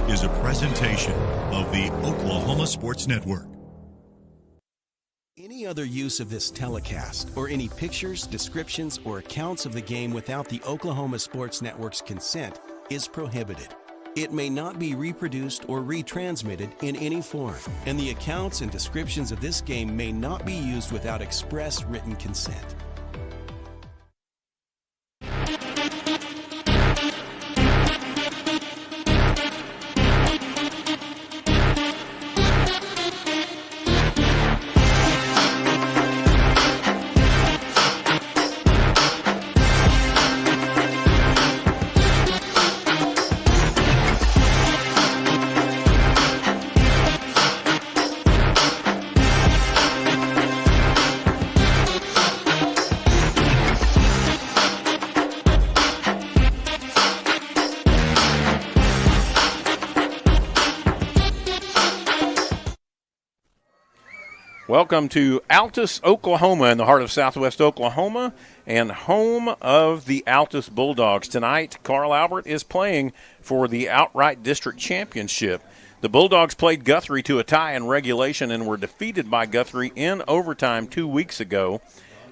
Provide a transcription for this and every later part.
is a presentation of the Oklahoma Sports Network. Any other use of this telecast or any pictures, descriptions, or accounts of the game without the Oklahoma Sports Network's consent is prohibited. It may not be reproduced or retransmitted in any form, and the accounts and descriptions of this game may not be used without express written consent. Welcome to Altus, Oklahoma, in the heart of southwest Oklahoma and home of the Altus Bulldogs. Tonight, Carl Albert is playing for the outright district championship. The Bulldogs played Guthrie to a tie in regulation and were defeated by Guthrie in overtime 2 weeks ago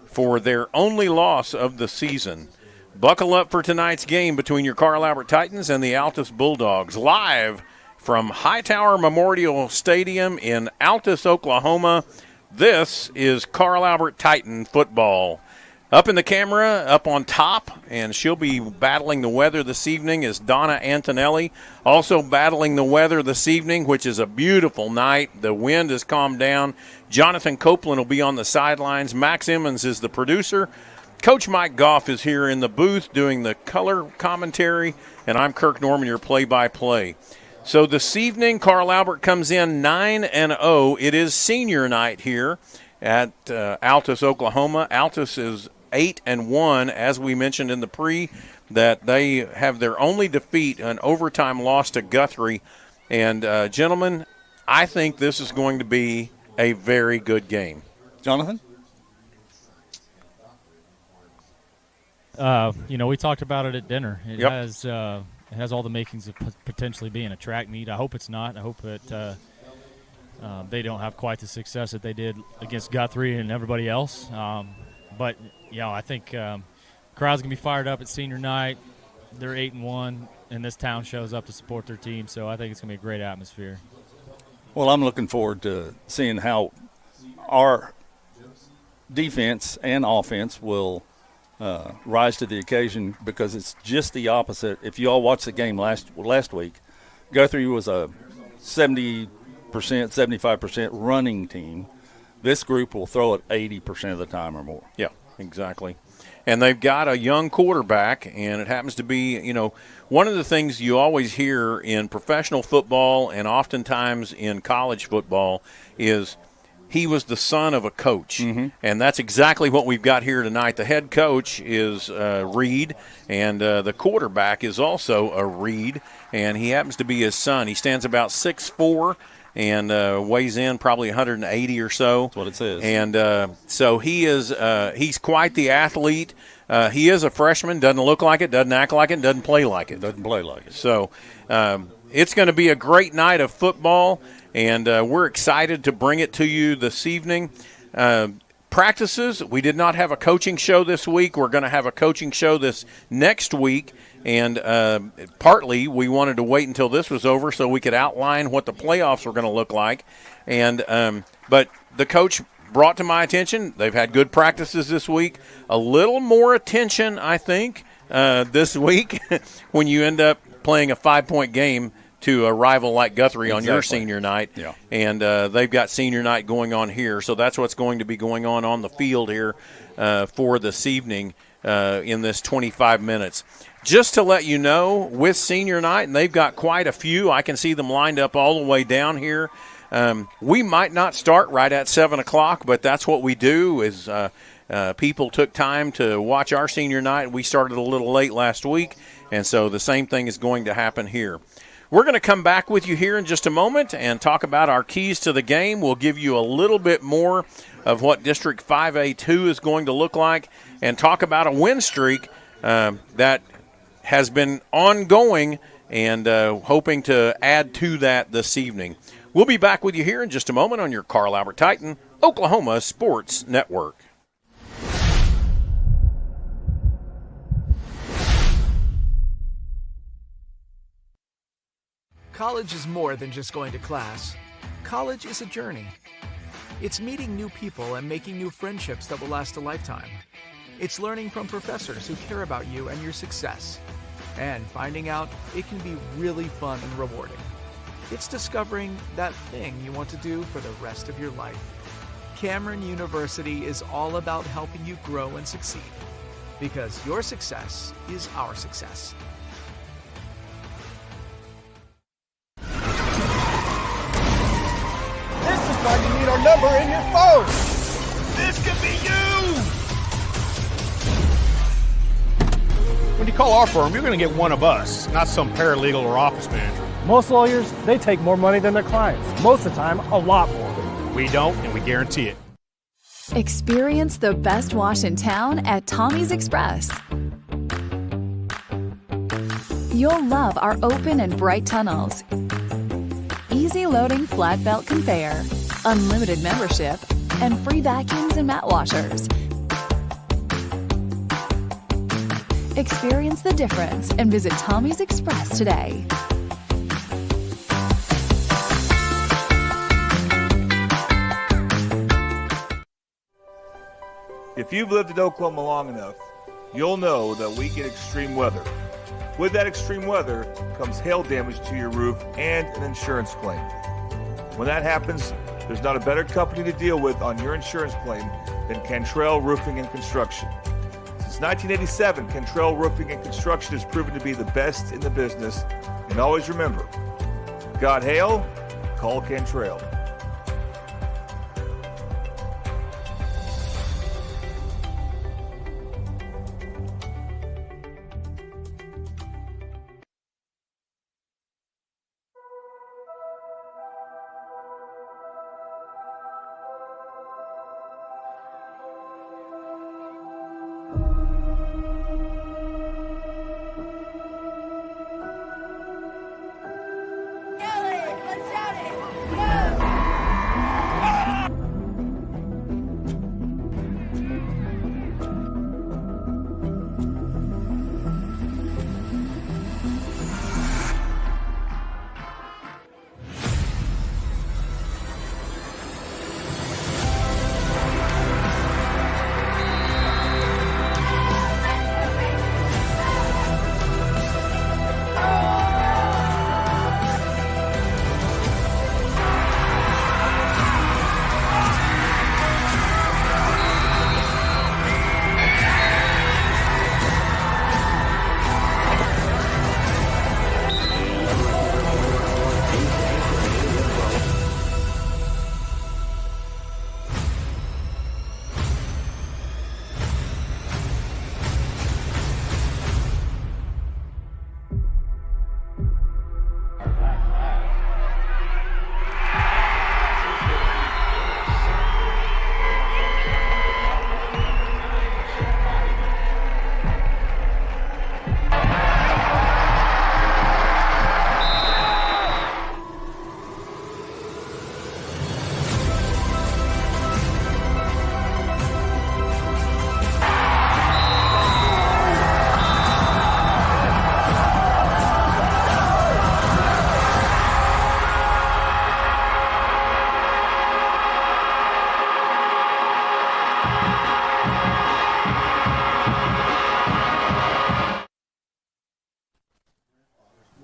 for their only loss of the season. Buckle up for tonight's game between your Carl Albert Titans and the Altus Bulldogs. Live from Hightower Memorial Stadium in Altus, Oklahoma, this is Carl Albert Titan football. Up in the camera, up on top, and she'll be battling the weather this evening, is Donna Antonelli. Also battling the weather this evening, which is a beautiful night. The wind has calmed down. Jonathan Copeland will be on the sidelines. Max Emmons is the producer. Coach Mike Goff is here in the booth doing the color commentary, and I'm Kirk Norman, your play-by-play. So this evening, Carl Albert comes in 9-0. It is senior night here at Altus, Oklahoma. Altus is 8-1, as we mentioned in the pre, that they have their only defeat, an overtime loss to Guthrie. And, gentlemen, I think this is going to be a very good game. Jonathan? We talked about it at dinner. It Yep. It has all the makings of potentially being a track meet. I hope it's not. I hope that they don't have quite the success that they did against Guthrie and everybody else. But I think crowd's going to be fired up at senior night. They're 8-1, and this town shows up to support their team, so I think it's going to be a great atmosphere. Well, I'm looking forward to seeing how our defense and offense will rise to the occasion, because it's just the opposite. If you all watched the game last week, Guthrie was a 70%, 75% running team. This group will throw it 80% of the time or more. Yeah, exactly. And they've got a young quarterback, and it happens to be, one of the things you always hear in professional football and oftentimes in college football is he was the son of a coach, and that's exactly what we've got here tonight. The head coach is Reed, and the quarterback is also a Reed, and he happens to be his son. He stands about 6'4", and weighs in probably 180 or so. That's what it says. And so he's quite the athlete. He is a freshman, doesn't look like it, doesn't act like it, doesn't play like it. Doesn't play like it. So it's going to be a great night of football, and we're excited to bring it to you this evening. Practices, we did not have a coaching show this week. We're going to have a coaching show this next week, and partly we wanted to wait until this was over so we could outline what the playoffs were going to look like. And but the coach brought to my attention, they've had good practices this week. A little more attention, I think, this week when you end up playing a 5-point game to a rival like Guthrie on your senior night. Yeah. And they've got senior night going on here. So that's what's going to be going on the field here for this evening in this 25 minutes. Just to let you know, with senior night, and they've got quite a few, I can see them lined up all the way down here. We might not start right at 7 o'clock, but that's what we do is people took time to watch our senior night. We started a little late last week, and so the same thing is going to happen here. We're going to come back with you here in just a moment and talk about our keys to the game. We'll give you a little bit more of what District 5A2 is going to look like and talk about a win streak that has been ongoing and hoping to add to that this evening. We'll be back with you here in just a moment on your Carl Albert Titan Oklahoma Sports Network. College is more than just going to class. College is a journey. It's meeting new people and making new friendships that will last a lifetime. It's learning from professors who care about you and your success. And finding out it can be really fun and rewarding. It's discovering that thing you want to do for the rest of your life. Cameron University is all about helping you grow and succeed. Because your success is our success. This is why you need our number in your phone. This could be you! When you call our firm, you're going to get one of us, not some paralegal or office manager. Most lawyers, they take more money than their clients. Most of the time, a lot more. We don't, and we guarantee it. Experience the best wash in town at Tommy's Express. You'll love our open and bright tunnels, easy loading flat belt conveyor, unlimited membership, and free vacuums and mat washers. Experience the difference and visit Tommy's Express today. If you've lived in Oklahoma long enough, you'll know that we get extreme weather. With that extreme weather comes hail damage to your roof and an insurance claim. When that happens, there's not a better company to deal with on your insurance claim than Cantrell Roofing and Construction. Since 1987, Cantrell Roofing and Construction has proven to be the best in the business. And always remember, got hail? Call Cantrell.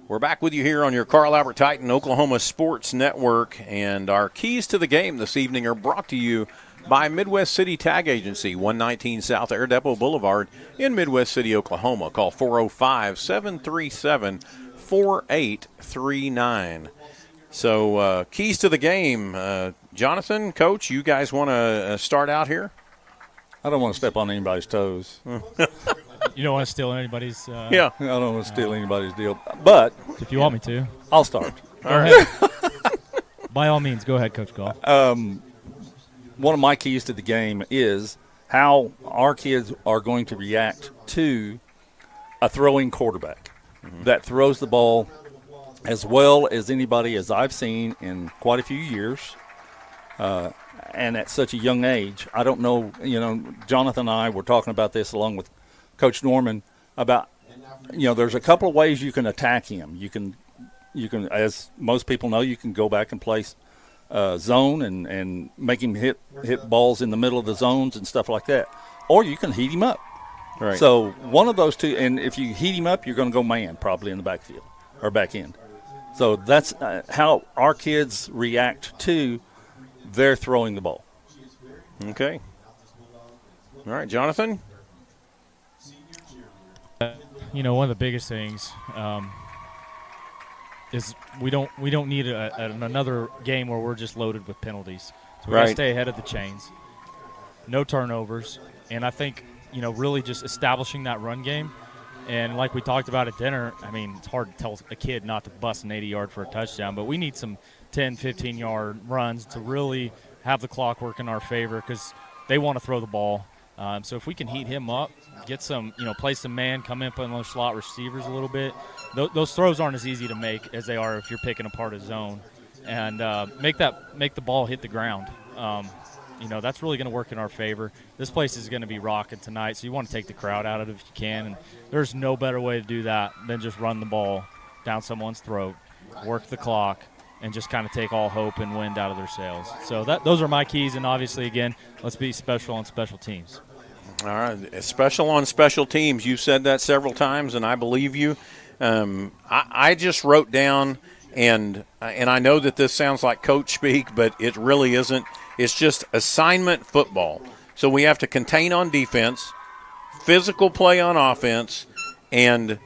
We're back with you here on your Carl Albert Titan Oklahoma Sports Network, and our keys to the game this evening are brought to you by Midwest City Tag Agency, 119 South Air Depot Boulevard in Midwest City, Oklahoma. Call 405-737-4839. So, keys to the game. Jonathan, Coach, you guys want to start out here? I don't want to step on anybody's toes. You don't want to steal anybody's. Yeah. I don't want to steal anybody's deal. But If you want me to, I'll start. go ahead. By all means, go ahead, Coach Goff. One of my keys to the game is how our kids are going to react to a throwing quarterback. that throws the ball as well as anybody as I've seen in quite a few years, and at such a young age. I don't know, Jonathan and I were talking about this along with Coach Norman about, there's a couple of ways you can attack him. You can, as most people know, you can go back and place zone and make him hit balls in the middle of the zones and stuff like that, or you can heat him up. Right. So one of those two, and if you heat him up, you're going to go man probably in the backfield or back end. So that's how our kids react to their throwing the ball. Okay. All right, Jonathan? One of the biggest things is we don't need another game where we're just loaded with penalties. So we got to stay ahead of the chains. No turnovers. And I think, really just establishing that run game. And like we talked about at dinner, it's hard to tell a kid not to bust an 80-yard for a touchdown, but we need some 10, 15-yard runs to really have the clock work in our favor because they want to throw the ball. So if we can heat him up, get some, play some man, come in on those slot receivers a little bit, those throws aren't as easy to make as they are if you're picking apart a zone. And make the ball hit the ground. That's really going to work in our favor. This place is going to be rocking tonight, so you want to take the crowd out of it if you can. And there's no better way to do that than just run the ball down someone's throat, work the clock, and just kind of take all hope and wind out of their sails. So those are my keys, and obviously, again, let's be special on special teams. All right, special on special teams. You've said that several times, and I believe you. I just wrote down, and I know that this sounds like coach speak, but it really isn't. It's just assignment football. So we have to contain on defense, physical play on offense, and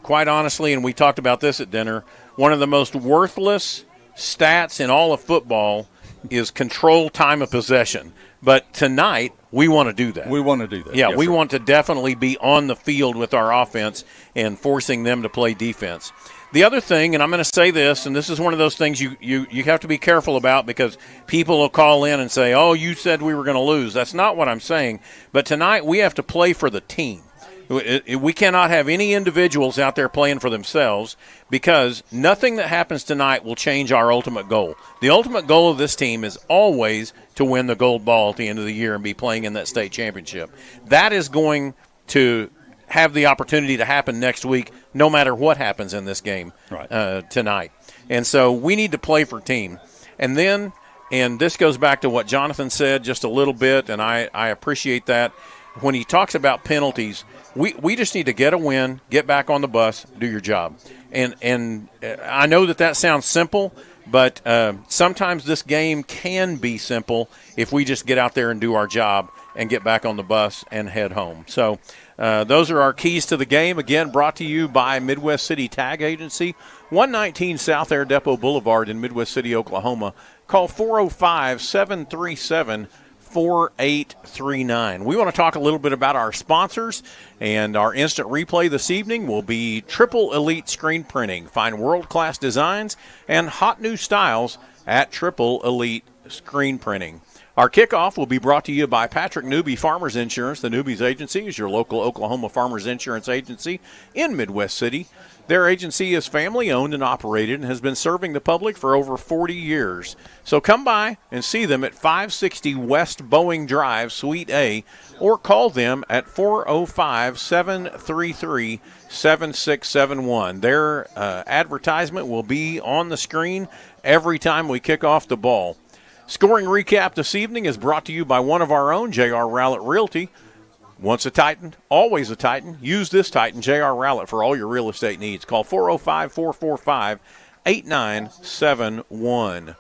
quite honestly, and we talked about this at dinner, one of the most worthless stats in all of football is control time of possession. But tonight, we want to do that. We want to do that. Yeah, yes, we sir. want to definitely be on the field with our offense and forcing them to play defense. The other thing, and I'm going to say this, and this is one of those things you have to be careful about because people will call in and say, oh, you said we were going to lose. That's not what I'm saying. But tonight we have to play for the team. We cannot have any individuals out there playing for themselves because nothing that happens tonight will change our ultimate goal. The ultimate goal of this team is always to win the gold ball at the end of the year and be playing in that state championship. That is going to have the opportunity to happen next week no matter what happens in this game tonight. And so we need to play for team. And then, and this goes back to what Jonathan said just a little bit, and I appreciate that. When he talks about penalties, we just need to get a win, get back on the bus, do your job. And I know that sounds simple, but sometimes this game can be simple if we just get out there and do our job and get back on the bus and head home. So those are our keys to the game. Again, brought to you by Midwest City Tag Agency, 119 South Air Depot Boulevard in Midwest City, Oklahoma. Call 405-737-4839. We want to talk a little bit about our sponsors, and our instant replay this evening will be Triple Elite Screen Printing. Find world-class designs and hot new styles at Triple Elite Screen Printing. Our kickoff will be brought to you by Patrick Newby Farmers Insurance. The Newby's Agency is your local Oklahoma Farmers Insurance agency in Midwest City. Their agency is family-owned and operated and has been serving the public for over 40 years. So come by and see them at 560 West Boeing Drive, Suite A, or call them at 405-733-7671. Their advertisement will be on the screen every time we kick off the ball. Scoring recap this evening is brought to you by one of our own, J.R. Rowlett Realty. Once a Titan, always a Titan. Use this Titan, J.R. Rowlett, for all your real estate needs. Call 405-445-8971.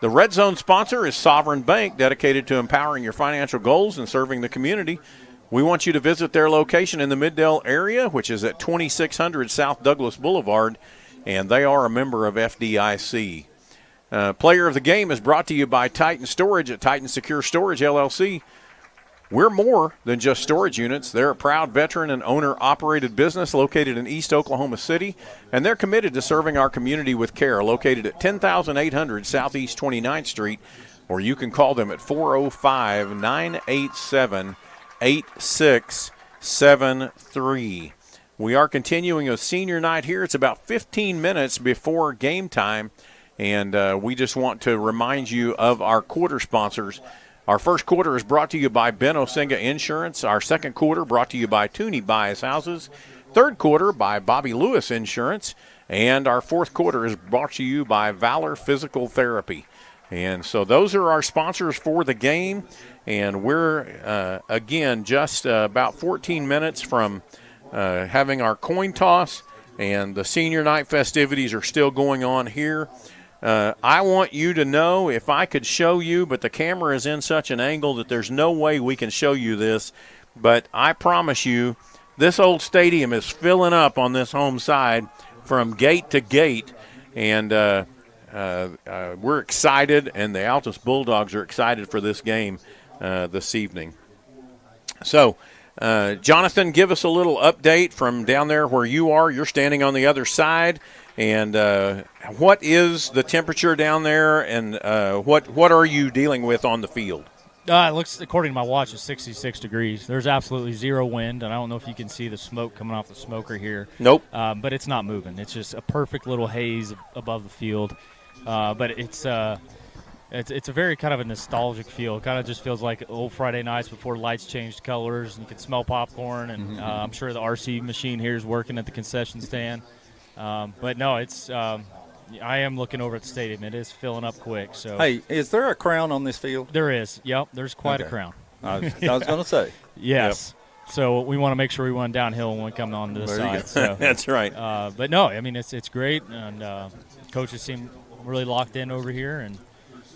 The Red Zone sponsor is Sovereign Bank, dedicated to empowering your financial goals and serving the community. We want you to visit their location in the Middale area, which is at 2600 South Douglas Boulevard, and they are a member of FDIC. Player of the game is brought to you by Titan Storage at Titan Secure Storage, LLC. We're more than just storage units. They're a proud veteran and owner-operated business located in East Oklahoma City, and they're committed to serving our community with care, located at 10,800 Southeast 29th Street, or you can call them at 405-987-8673. we are continuing a senior night here. It's about 15 minutes before game time, and we just want to remind you of our quarter sponsors. Our first quarter is brought to you by Ben Osenga Insurance. Our second quarter brought to you by Tooney Bias Houses. Third quarter by Bobby Lewis Insurance. And our fourth quarter is brought to you by Valor Physical Therapy. And so those are our sponsors for the game. And we're, again, just about 14 minutes from having our coin toss. And the senior night festivities are still going on here. I want you to know, if I could show you, but the camera is in such an angle that there's no way we can show you this. But I promise you, this old stadium is filling up on this home side from gate to gate. And we're excited, and the Altus Bulldogs are excited for this game this evening. So, Jonathan, give us a little update from down there where you are. You're standing on the other side. And what is the temperature down there, and what are you dealing with on the field? It looks, according to my watch, it's 66 degrees. There's absolutely zero wind, and I don't know if you can see the smoke coming off the smoker here. Nope. But it's not moving. It's just a perfect little haze above the field. But it's a very kind of a nostalgic feel. It kind of just feels like old Friday nights before lights changed colors, and you can smell popcorn. And I'm sure the RC machine here is working at the concession stand. But no, it's I am looking over at the stadium. It is filling up quick. So, hey, is there a crown on this field? There is. Yep, there's quite a crown. I was going to say. Yes. Yep. So we want to make sure we run downhill when we come on to the side. So, that's right. But no, I mean it's great, and coaches seem really locked in over here. And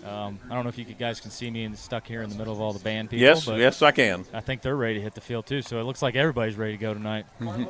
I don't know if you guys can see me stuck here in the middle of all the band people. Yes, I can. I think they're ready to hit the field too. So it looks like everybody's ready to go tonight. Mm-hmm.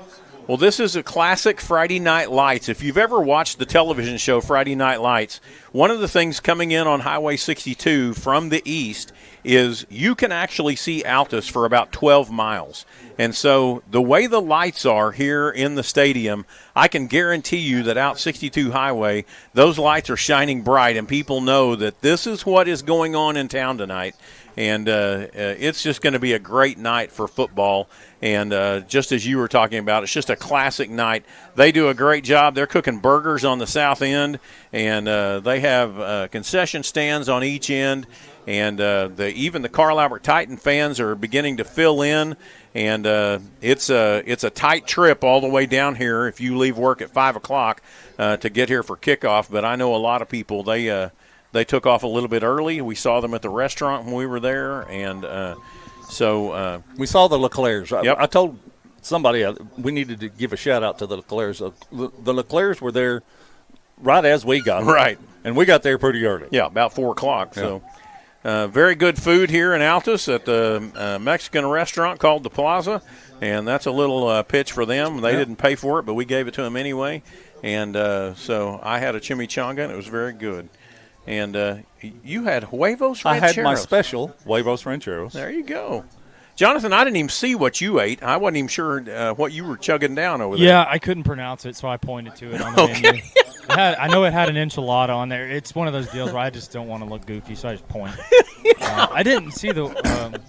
Well, this is a classic Friday Night Lights. If you've ever watched the television show Friday Night Lights, one of the things coming in on Highway 62 from the east is you can actually see Altus for about 12 miles. And so the way the lights are here in the stadium, I can guarantee you that out 62 Highway, those lights are shining bright, and people know that this is what is going on in town tonight. And it's just going to be a great night for football. And just as you were talking about, it's just a classic night. They do a great job. They're cooking burgers on the south end, and they have concession stands on each end. And even the Carl Albert Titan fans are beginning to fill in. And it's a tight trip all the way down here if you leave work at 5 o'clock to get here for kickoff. But I know a lot of people, they took off a little bit early. We saw them at the restaurant when we were there, and so we saw the Leclercs. Yep. I told somebody we needed to give a shout-out to the Leclercs. The Leclercs were there right as we got there. Right. And we got there pretty early. Yeah, about 4 o'clock. Yeah. So very good food here in Altus at the Mexican restaurant called The Plaza, and that's a little pitch for them. They didn't pay for it, but we gave it to them anyway. And so I had a chimichanga, and it was very good. And you had huevos rancheros. I had my special huevos rancheros. There you go. Jonathan, I didn't even see what you ate. I wasn't even sure what you were chugging down over there. Yeah, I couldn't pronounce it, so I pointed to it on the menu. I know it had an enchilada on there. It's one of those deals where I just don't want to look goofy, so I just point. I didn't see the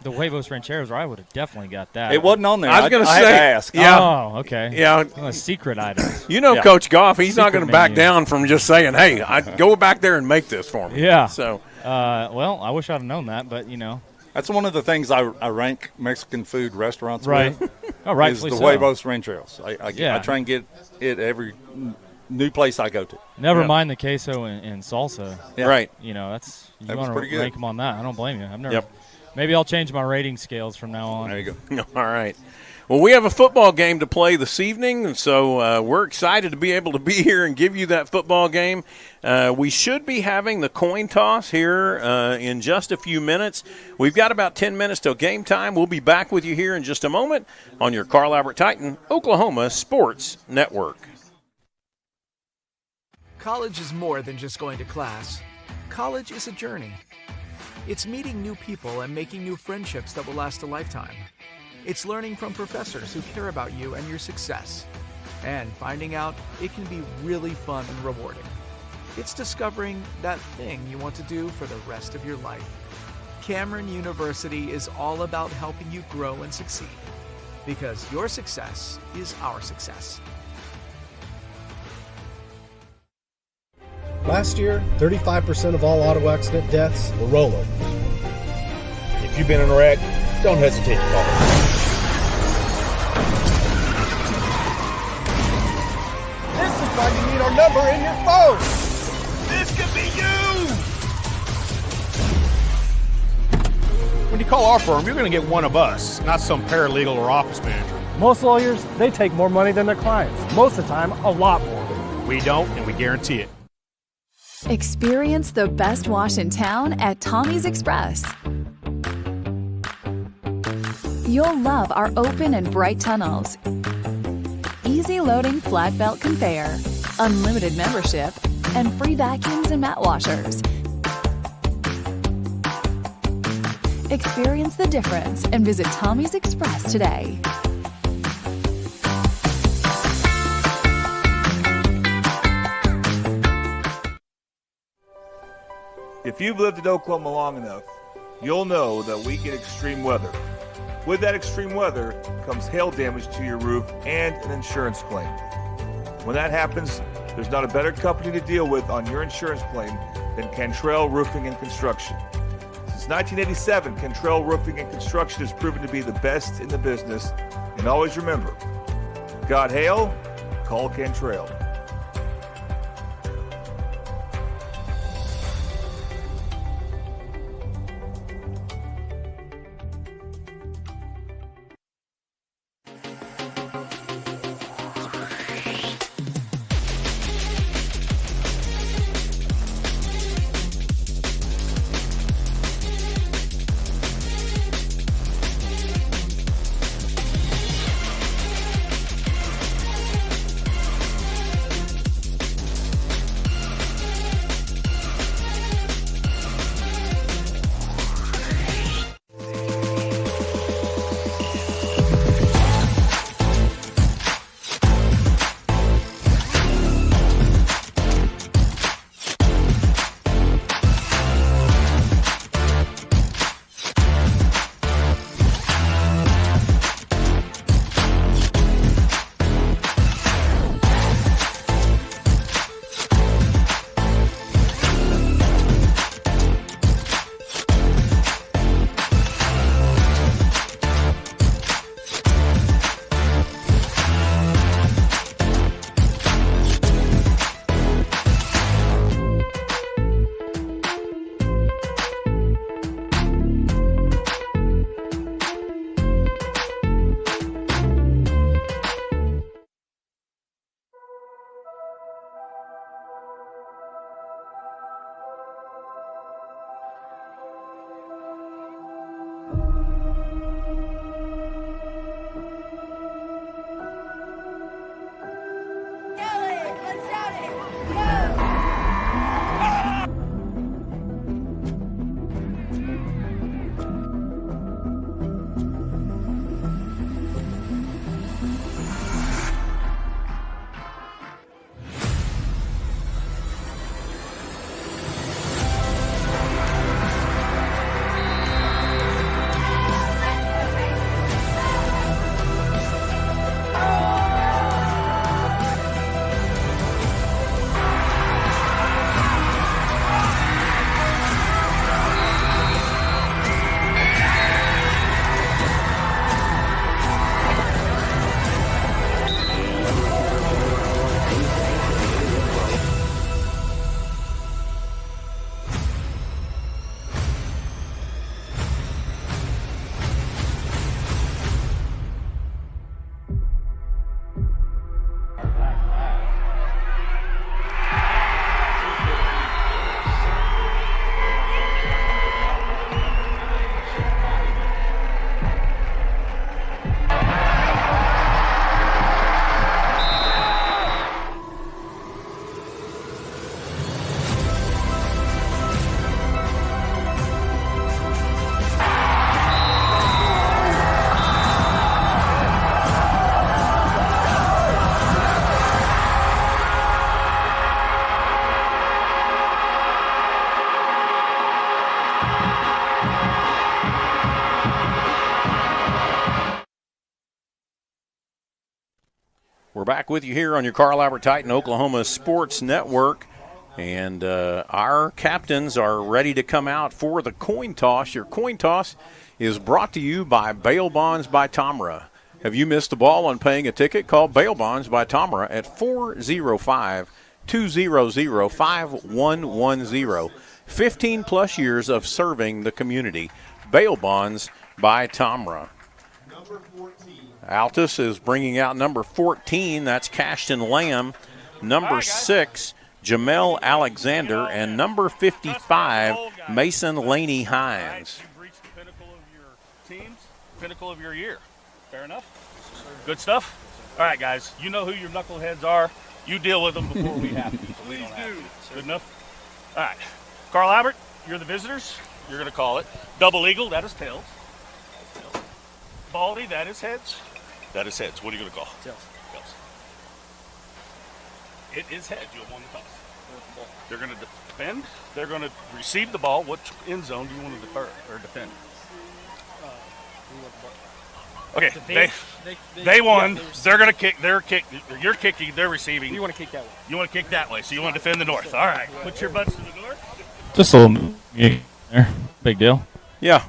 huevos rancheros, or I would have definitely got that. It wasn't on there. I was going to say. I had to ask. Yeah. Oh, okay. Yeah. A secret item. You know, Coach Goff, he's not going to back menu. down from just saying, hey, go back there and make this for me. Yeah. So, well, I wish I'd have known that, but, you know. That's one of the things I rank Mexican food restaurants right. with. Oh, right. Is the huevos rancheros. I try and get it every new place I go to. Never mind the queso and salsa. Yeah. Right. You know, that was pretty good. Rank them on that. I don't blame you. I've never. Yep. Maybe I'll change my rating scales from now on. There you go. All right. Well, we have a football game to play this evening, and so we're excited to be able to be here and give you that football game. We should be having the coin toss here in just a few minutes. We've got about 10 minutes till game time. We'll be back with you here in just a moment on your Carl Albert Titan Oklahoma Sports Network. College is more than just going to class. College is a journey. It's meeting new people and making new friendships that will last a lifetime. It's learning from professors who care about you and your success. And finding out it can be really fun and rewarding. It's discovering that thing you want to do for the rest of your life. Cameron University is all about helping you grow and succeed. because your success is our success. Last year, 35% of all auto accident deaths were rollovers. If you've been in a wreck, don't hesitate to call us. This is why you need our number in your phone. This could be you! When you call our firm, you're going to get one of us, not some paralegal or office manager. Most lawyers, they take more money than their clients. Most of the time, a lot more. We don't, and we guarantee it. Experience the best wash in town at Tommy's Express. You'll love our open and bright tunnels, easy loading flat belt conveyor, unlimited membership, and free vacuums and mat washers. Experience the difference and visit Tommy's Express today. If you've lived in Oklahoma long enough, you'll know that we get extreme weather. With that extreme weather comes hail damage to your roof and an insurance claim. When that happens, there's not a better company to deal with on your insurance claim than Cantrell Roofing and Construction. Since 1987, Cantrell Roofing and Construction has proven to be the best in the business. And always remember, got hail? Call Cantrell. We're back with you here on your Carl Albert Titan Oklahoma Sports Network. And our captains are ready to come out for the coin toss. Your coin toss is brought to you by Bail Bonds by Tomra. Have you missed the ball on paying a ticket? Call Bail Bonds by Tomra at 405-200-5110. 15-plus years of serving the community. Bail Bonds by Tomra. Altus is bringing out number 14. That's Cashton Lamb. Number 6, Jamel Alexander. And number 55, Mason Laney Hines. You've reached the pinnacle of your teams, pinnacle of your year. Fair enough? Good stuff? All right, guys. You know who your knuckleheads are. You deal with them before we have to. Please do. Good enough? All right. Carl Albert, you're the visitors. You're going to call it. Double Eagle, that is tails. Baldy, that is heads. That is heads. What are you going to call? Tails. It is heads. You have won the toss. They're going to defend. They're going to receive the ball. What end zone do you want to defer or defend? Okay, they won. They're going to kick. They're kick. You're kicking. They're receiving. You want to kick that way. You want to kick that way. So you want to defend the north. All right. Put your butts to the north. Just a little there. Big deal. Yeah.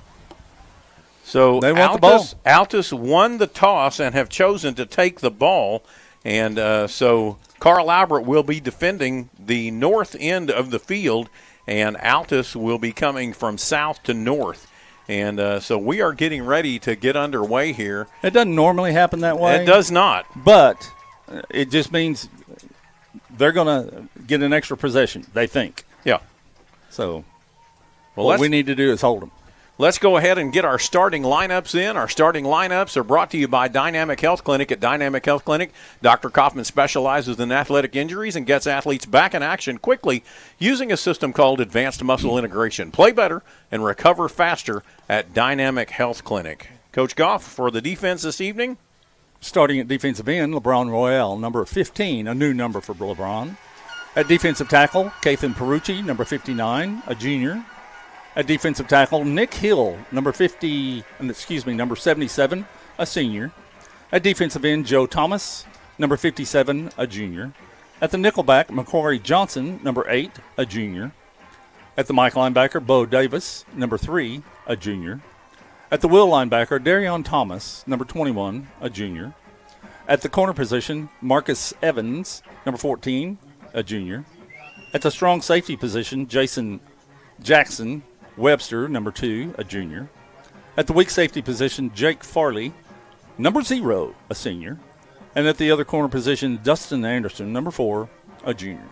So they want the ball. Altus won the toss and have chosen to take the ball. And so Carl Albert will be defending the north end of the field, and Altus will be coming from south to north. And so we are getting ready to get underway here. It doesn't normally happen that way. It does not. But it just means they're going to get an extra possession, they think. Yeah. So what we need to do is hold them. Let's go ahead and get our starting lineups in. Our starting lineups are brought to you by Dynamic Health Clinic. At Dynamic Health Clinic, Dr. Kaufman specializes in athletic injuries and gets athletes back in action quickly using a system called Advanced Muscle Integration. Play better and recover faster at Dynamic Health Clinic. Coach Goff, for the defense this evening. Starting at defensive end, LeBron Royale, number 15, a new number for LeBron. At defensive tackle, Kathan Perucci, number 59, a junior. At defensive tackle, Nick Hill, number 77, a senior. At defensive end, Joe Thomas, number 57, a junior. At the nickelback, McCory Johnson, number 8, a junior. At the Mike linebacker, Bo Davis, number 3, a junior. At the will linebacker, Darion Thomas, number 21, a junior. At the corner position, Marcus Evans, number 14, a junior. At the strong safety position, Jason Jackson Webster, number 2, a junior. At the weak safety position, Jake Farley, number 0, a senior. And at the other corner position, Dustin Anderson, number 4, a junior.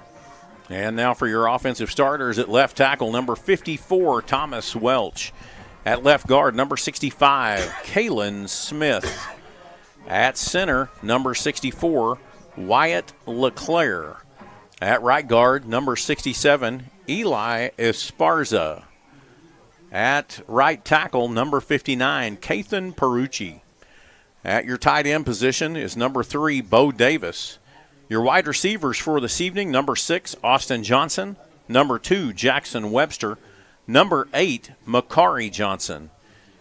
And now for your offensive starters at left tackle, number 54, Thomas Welch. At left guard, number 65, Kalen Smith. At center, number 64, Wyatt LeClaire. At right guard, number 67, Eli Esparza. At right tackle, number 59, Kathan Perucci. At your tight end position is number 3, Bo Davis. Your wide receivers for this evening, number 6, Austin Johnson. Number 2, Jackson Webster. Number 8, Makari Johnson.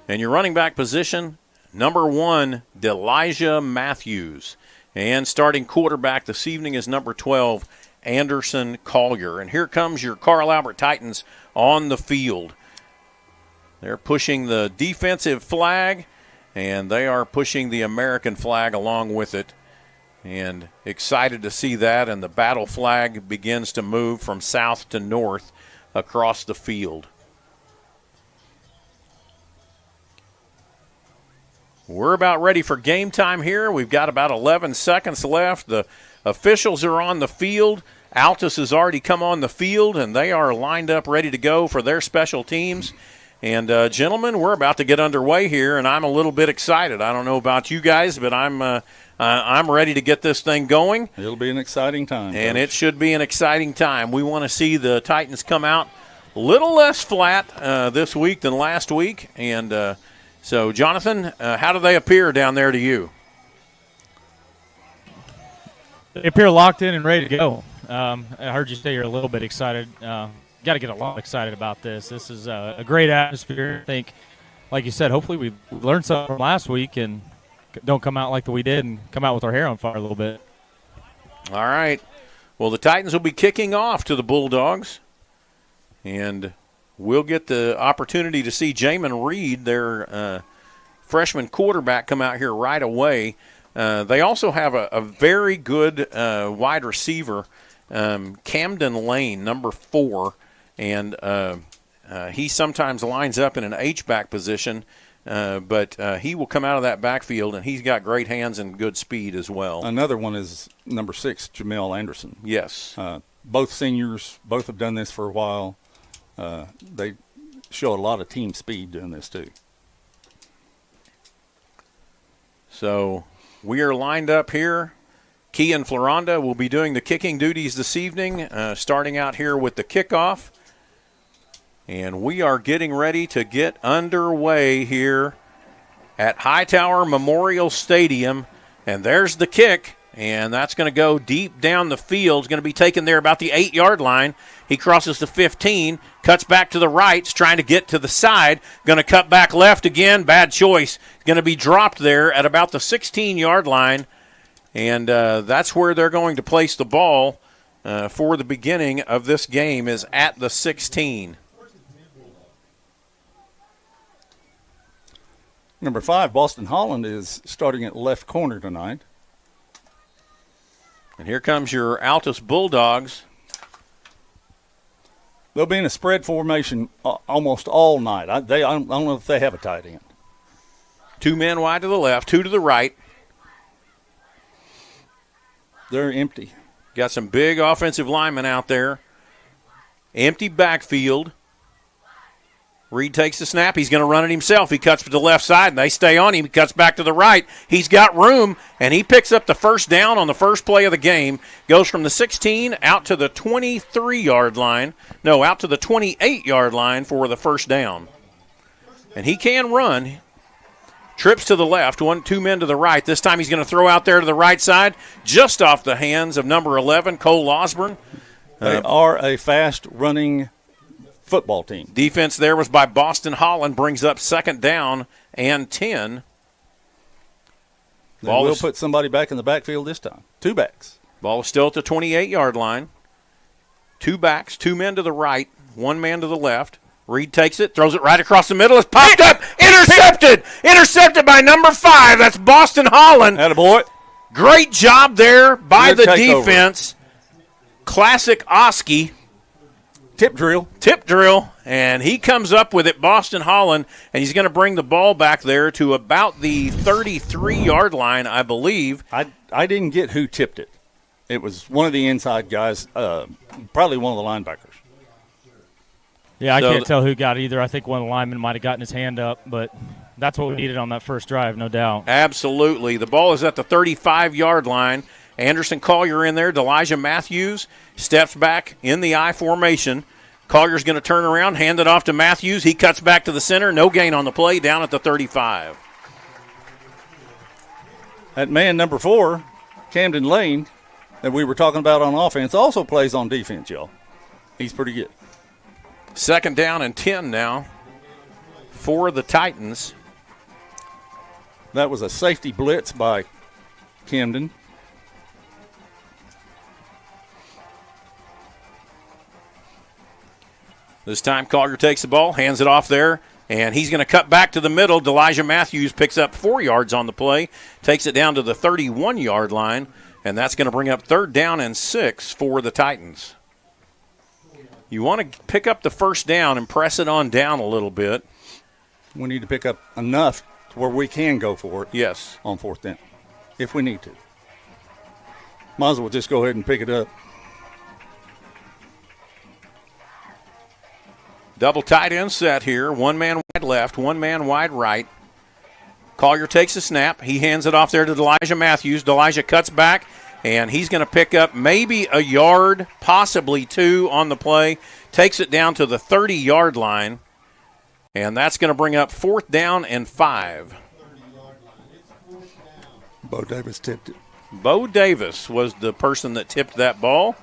And your running back position, number 1, Delijah Matthews. And starting quarterback this evening is number 12, Anderson Collier. And here comes your Carl Albert Titans on the field. They're pushing the defensive flag, and they are pushing the American flag along with it. And excited to see that, and the battle flag begins to move from south to north across the field. We're about ready for game time here. We've got about 11 seconds left. The officials are on the field. Altus has already come on the field, and they are lined up ready to go for their special teams. And, gentlemen, we're about to get underway here, and I'm a little bit excited. I don't know about you guys, but I'm ready to get this thing going. It'll be an exciting time. And Coach, it should be an exciting time. We want to see the Titans come out a little less flat this week than last week. And so, Jonathan, how do they appear down there to you? They appear locked in and ready to go. I heard you say you're a little bit excited. Got to get a lot excited about this. This is a great atmosphere. I think, like you said, hopefully we learned something from last week and don't come out like we did and come out with our hair on fire a little bit. All right. Well, the Titans will be kicking off to the Bulldogs. And we'll get the opportunity to see Jamin Reed, their freshman quarterback, come out here right away. They also have a very good wide receiver, Camden Lane, number 4. And he sometimes lines up in an H-back position. But he will come out of that backfield, and he's got great hands and good speed as well. Another one is number 6, Jamel Anderson. Yes. Both seniors, both have done this for a while. They show a lot of team speed doing this too. So we are lined up here. Key and Floronda will be doing the kicking duties this evening, starting out here with the kickoff. And we are getting ready to get underway here at Hightower Memorial Stadium. And there's the kick, and that's going to go deep down the field. It's going to be taken there about the 8-yard line. He crosses the 15, cuts back to the right, trying to get to the side. Going to cut back left again. Bad choice. Going to be dropped there at about the 16-yard line. And that's where they're going to place the ball for the beginning of this game, is at the 16. Number 5, Boston Holland, is starting at left corner tonight. And here comes your Altus Bulldogs. They'll be in a spread formation almost all night. I don't know if they have a tight end. 2 men wide to the left, 2 to the right. They're empty. Got some big offensive linemen out there. Empty backfield. Reed takes the snap. He's going to run it himself. He cuts to the left side, and they stay on him. He cuts back to the right. He's got room, and he picks up the first down on the first play of the game. Goes from the 16 out to the 23-yard line. No, out to the 28-yard line for the first down. And he can run. Trips to the left, 2 men to the right. This time he's going to throw out there to the right side, just off the hands of number 11, Cole Osborne. They are a fast-running football team. Defense there was by Boston Holland, brings up second down and 10. Ball will put somebody back in the backfield this time. 2 backs. Ball is still at the 28-yard line. 2 backs, 2 men to the right, 1 man to the left. Reed takes it, throws it right across the middle. It's popped up, intercepted! Intercepted by number 5. That's Boston Holland. Attaboy. Great job there by the defense. Classic Oski. Tip drill, and he comes up with it, Boston Holland, and he's going to bring the ball back there to about the 33-yard line, I believe. I didn't get who tipped it. It was one of the inside guys, probably one of the linebackers. Yeah, I can't tell who got it either. I think one of the linemen might have gotten his hand up, but that's what we needed on that first drive, no doubt. Absolutely. The ball is at the 35-yard line. Anderson Collier in there. D'Elijah Matthews steps back in the I formation. Collier's going to turn around, hand it off to Matthews. He cuts back to the center. No gain on the play, down at the 35. That man, number 4, Camden Lane, that we were talking about on offense, also plays on defense, y'all. He's pretty good. Second down and 10 now for the Titans. That was a safety blitz by Camden. This time Collier takes the ball, hands it off there, and he's going to cut back to the middle. D'Elijah Matthews picks up 4 yards on the play, takes it down to the 31-yard line, and that's going to bring up 3rd down and 6 for the Titans. You want to pick up the first down and press it on down a little bit. We need to pick up enough to where we can go for it. Yes. On 4th down, if we need to. Might as well just go ahead and pick it up. Double tight end set here. 1 man wide left, 1 man wide right. Collier takes the snap. He hands it off there to D'Elijah Matthews. D'Elijah cuts back, and he's going to pick up maybe a yard, possibly 2 on the play. Takes it down to the 30-yard line, and that's going to bring up 4th down and 5. Bo Davis tipped it. Bo Davis was the person that tipped that ball.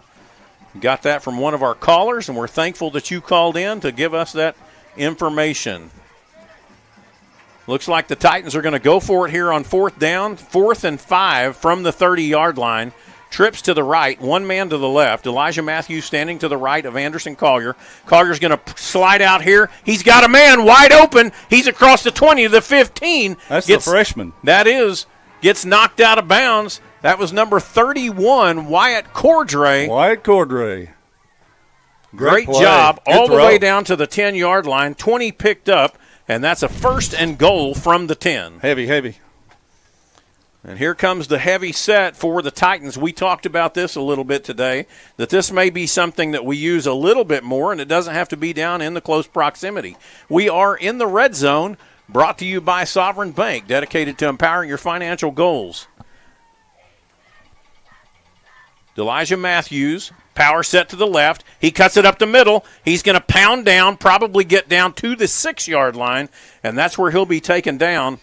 Got that from one of our callers, and we're thankful that you called in to give us that information. Looks like the Titans are going to go for it here on 4th down, 4th and 5 from the 30-yard line. trips to the right, one man to the left. Elijah Matthews standing to the right of Anderson Collier. Collier's going to slide out here. He's got a man wide open. He's across the 20 to the 15. That's the freshman. That is. Gets knocked out of bounds. That was number 31, Wyatt Cordray. Wyatt Cordray. Great job. All the way down to the 10-yard line. 20 picked up, and that's a 1st and goal from the 10. Heavy. And here comes the heavy set for the Titans. We talked about this a little bit today, that this may be something that we use a little bit more, and it doesn't have to be down in the close proximity. We are in the red zone, brought to you by Sovereign Bank, dedicated to empowering your financial goals. Elijah Matthews, power set to the left. He cuts it up the middle. He's going to pound down, probably get down to the 6-yard line, and that's where he'll be taken down.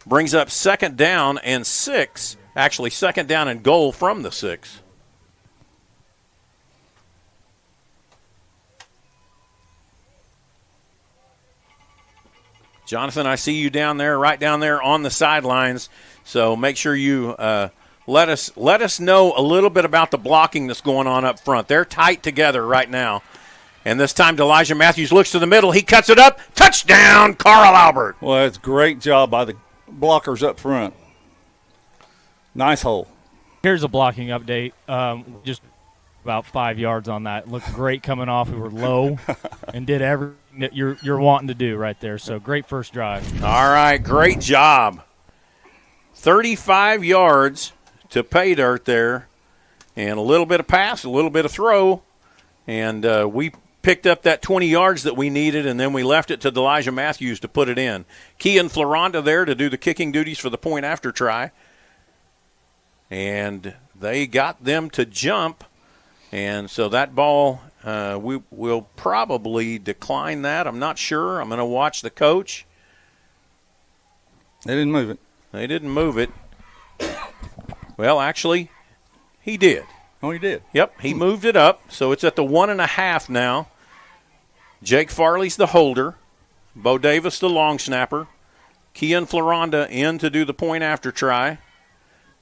Brings up 2nd down and 6. Actually, 2nd down and goal from the 6. Jonathan, I see you down there, right down there on the sidelines. So make sure you let us know a little bit about the blocking that's going on up front. They're tight together right now. And this time, Elijah Matthews looks to the middle. He cuts it up. Touchdown, Carl Albert. Well, it's a great job by the blockers up front. Nice hole. Here's a blocking update. Just about 5 yards on that. Looked great coming off. We were low and did everything that you're wanting to do right there. So great first drive. All right, great job. 35 yards to pay dirt there, and a little bit of pass, a little bit of throw, and we picked up that 20 yards that we needed, and then we left it to Elijah Matthews to put it in. Kean Floranda there to do the kicking duties for the point after try. And they got them to jump, and so that ball, we will probably decline that. I'm not sure. I'm going to watch the coach. They didn't move it. They didn't move it. Well, actually, he did. Oh, he did? Yep, he moved it up, so it's at the 1.5 now. Jake Farley's the holder. Bo Davis the long snapper. Kean Floranda in to do the point after try.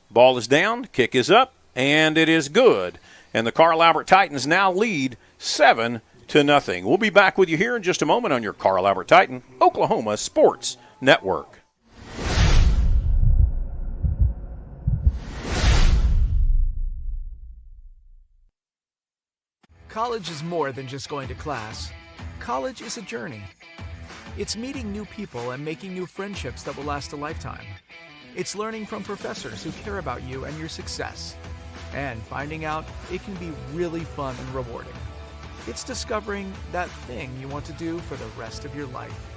Ball is down, kick is up, and it is good. And the Carl Albert Titans now lead 7-0. We'll be back with you here in just a moment on your Carl Albert Titan, Oklahoma Sports Network. College is more than just going to class. College is a journey. It's meeting new people and making new friendships that will last a lifetime. It's learning from professors who care about you and your success. And finding out it can be really fun and rewarding. It's discovering that thing you want to do for the rest of your life.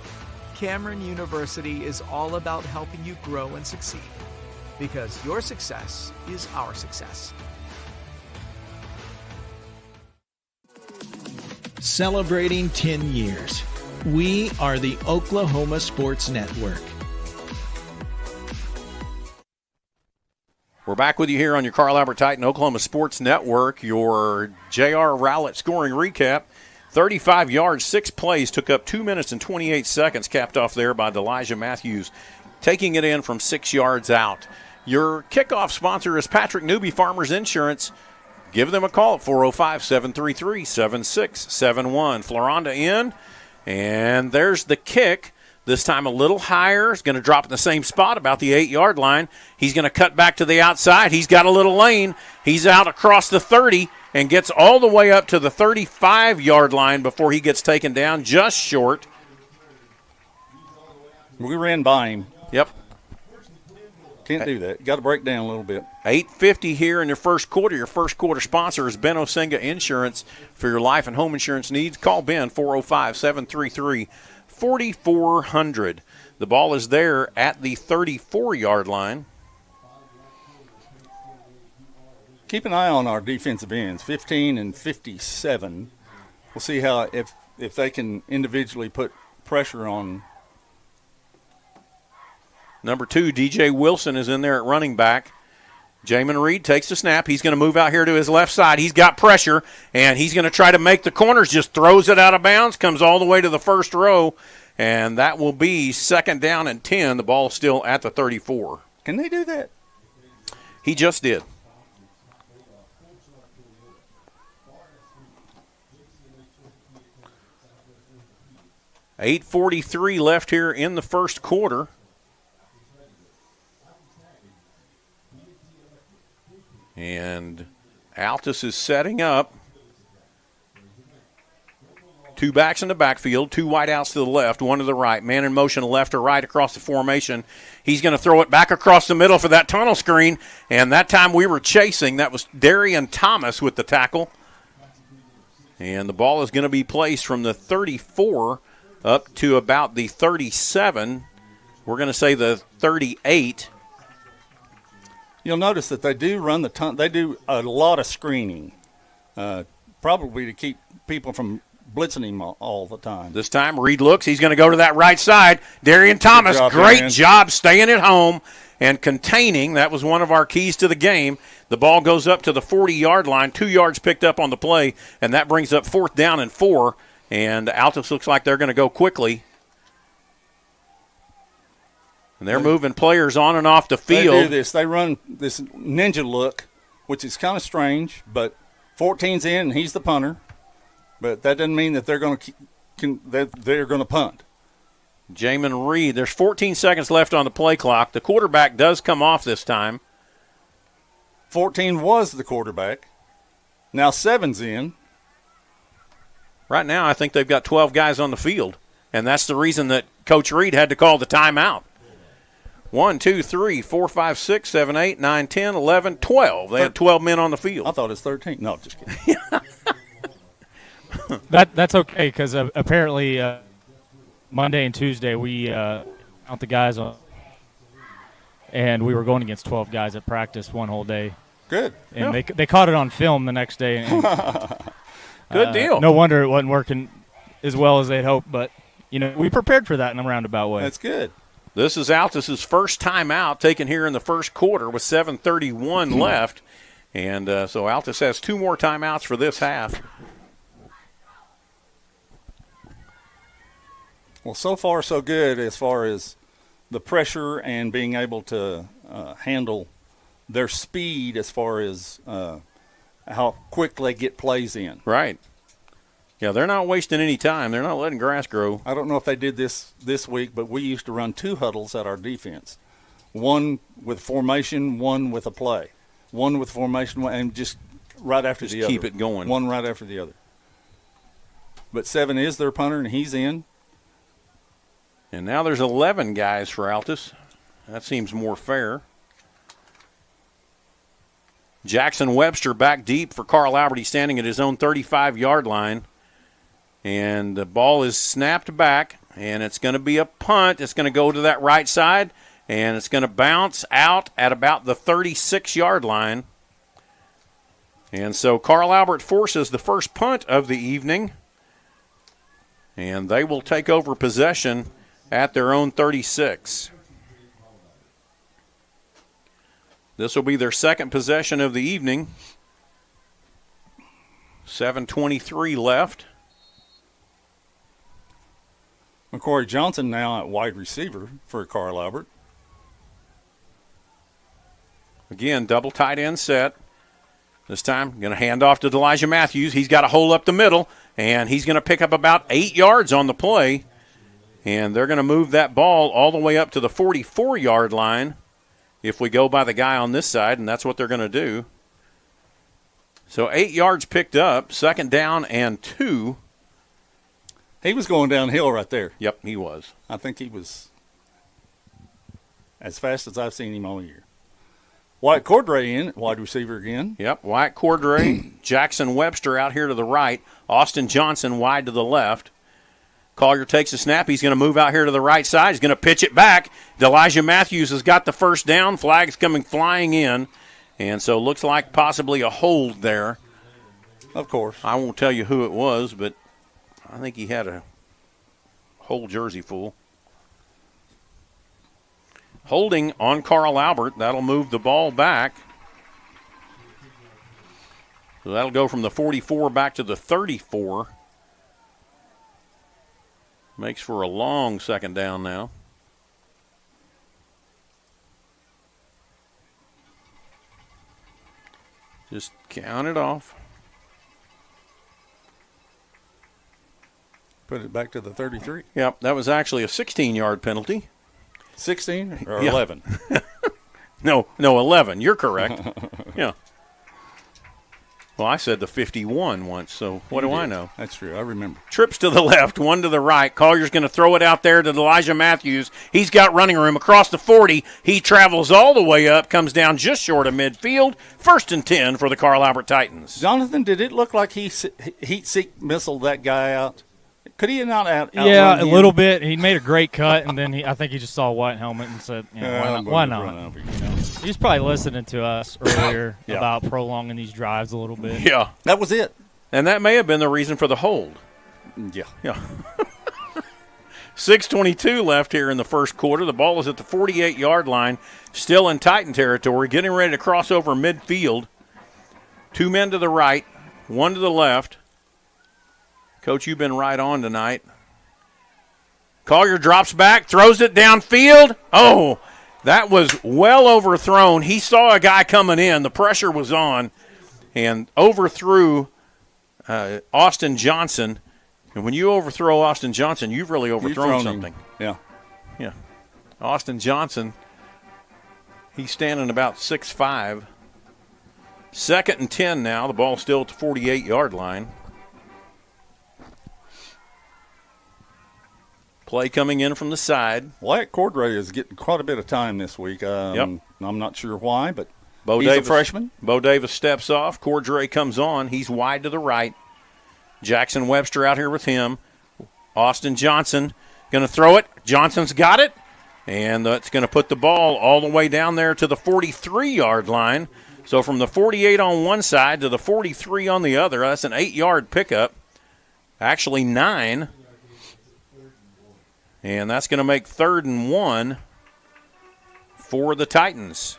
Cameron University is all about helping you grow and succeed. Because your success is our success. Celebrating 10 years. We are the Oklahoma Sports Network. We're back with you here on your Carl Albert Titan Oklahoma Sports Network, your J.R. Rowlett scoring recap. 35 yards, 6 plays, took up 2 minutes and 28 seconds, capped off there by Elijah Matthews, taking it in from 6 yards out. Your kickoff sponsor is Patrick Newby Farmers Insurance. Give them a call at 405-733-7671. Floranda in, and there's the kick. This time a little higher. It's going to drop in the same spot, about the 8-yard line. He's going to cut back to the outside. He's got a little lane. He's out across the 30 and gets all the way up to the 35-yard line before he gets taken down, just short. We ran by him. Yep. Can't do that. Got to break down a little bit. 8:50 here in your first quarter. Your first quarter sponsor is Ben Osenga Insurance for your life and home insurance needs. Call Ben, 405-733-4400. The ball is there at the 34-yard line. Keep an eye on our defensive ends, 15 and 57. We'll see how if they can individually put pressure on. Number 2, DJ Wilson is in there at running back. Jamin Reed takes the snap. He's going to move out here to his left side. He's got pressure, and he's going to try to make the corners, just throws it out of bounds, comes all the way to the first row, and that will be 2nd down and 10. The ball's still at the 34. Can they do that? He just did. 8:43 left here in the first quarter. And Altus is setting up. Two backs in the backfield, two wideouts to the left, one to the right. Man in motion left or right across the formation. He's going to throw it back across the middle for that tunnel screen. And that time we were chasing. That was Darian Thomas with the tackle. And the ball is going to be placed from the 34 up to about the 37. We're going to say the 38. You'll notice that they do run they do a lot of screening, probably to keep people from blitzing him all the time. This time, Reed looks. He's going to go to that right side. Darian Thomas, great job staying at home and containing. That was one of our keys to the game. The ball goes up to the 40-yard line, 2 yards picked up on the play, and that brings up 4th down and 4. And Altus looks like they're going to go quickly. And they're moving players on and off the field. They do this. They run this ninja look, which is kind of strange, but 14's in, and he's the punter. But that doesn't mean that they're going to punt. Jamin Reed, there's 14 seconds left on the play clock. The quarterback does come off this time. 14 was the quarterback. Now 7's in. Right now, I think they've got 12 guys on the field, and that's the reason that Coach Reed had to call the timeout. 1, 2, 3, 4, 5, 6, 7, 8, 9, 10, 11, 12. They had 12 men on the field. I thought it was 13. No, just kidding. That's okay because apparently Monday and Tuesday we count the guys on, and we were going against 12 guys at practice one whole day. Good. And they caught it on film the next day. And, good deal. No wonder it wasn't working as well as they'd hoped, but we prepared for that in a roundabout way. That's good. This is Altus's first timeout taken here in the first quarter with 7:31 left, and so Altus has 2 more timeouts for this half. Well, so far so good as far as the pressure and being able to handle their speed as far as how quick they get plays in. Right. Yeah, they're not wasting any time. They're not letting grass grow. I don't know if they did this week, but we used to run 2 huddles at our defense. One with formation, one with a play. One with formation, and just right after the other. Keep it going. One right after the other. But 7 is their punter, and he's in. And now there's 11 guys for Altus. That seems more fair. Jackson Webster back deep for Carl Albert. He's standing at his own 35-yard line. And the ball is snapped back, and it's going to be a punt. It's going to go to that right side, and it's going to bounce out at about the 36-yard line. And so Carl Albert forces the first punt of the evening, and they will take over possession at their own 36. This will be their second possession of the evening. 7:23 left. McCory Johnson now at wide receiver for Carl Albert. Again, double tight end set. This time, going to hand off to Elijah Matthews. He's got a hole up the middle, and he's going to pick up about 8 yards on the play. And they're going to move that ball all the way up to the 44-yard line if we go by the guy on this side, and that's what they're going to do. So 8 yards picked up, 2nd down and 2. He was going downhill right there. Yep, he was. I think he was as fast as I've seen him all year. Wyatt Cordray in, wide receiver again. Yep, Wyatt Cordray, Jackson Webster out here to the right, Austin Johnson wide to the left. Collier takes a snap. He's going to move out here to the right side. He's going to pitch it back. Elijah Matthews has got the first down. Flag's coming flying in. And so it looks like possibly a hold there. Of course. I won't tell you who it was, but I think he had a whole jersey full. Holding on Carl Albert. That'll move the ball back. So that'll go from the 44 back to the 34. Makes for a long 2nd down now. Just count it off. Put it back to the 33. Yep, that was actually a 16-yard penalty. 16 or Yeah. 11? No, 11. You're correct. Yeah. Well, I said the 51 once, so what do I know? That's true. I remember. Trips to the left, one to the right. Collier's going to throw it out there to Elijah Matthews. He's got running room across the 40. He travels all the way up, comes down just short of midfield. 1st and 10 for the Carl Albert Titans. Jonathan, did it look like he heat-seek missiled that guy out? Could he not outrun Yeah, a him? little bit. He made a great cut, and then I think he just saw a white helmet and said, why not? He's probably listening to us earlier about prolonging these drives a little bit. Yeah. That was it. And that may have been the reason for the hold. Yeah. 6:22 left here in the first quarter. The ball is at the 48-yard line, still in Titan territory, getting ready to cross over midfield. 2 men to the right, 1 to the left. Coach, you've been right on tonight. Collier drops back, throws it downfield. Oh, that was well overthrown. He saw a guy coming in. The pressure was on and overthrew Austin Johnson. And when you overthrow Austin Johnson, you've really overthrown something. Yeah. Austin Johnson, he's standing about 6'5". 2nd and 10 now. The ball's still at the 48-yard line. Play coming in from the side. Wyatt Cordray is getting quite a bit of time this week. Yep. I'm not sure why, but Bo he's Davis, a freshman. Bo Davis steps off. Cordray comes on. He's wide to the right. Jackson Webster out here with him. Austin Johnson going to throw it. Johnson's got it. And that's going to put the ball all the way down there to the 43-yard line. So from the 48 on one side to the 43 on the other, that's an 8-yard pickup. Actually 9. And that's going to make 3rd and 1 for the Titans.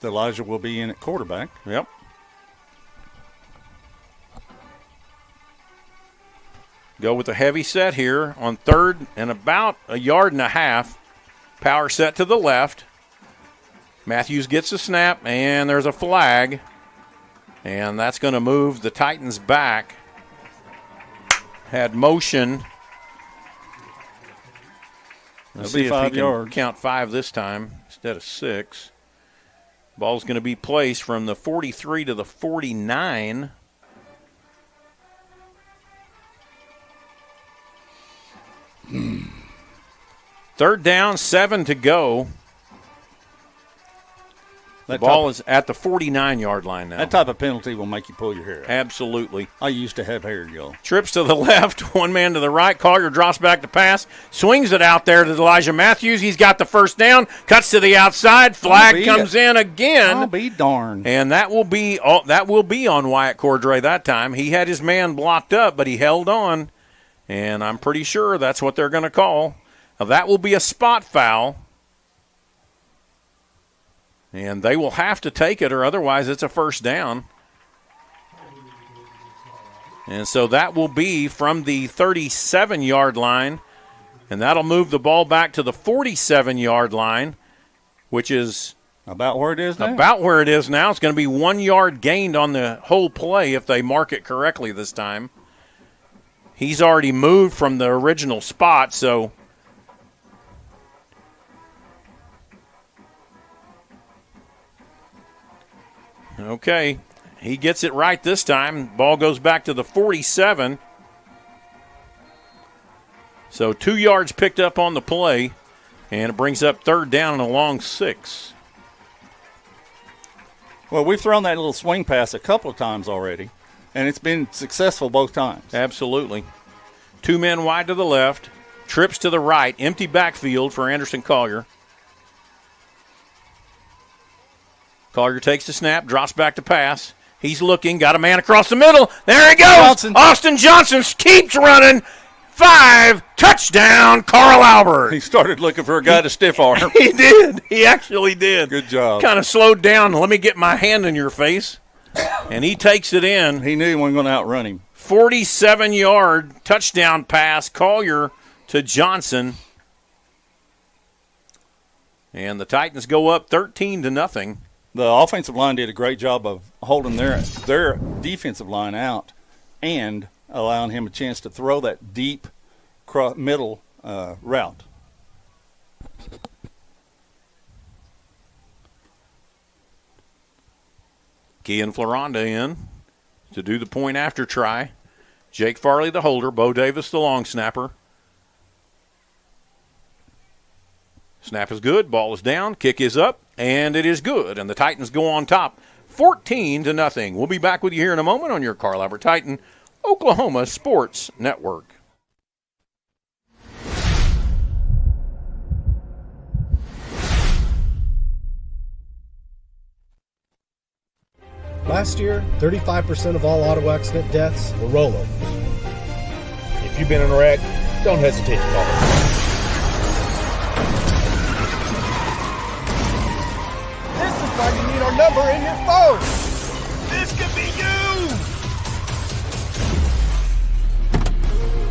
Elijah will be in at quarterback. Yep. Go with a heavy set here on 3rd and about 1.5 yards. Power set to the left. Matthews gets a snap, and there's a flag. And that's going to move the Titans back. Had motion. Let's see if he can count 5 this time instead of 6. Ball's going to be placed from the 43 to the 49. Third down, 7 to go. The ball is at the 49-yard line now. That type of penalty will make you pull your hair out. Absolutely. I used to have hair, y'all. Trips to the left, 1 man to the right. Collier drops back to pass, swings it out there to Elijah Matthews. He's got the first down, cuts to the outside. Flag comes in again. I'll be darned. And that will be on Wyatt Cordray that time. He had his man blocked up, but he held on. And I'm pretty sure that's what they're going to call. Now, that will be a spot foul. And they will have to take it, or otherwise it's a first down. And so that will be from the 37-yard line. And that'll move the ball back to the 47-yard line, which is about where it is now. About where it is now. It's going to be 1 yard gained on the whole play if they mark it correctly this time. He's already moved from the original spot, so okay, he gets it right this time. Ball goes back to the 47. So 2 yards picked up on the play, and it brings up 3rd down and a long 6. Well, we've thrown that little swing pass a couple of times already, and it's been successful both times. Absolutely. 2 men wide to the left, trips to the right, empty backfield for Anderson Collier. Collier takes the snap, drops back to pass. He's looking, got a man across the middle. There he goes. Johnson. Austin Johnson keeps running. 5, touchdown, Carl Albert. He started looking for a guy to stiff arm. He did. He actually did. Good job. Kind of slowed down. Let me get my hand in your face. And he takes it in. He knew he wasn't going to outrun him. 47-yard touchdown pass, Collier to Johnson. And the Titans go up 13-0. The offensive line did a great job of holding their defensive line out and allowing him a chance to throw that deep middle route. Kean Floranda in to do the point after try. Jake Farley, the holder. Bo Davis, the long snapper. Snap is good. Ball is down. Kick is up. And it is good. And the Titans go on top 14-0. We'll be back with you here in a moment on your Carl Albert Titan Oklahoma Sports Network. Last year, 35% of all auto accident deaths were rollovers. If you've been in a wreck, don't hesitate to call us. This is why you need our number in your phone. This could be you!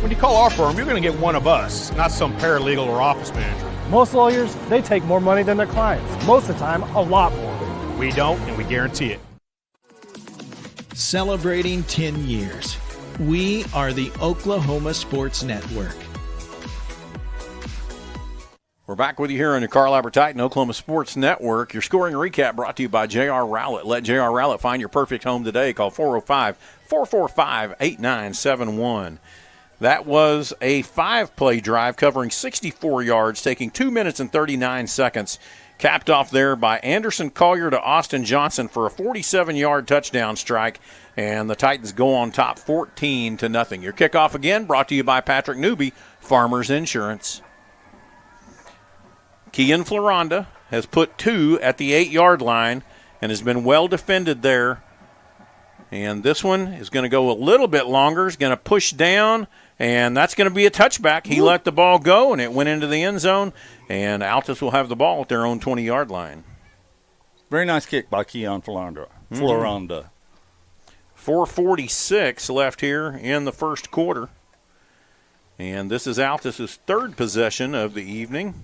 When you call our firm, you're going to get one of us, not some paralegal or office manager. Most lawyers, they take more money than their clients. Most of the time, a lot more. We don't, and we guarantee it. Celebrating 10 years. We are the Oklahoma Sports Network. We're back with you here on the Carl Albert Titan Oklahoma Sports Network. Your scoring recap brought to you by J.R. Rowlett. Let J.R. Rowlett find your perfect home today. Call 405-445-8971. That was a 5-play drive covering 64 yards, taking 2 minutes and 39 seconds. Capped off there by Anderson Collier to Austin Johnson for a 47-yard touchdown strike, and the Titans go on top 14-0. Your kickoff again brought to you by Patrick Newby, Farmers Insurance. Kean Floranda has put 2 at the 8-yard line and has been well defended there. And this one is going to go a little bit longer. It's going to push down, and that's going to be a touchback. He let the ball go, and it went into the end zone, and Altus will have the ball at their own 20-yard line. Very nice kick by Keon Floranda. 4:46 left here in the first quarter. And this is Altus' third possession of the evening.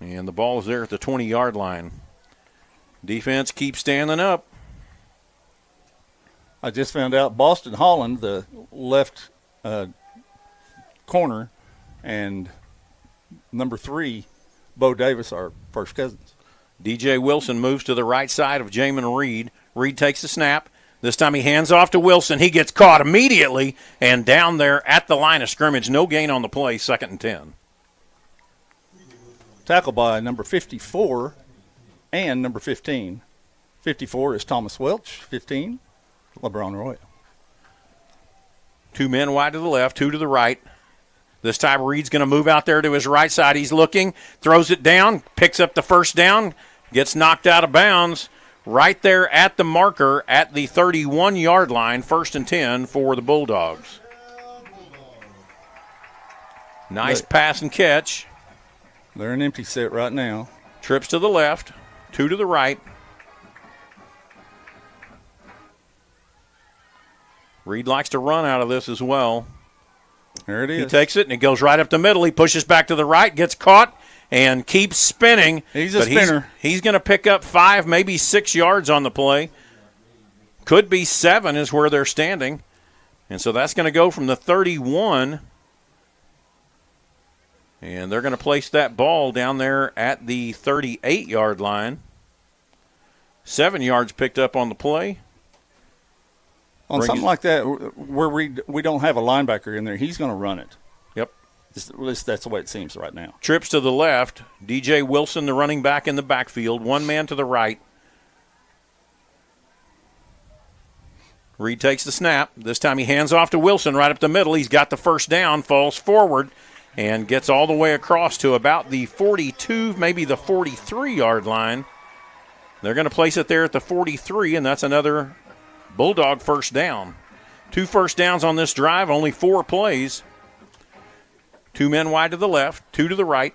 And the ball is there at the 20-yard line. Defense keeps standing up. I just found out Boston Holland, the left corner, and number 3, Bo Davis, are first cousins. DJ Wilson moves to the right side of Jamin Reed. Reed takes the snap. This time he hands off to Wilson. He gets caught immediately and down there at the line of scrimmage. No gain on the play, 2nd and 10. Tackled by number 54 and number 15. 54 is Thomas Welch. 15, LeBron Royal. 2 men wide to the left, 2 to the right. This time Reed's going to move out there to his right side. He's looking, throws it down, picks up the first down, gets knocked out of bounds right there at the marker at the 31-yard line, 1st and 10 for the Bulldogs. Nice pass and catch. They're an empty set right now. Trips to the left, 2 to the right. Reed likes to run out of this as well. There it is. He takes it, and it goes right up the middle. He pushes back to the right, gets caught, and keeps spinning. He's a spinner. He's going to pick up 5, maybe 6 yards on the play. Could be 7 is where they're standing. And so that's going to go from the 31. And they're going to place that ball down there at the 38-yard line. 7 yards picked up on the play. On something like that, where we don't have a linebacker in there, he's going to run it. Yep. At least that's the way it seems right now. Trips to the left. DJ Wilson, the running back in the backfield. 1 man to the right. Reed takes the snap. This time he hands off to Wilson right up the middle. He's got the first down, falls forward, and gets all the way across to about the 42, maybe the 43-yard line. They're going to place it there at the 43, and that's another Bulldog first down. 2 first downs on this drive, only 4 plays. 2 men wide to the left, 2 to the right.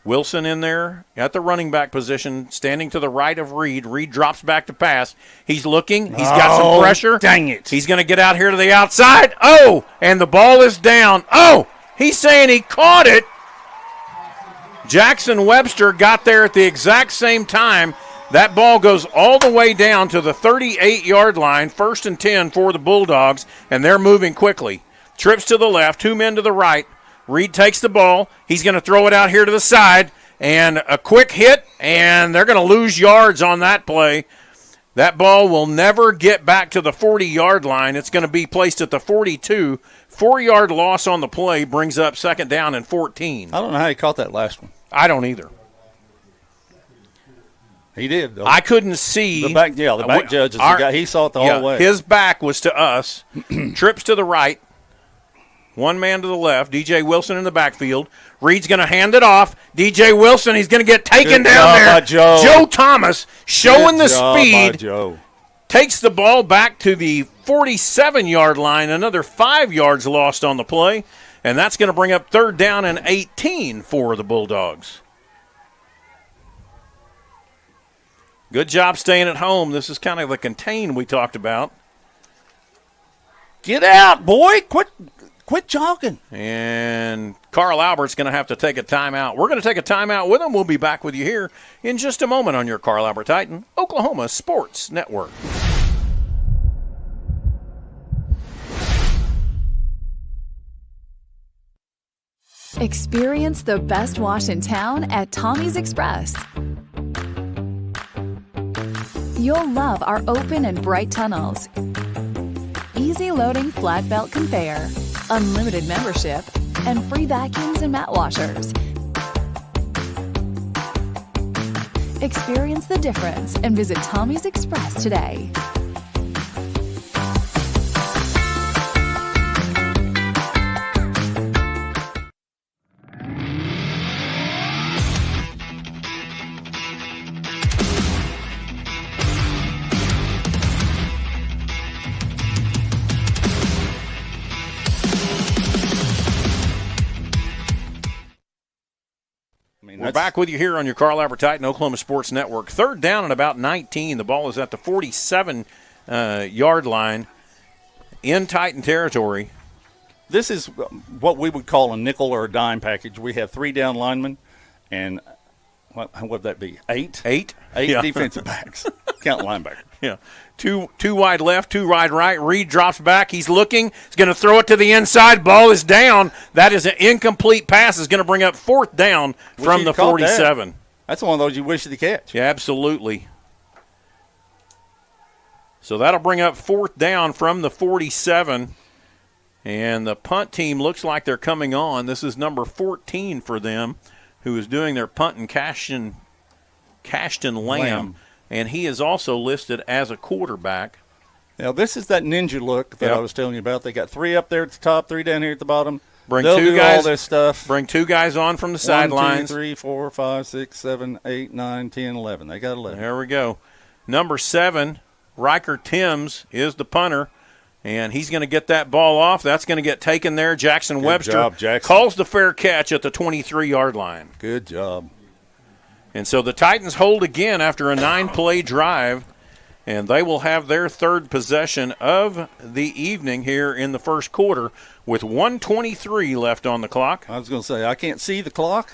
Wilson in there at the running back position, standing to the right of Reed. Reed drops back to pass. He's looking. He's got some pressure. Dang it. He's going to get out here to the outside. Oh, and the ball is down. Oh, he's saying he caught it. Jackson Webster got there at the exact same time That ball goes all the way down to the 38-yard line, 1st and 10 for the Bulldogs, and they're moving quickly. Trips to the left, 2 men to the right. Reed takes the ball. He's going to throw it out here to the side, and a quick hit, and they're going to lose yards on that play. That ball will never get back to the 40-yard line. It's going to be placed at the 42. 4-yard loss on the play brings up 2nd down and 14. I don't know how he caught that last one. I don't either. He did, though. I couldn't see. The back judge is the guy. He saw it the whole way. His back was to us. Trips to the right. 1 man to the left. DJ Wilson in the backfield. Reed's going to hand it off. DJ Wilson, he's going to get taken down there. Joe Thomas showing the speed. Joe. Takes the ball back to the 47-yard line. Another 5 yards lost on the play. And that's going to bring up 3rd down and 18 for the Bulldogs. Good job staying at home. This is kind of the contain we talked about. Get out, boy. Quit jogging. And Carl Albert's going to have to take a timeout. We're going to take a timeout with him. We'll be back with you here in just a moment on your Carl Albert Titan, Oklahoma Sports Network. Experience the best wash in town at Tommy's Express. You'll love our open and bright tunnels, easy loading flat belt conveyor, unlimited membership, and free vacuums and mat washers. Experience the difference and visit Tommy's Express today. We're back with you here on your Carl Albert Titan Oklahoma Sports Network. 3rd down and about 19. The ball is at the 47-yard line in Titan territory. This is what we would call a nickel or a dime package. We have 3 down linemen and what would that be? 8? 8 yeah. Defensive backs. Count linebacker. Yeah. Two wide left, 2 wide right. Reed drops back. He's looking. He's going to throw it to the inside. Ball is down. That is an incomplete pass. It's going to bring up 4th down from the 47. That's one of those you wish to catch. Yeah, absolutely. So that'll bring up 4th down from the 47. And the punt team looks like they're coming on. This is number 14 for them, who is doing their punt and Cashton Lamb. And he is also listed as a quarterback. Now, this is that ninja look that I was telling you about. They got 3 up there at the top, 3 down here at the bottom. They'll do all this stuff. Bring 2 guys on from the sidelines. 1, 2, 3, 4, 5, 6, 7, 8, 9, 10, 11. They got 11. There we go. Number 7, Riker Timms, is the punter. And he's going to get that ball off. That's going to get taken there. Jackson Webster calls the fair catch at the 23-yard line. Good job. And so the Titans hold again after a 9-play drive, and they will have their 3rd possession of the evening here in the first quarter with 1:23 left on the clock. I was going to say, I can't see the clock.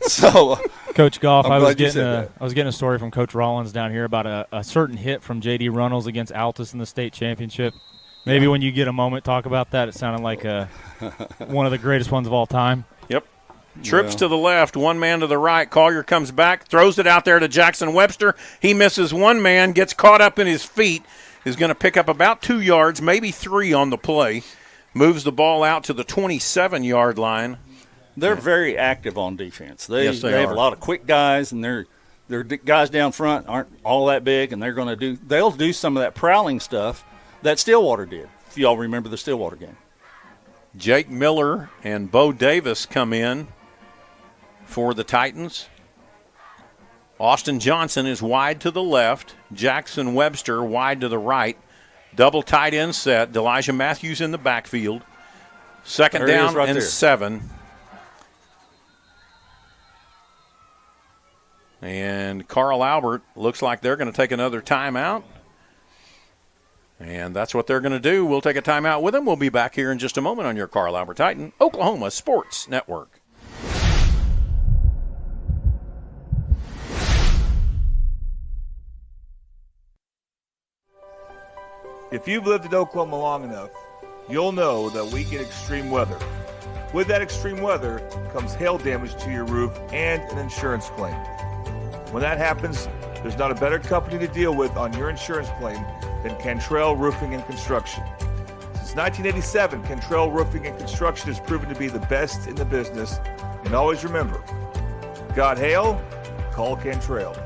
So, Coach Goff, I was getting a story from Coach Rollins down here about a certain hit from J.D. Runnels against Altus in the state championship. Maybe when you get a moment, talk about that. It sounded like one of the greatest ones of all time. Yep. Trips to the left, 1 man to the right. Collier comes back, throws it out there to Jackson Webster. He misses 1 man, gets caught up in his feet, is going to pick up about 2 yards, maybe 3 on the play. Moves the ball out to the 27-yard line. They're very active on defense. They have are. a lot of quick guys, and their guys down front aren't all that big, and they'll do some of that prowling stuff that Stillwater did, if y'all remember the Stillwater game. Jake Miller and Bo Davis come in for the Titans. Austin Johnson is wide to the left. Jackson Webster wide to the right. Double tight end set. D'Elijah Matthews in the backfield. 2nd down and 7. And Carl Albert looks like they're going to take another timeout. And that's what they're going to do. We'll take a timeout with them. We'll be back here in just a moment on your Carl Albert Titan, Oklahoma Sports Network. If you've lived in Oklahoma long enough, you'll know that we get extreme weather. With that extreme weather comes hail damage to your roof and an insurance claim. When that happens, there's not a better company to deal with on your insurance claim than Cantrell Roofing and Construction. Since 1987, Cantrell Roofing and Construction has proven to be the best in the business. And always remember, got hail? Call Cantrell.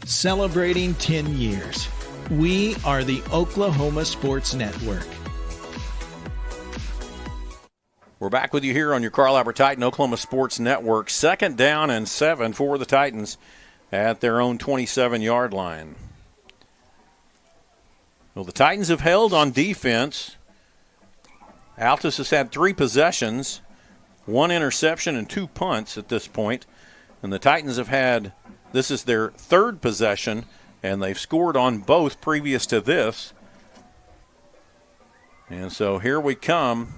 Celebrating 10 years. We are the Oklahoma Sports Network. We're back with you here on your Carl Albert Titan Oklahoma Sports Network. 2nd down and 7 for the Titans at their own 27-yard line. Well, the Titans have held on defense. Altus has had 3 possessions, 1 interception, and 2 punts at this point. And the Titans have had, this is their 3rd possession, and they've scored on both previous to this. And so here we come.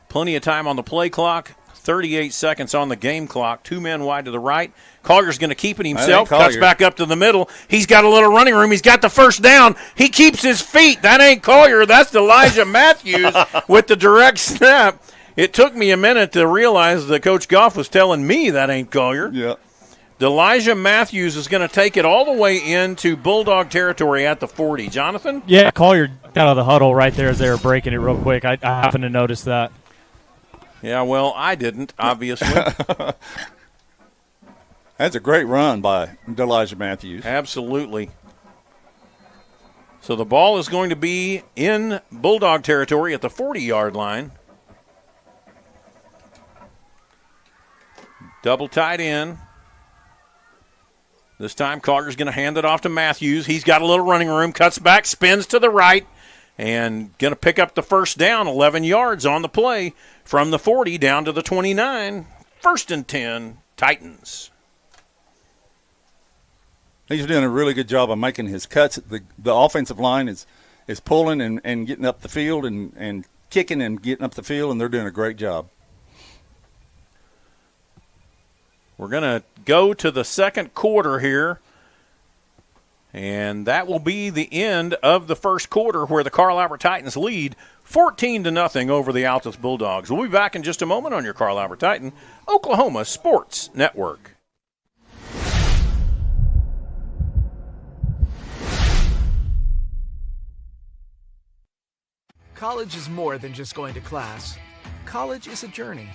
Plenty of time on the play clock, 38 seconds on the game clock, 2 men wide to the right. Collier's going to keep it himself, cuts back up to the middle. He's got a little running room. He's got the first down. He keeps his feet. That ain't Collier. That's Elijah Matthews with the direct snap. It took me a minute to realize that Coach Goff was telling me that ain't Collier. Yeah. Elijah Matthews is going to take it all the way into Bulldog territory at the 40. Jonathan? Yeah, Collier out of the huddle right there as they were breaking it real quick. I happened to notice that. Yeah, well, I didn't, obviously. That's a great run by Elijah Matthews. Absolutely. So the ball is going to be in Bulldog territory at the 40-yard line. Double tight end. This time Collier's going to hand it off to Matthews. He's got a little running room, cuts back, spins to the right, and going to pick up the first down, 11 yards on the play from the 40 down to the 29. 1st and 10, Titans. He's doing a really good job of making his cuts. The offensive line is pulling and getting up the field and kicking and getting up the field, and they're doing a great job. We're going to go to the 2nd quarter here, and that will be the end of the 1st quarter where the Carl Albert Titans lead 14-0 over the Altus Bulldogs. We'll be back in just a moment on your Carl Albert Titan Oklahoma Sports Network. College is more than just going to class. College is a journey.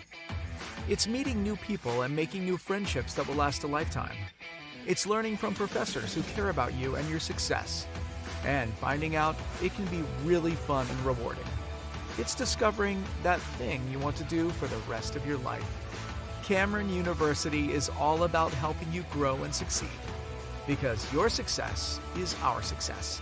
It's meeting new people and making new friendships that will last a lifetime. It's learning from professors who care about you and your success. And finding out it can be really fun and rewarding. It's discovering that thing you want to do for the rest of your life. Cameron University is all about helping you grow and succeed. Because your success is our success.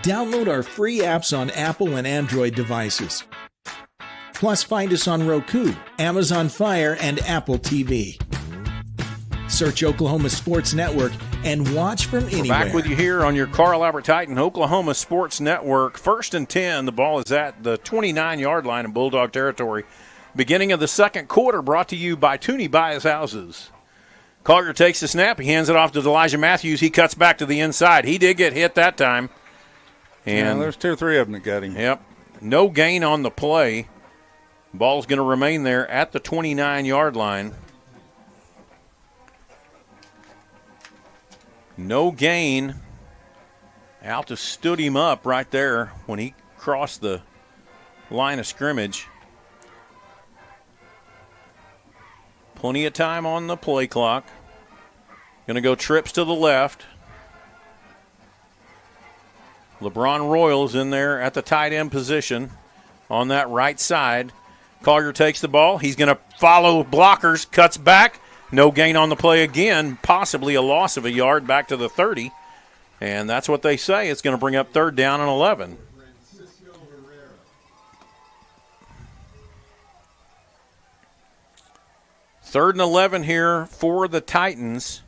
Download our free apps on Apple and Android devices. Plus, find us on Roku, Amazon Fire, and Apple TV. Search Oklahoma Sports Network and watch from anywhere. We're back with you here on your Carl Albert Titan Oklahoma Sports Network. 1st and 10. The ball is at the 29-yard line in Bulldog territory. Beginning of the 2nd quarter, brought to you by Tooney Bias Houses. Collier takes the snap. He hands it off to Elijah Matthews. He cuts back to the inside. He did get hit that time. And there's 2 or 3 of them that got him. Yep. No gain on the play. Ball's going to remain there at the 29-yard line. No gain. Altus stood him up right there when he crossed the line of scrimmage. Plenty of time on the play clock. Going to go trips to the left. LeBron Royals in there at the tight end position on that right side. Collier takes the ball. He's going to follow blockers, cuts back. No gain on the play again, possibly a loss of a yard back to the 30. And that's what they say. It's going to bring up 3rd down and 11. Third and 11 here for the Titans.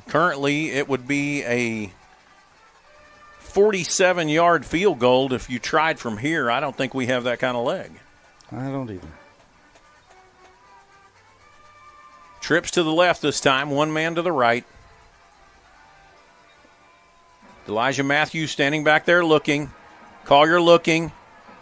Currently, it would be a 47-yard field goal if you tried from here. I don't think we have that kind of leg. I don't either. Trips to the left this time, one man to the right. Elijah Matthews standing back there looking. Collier looking.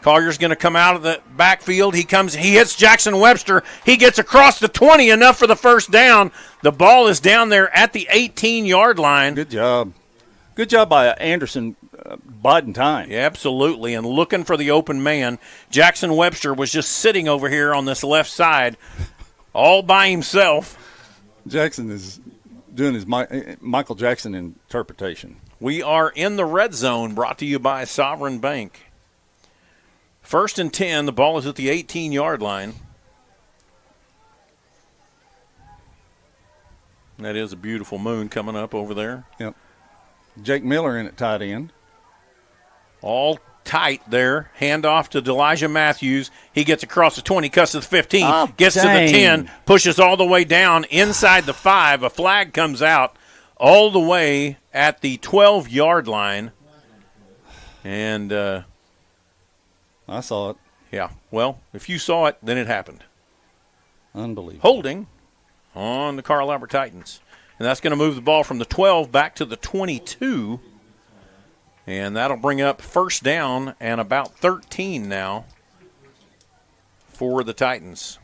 Collier's going to come out of the backfield. He hits Jackson Webster. He gets across the 20, enough for the first down. The ball is down there at the 18-yard line. Good job. Good job by Anderson biding time. Yeah, absolutely, and looking for the open man. Jackson Webster was just sitting over here on this left side all by himself. Jackson is doing his Michael Jackson interpretation. We are in the red zone, brought to you by Sovereign Bank. 1st and 10, the ball is at the 18-yard line. That is a beautiful moon coming up over there. Yep. Jake Miller in at tight end. All tight there. Hand off to Elijah Matthews. He gets across the 20, cuts to the 15, gets to the 10, pushes all the way down inside the 5. A flag comes out all the way at the 12-yard line. And I saw it. Yeah, well, if you saw it, then it happened. Unbelievable. Holding on the Carl Albert Titans. And that's going to move the ball from the 12 back to the 22. And that'll bring up 1st down and about 13 now for the Titans.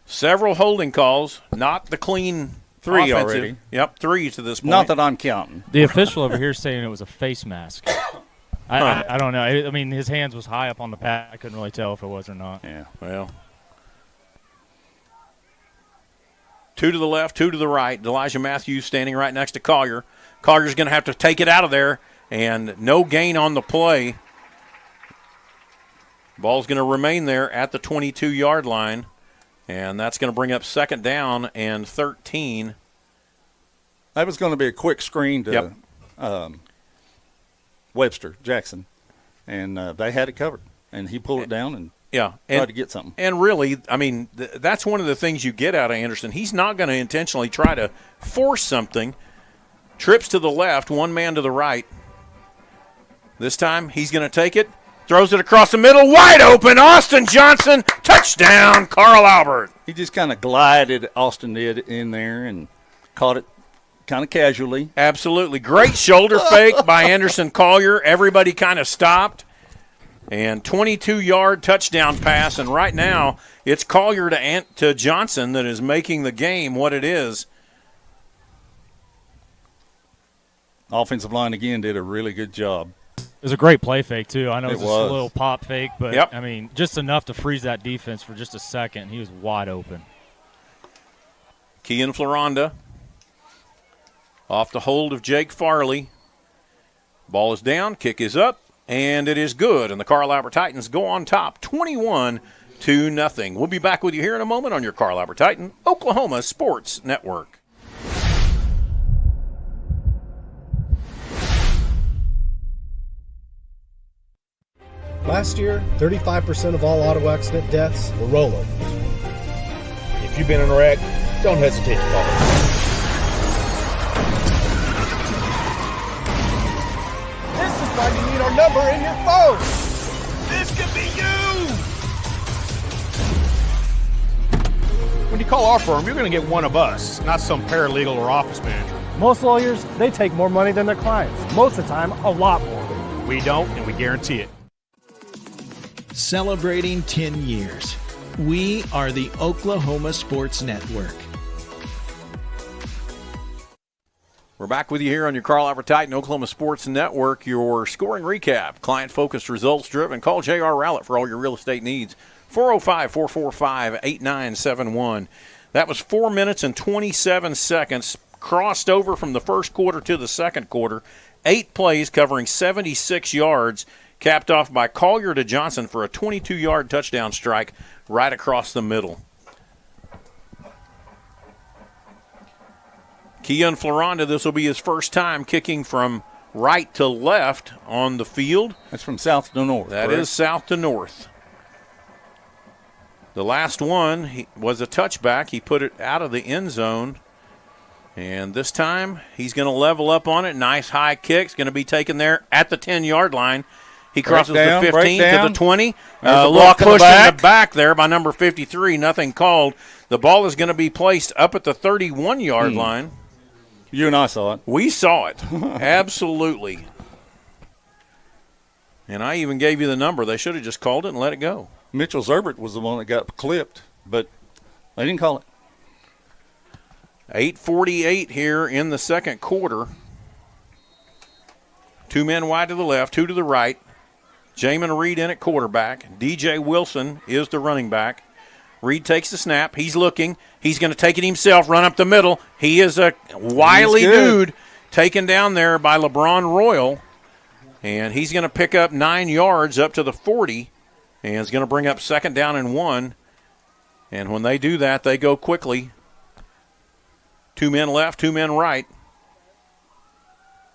Several holding calls, not the clean 3 offensive. already. Yep, 3 to this point. Not that I'm counting. The official over here is saying it was a face mask. I don't know. I mean, his hands was high up on the pad. I couldn't really tell if it was or not. Yeah, well. 2 to the left, 2 to the right. Elijah Matthews standing right next to Collier. Collier's going to have to take it out of there, and no gain on the play. Ball's going to remain there at the 22-yard line, and that's going to bring up 2nd down and 13. That was going to be a quick screen to Webster, Jackson, and they had it covered. And he pulled it down and tried to get something. And really, I mean, that's one of the things you get out of Anderson. He's not going to intentionally try to force something. Trips to the left, one man to the right. This time he's going to take it, throws it across the middle, wide open. Austin Johnson, touchdown, Carl Albert. He just kind of glided, Austin did, in there and caught it kind of casually. Absolutely. Great shoulder fake by Anderson Collier. Everybody kind of stopped. And 22-yard touchdown pass. And right now it's Collier to Johnson that is making the game what it is. Offensive line, again, did a really good job. It was a great play fake, too. I know it was It just a was. little pop fake, but, Yep. I mean, just enough to freeze that defense for just a second. He was wide open. Kean Floronda off the hold of Jake Farley. Ball is down, kick is up, and it is good. And the Carl Albert Titans go on top, 21-0. We'll be back with you here in a moment on your Carl Albert Titan, Oklahoma Sports Network. Last year, 35% of all auto accident deaths were rollovers. If you've been in a wreck, don't hesitate to call us. This is why you need our number in your phone. This could be you! When you call our firm, you're going to get one of us, not some paralegal or office manager. Most lawyers, they take more money than their clients. Most of the time, a lot more. We don't, and we guarantee it. Celebrating 10 years. We are the Oklahoma Sports Network. We're back with you here on your Carl Albert Titan Oklahoma Sports Network, your scoring recap, client-focused, results-driven. Call J.R. Rowlett for all your real estate needs, 405-445-8971. That was 4 minutes and 27 seconds, crossed over from the first quarter to the second quarter, 8 plays covering 76 yards capped off by Collier to Johnson for a 22-yard touchdown strike right across the middle. Kian Floranda, this will be his first time kicking from right to left on the field. That's from south to north. That is south to north. The last one was a touchback. He put it out of the end zone. And this time he's going to level up on it. Nice high kick. It's going to be taken there at the 10-yard line. He crosses the 15 to the 20. A little push in the back there by number 53. Nothing called. The ball is going to be placed up at the 31-yard line. You and I saw it. We saw it. Absolutely. And I even gave you the number. They should have just called it and let it go. Mitchell Zerbert was the one that got clipped, but they didn't call it. 8:48 here in the second quarter. 2 men wide to the left, 2 to the right. Jamin Reed in at quarterback. DJ Wilson is the running back. Reed takes the snap. He's looking. He's going to take it himself, run up the middle. He is a wily dude taken down there by LeBron Royal. And he's going to pick up 9 yards up to the 40. And is going to bring up 2nd down and 1. And when they do that, they go quickly. 2 men left, 2 men right.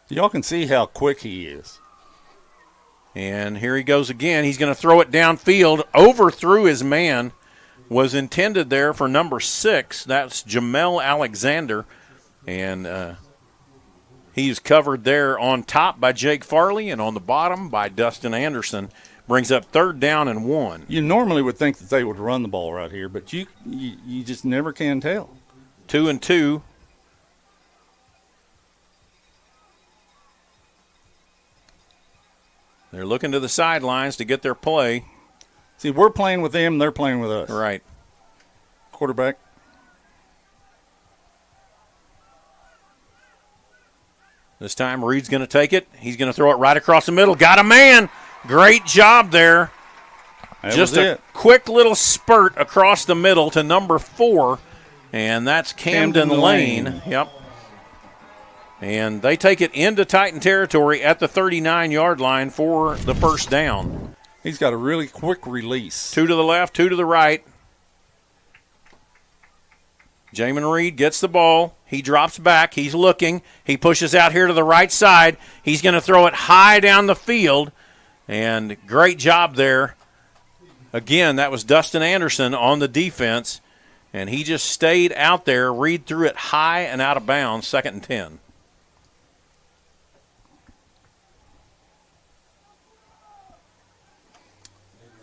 Y'all can see how quick he is. And here he goes again. He's going to throw it downfield, overthrew his man. Was intended there for number 6. That's Jamel Alexander. And he's covered there on top by Jake Farley and on the bottom by Dustin Anderson. Brings up 3rd down and 1. You normally would think that they would run the ball right here, but you just never can tell. 2 and 2. They're looking to the sidelines to get their play. See, we're playing with them, they're playing with us. Right. Quarterback. This time Reed's going to take it. He's going to throw it right across the middle. Got a man. Great job there. Just a quick little spurt across the middle to number 4, and that's Camden Lane. Yep. And they take it into Titan territory at the 39-yard line for the first down. He's got a really quick release. 2 to the left, 2 to the right. Jamin Reed gets the ball. He drops back. He's looking. He pushes out here to the right side. He's going to throw it high down the field. And great job there. Again, that was Dustin Anderson on the defense. And he just stayed out there. Reed threw it high and out of bounds, 2nd and 10.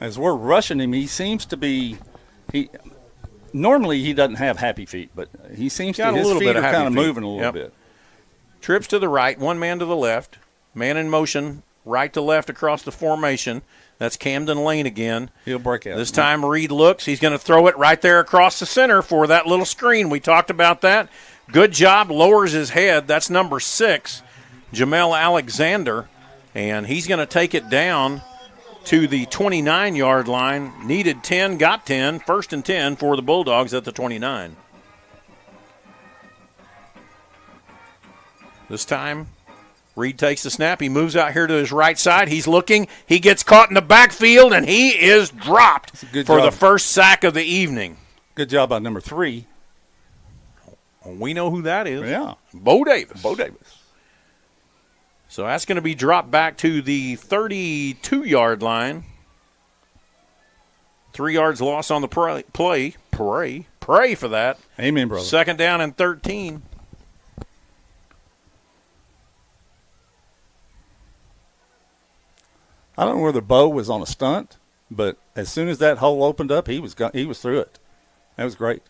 As we're rushing him, he seems to be normally he doesn't have happy feet, but he seems to his feet are kind of moving a little bit. Trips to the right, 1 man to the left, man in motion, right to left across the formation. That's Camden Lane again. He'll break out. This time Reed looks. He's going to throw it right there across the center for that little screen. We talked about that. Good job. Lowers his head. That's number 6, Jamel Alexander. And he's going to take it down to the 29-yard line. Needed 10, got 10. 1st and 10 for the Bulldogs at the 29. This time, Reed takes the snap. He moves out here to his right side. He's looking. He gets caught in the backfield, and he is dropped for the first sack of the evening. Good job by number 3. We know who that is. Yeah. Bo Davis. Bo Davis. So that's going to be dropped back to the 32-yard line. 3 yards loss on the play. Pray for that. Amen, brother. 2nd down and 13. I don't know whether Bo was on a stunt, but as soon as that hole opened up, he was through it. That was great.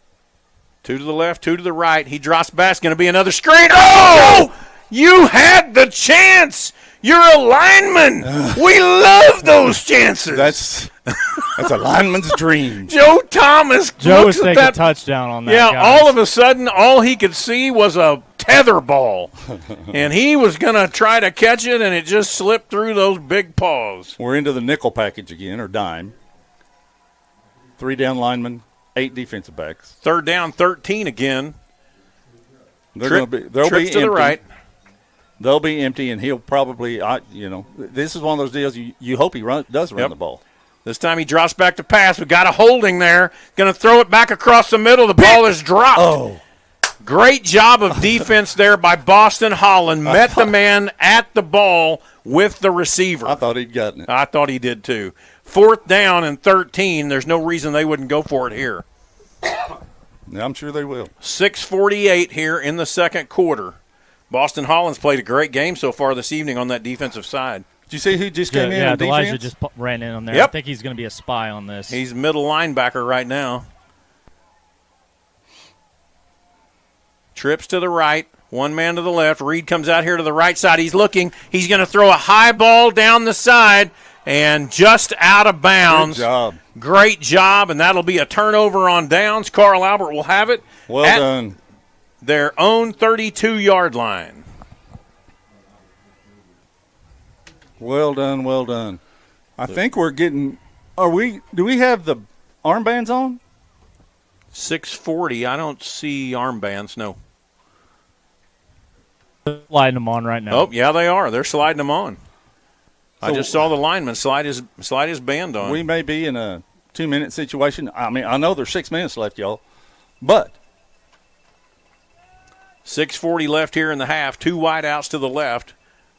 2 to the left, 2 to the right. He drops back. It's going to be another screen. Oh! You had the chance. You're a lineman. We love those chances. That's a lineman's dream. Joe Thomas. Joe was taking a touchdown on that. Yeah, guys. all of a sudden, all he could see was a tether ball. And he was going to try to catch it, and it just slipped through those big paws. We're into the nickel package again, or dime. 3 down linemen, 8 defensive backs. 3rd down, 13 again. They'll be trips to empty. the right. they'll be empty, and he'll probably, this is one of those deals you hope he does run the ball. This time he drops back to pass. We got a holding there. Going to throw it back across the middle. The ball is dropped. Oh. Great job of defense there by Boston Holland. Met the man at the ball with the receiver. I thought he'd gotten it. I thought he did too. 4th down and 13. There's no reason they wouldn't go for it here. I'm sure they will. 6:48 here in the second quarter. Boston Holland's played a great game so far this evening on that defensive side. Did you see who just came in? Yeah, on Elijah defense? just ran in on there. Yep. I think he's going to be a spy on this. He's middle linebacker right now. Trips to the right, one man to the left. Reed comes out here to the right side. He's looking. He's going to throw a high ball down the side and just out of bounds. Good job. Great job, and that'll be a turnover on downs. Carl Albert will have it. Well done. Their own 32-yard line. Well done, well done. I think we're getting – do we have the armbands on? 6:40. I don't see armbands, no. Sliding them on right now. Oh, yeah, they are. They're sliding them on. I So- just saw the lineman slide his band on. We may be in a 2-minute situation. I mean, I know there's 6 minutes left, y'all, but 6:40 left here in the half. 2 wide outs to the left,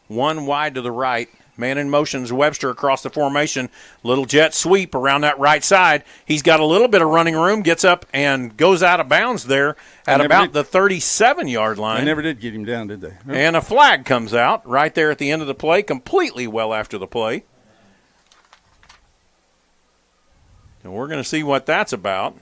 1 wide to the right. Man in motion's Webster across the formation. Little jet sweep around that right side. He's got a little bit of running room, gets up and goes out of bounds there at about the 37-yard line. they never did get him down, did they? And a flag comes out right there at the end of the play, completely well after the play. And we're going to see what that's about.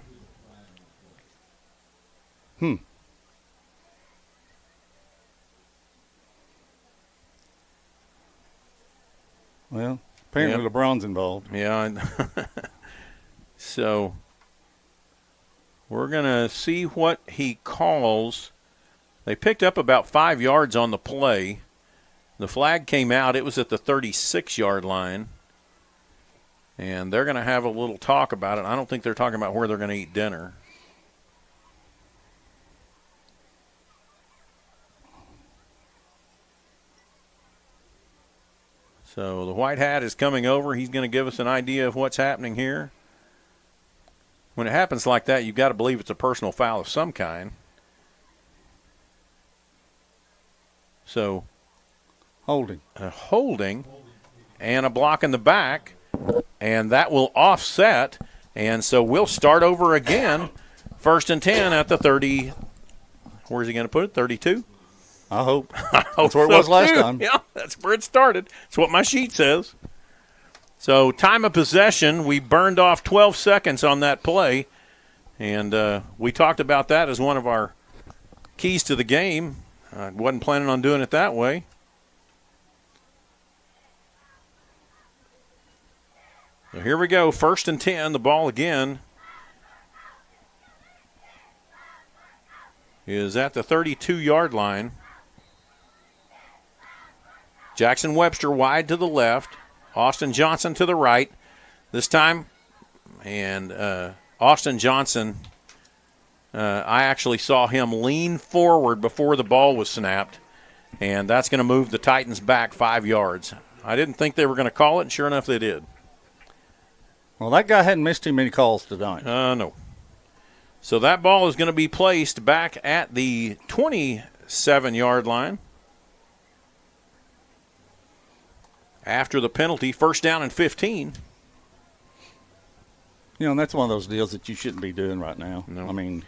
Well, apparently LeBron's involved. Yeah. So we're going to see what he calls. They picked up about 5 yards on the play. The flag came out. It was at the 36-yard line. And they're going to have a little talk about it. I don't think they're talking about where they're going to eat dinner. So the white hat is coming over. He's going to give us an idea of what's happening here. When it happens like that, you've got to believe it's a personal foul of some kind. So Holding. a holding and a block in the back, and that will offset. And so we'll start over again. 1st and 10 at the 30. Where's he going to put it? 32? I hope. That's where it was last time. Yeah, that's where it started. That's what my sheet says. So time of possession, we burned off 12 seconds on that play, and we talked about that as one of our keys to the game. I wasn't planning on doing it that way. So here we go, 1st and 10, the ball again is at the 32-yard line. Jackson Webster wide to the left. Austin Johnson to the right this time. And Austin Johnson, I actually saw him lean forward before the ball was snapped. And that's going to move the Titans back 5 yards. I didn't think they were going to call it, and sure enough they did. Well, that guy hadn't missed too many calls tonight. No. So that ball is going to be placed back at the 27-yard line. After the penalty, 1st down and 15. And that's one of those deals that you shouldn't be doing right now. No. I mean,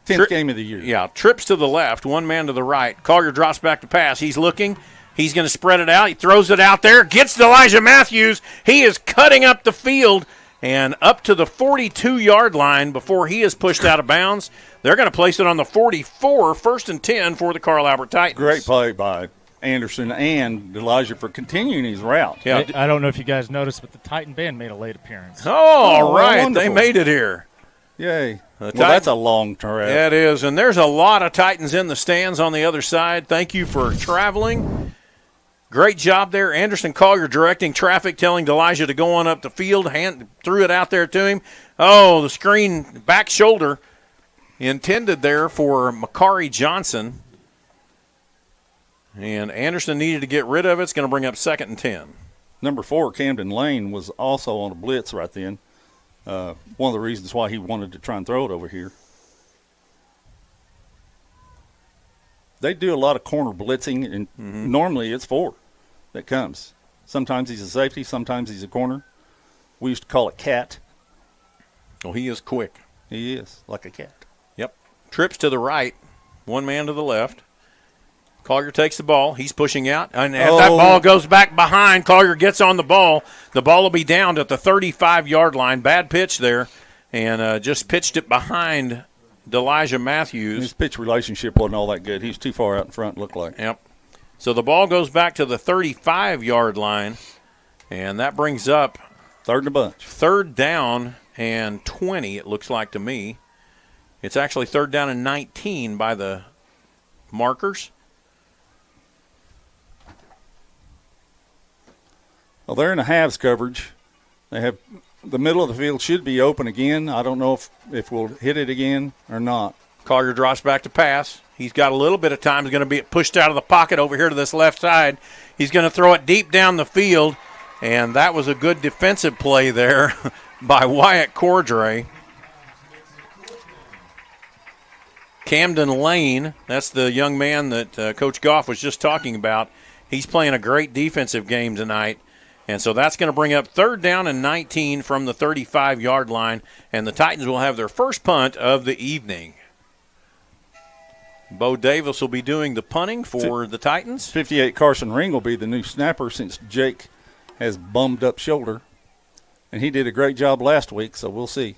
10th game of the year. Yeah, trips to the left, 1 man to the right. Collier drops back to pass. He's looking. He's going to spread it out. He throws it out there. Gets to Elijah Matthews. He is cutting up the field and up to the 42-yard line before he is pushed out of bounds. They're going to place it on the 44, 1st and 10 for the Carl Albert Titans. Great play by Anderson and Elijah for continuing his route. Yeah. I don't know if you guys noticed, but the Titan band made a late appearance. Oh, all right. wonderful. They made it here. Yay. Well, Titans- that's a long route. Yeah, it is. And there's a lot of Titans in the stands on the other side. Thank you for traveling. Great job there. Anderson Collier directing traffic, telling Elijah to go on up the field. Threw it out there to him. Oh, the screen back shoulder intended there for Makari Johnson. And Anderson needed to get rid of it. It's going to bring up 2nd and 10. Number 4, Camden Lane, was also on a blitz right then. One of the reasons why he wanted to try and throw it over here. They do a lot of corner blitzing, and normally it's 4 that comes. Sometimes he's a safety, sometimes he's a corner. We used to call it cat. Well, he is quick. He is, like a cat. Yep. Trips to the right, one man to the left. Collier takes the ball. He's pushing out. And as that ball goes back behind, Collier gets on the ball. The ball will be down at the 35-yard line. Bad pitch there. And just pitched it behind D'Elijah Matthews. His pitch relationship wasn't all that good. He was too far out in front, looked like. Yep. So the ball goes back to the 35-yard line. And that brings up 3rd and a bunch. 3rd down and 20, it looks like to me. It's actually 3rd down and 19 by the markers. Well, they're in a halves coverage. They have the middle of the field should be open again. I don't know if we'll hit it again or not. Collier drops back to pass. He's got a little bit of time. He's going to be pushed out of the pocket over here to this left side. He's going to throw it deep down the field, and that was a good defensive play there by Wyatt Cordray. Camden Lane, that's the young man that Coach Goff was just talking about. He's playing a great defensive game tonight. And so that's going to bring up 3rd down and 19 from the 35-yard line, and the Titans will have their first punt of the evening. Bo Davis will be doing the punting for the Titans. 58 Carson Ring will be the new snapper since Jake has bummed up shoulder. And he did a great job last week, so we'll see.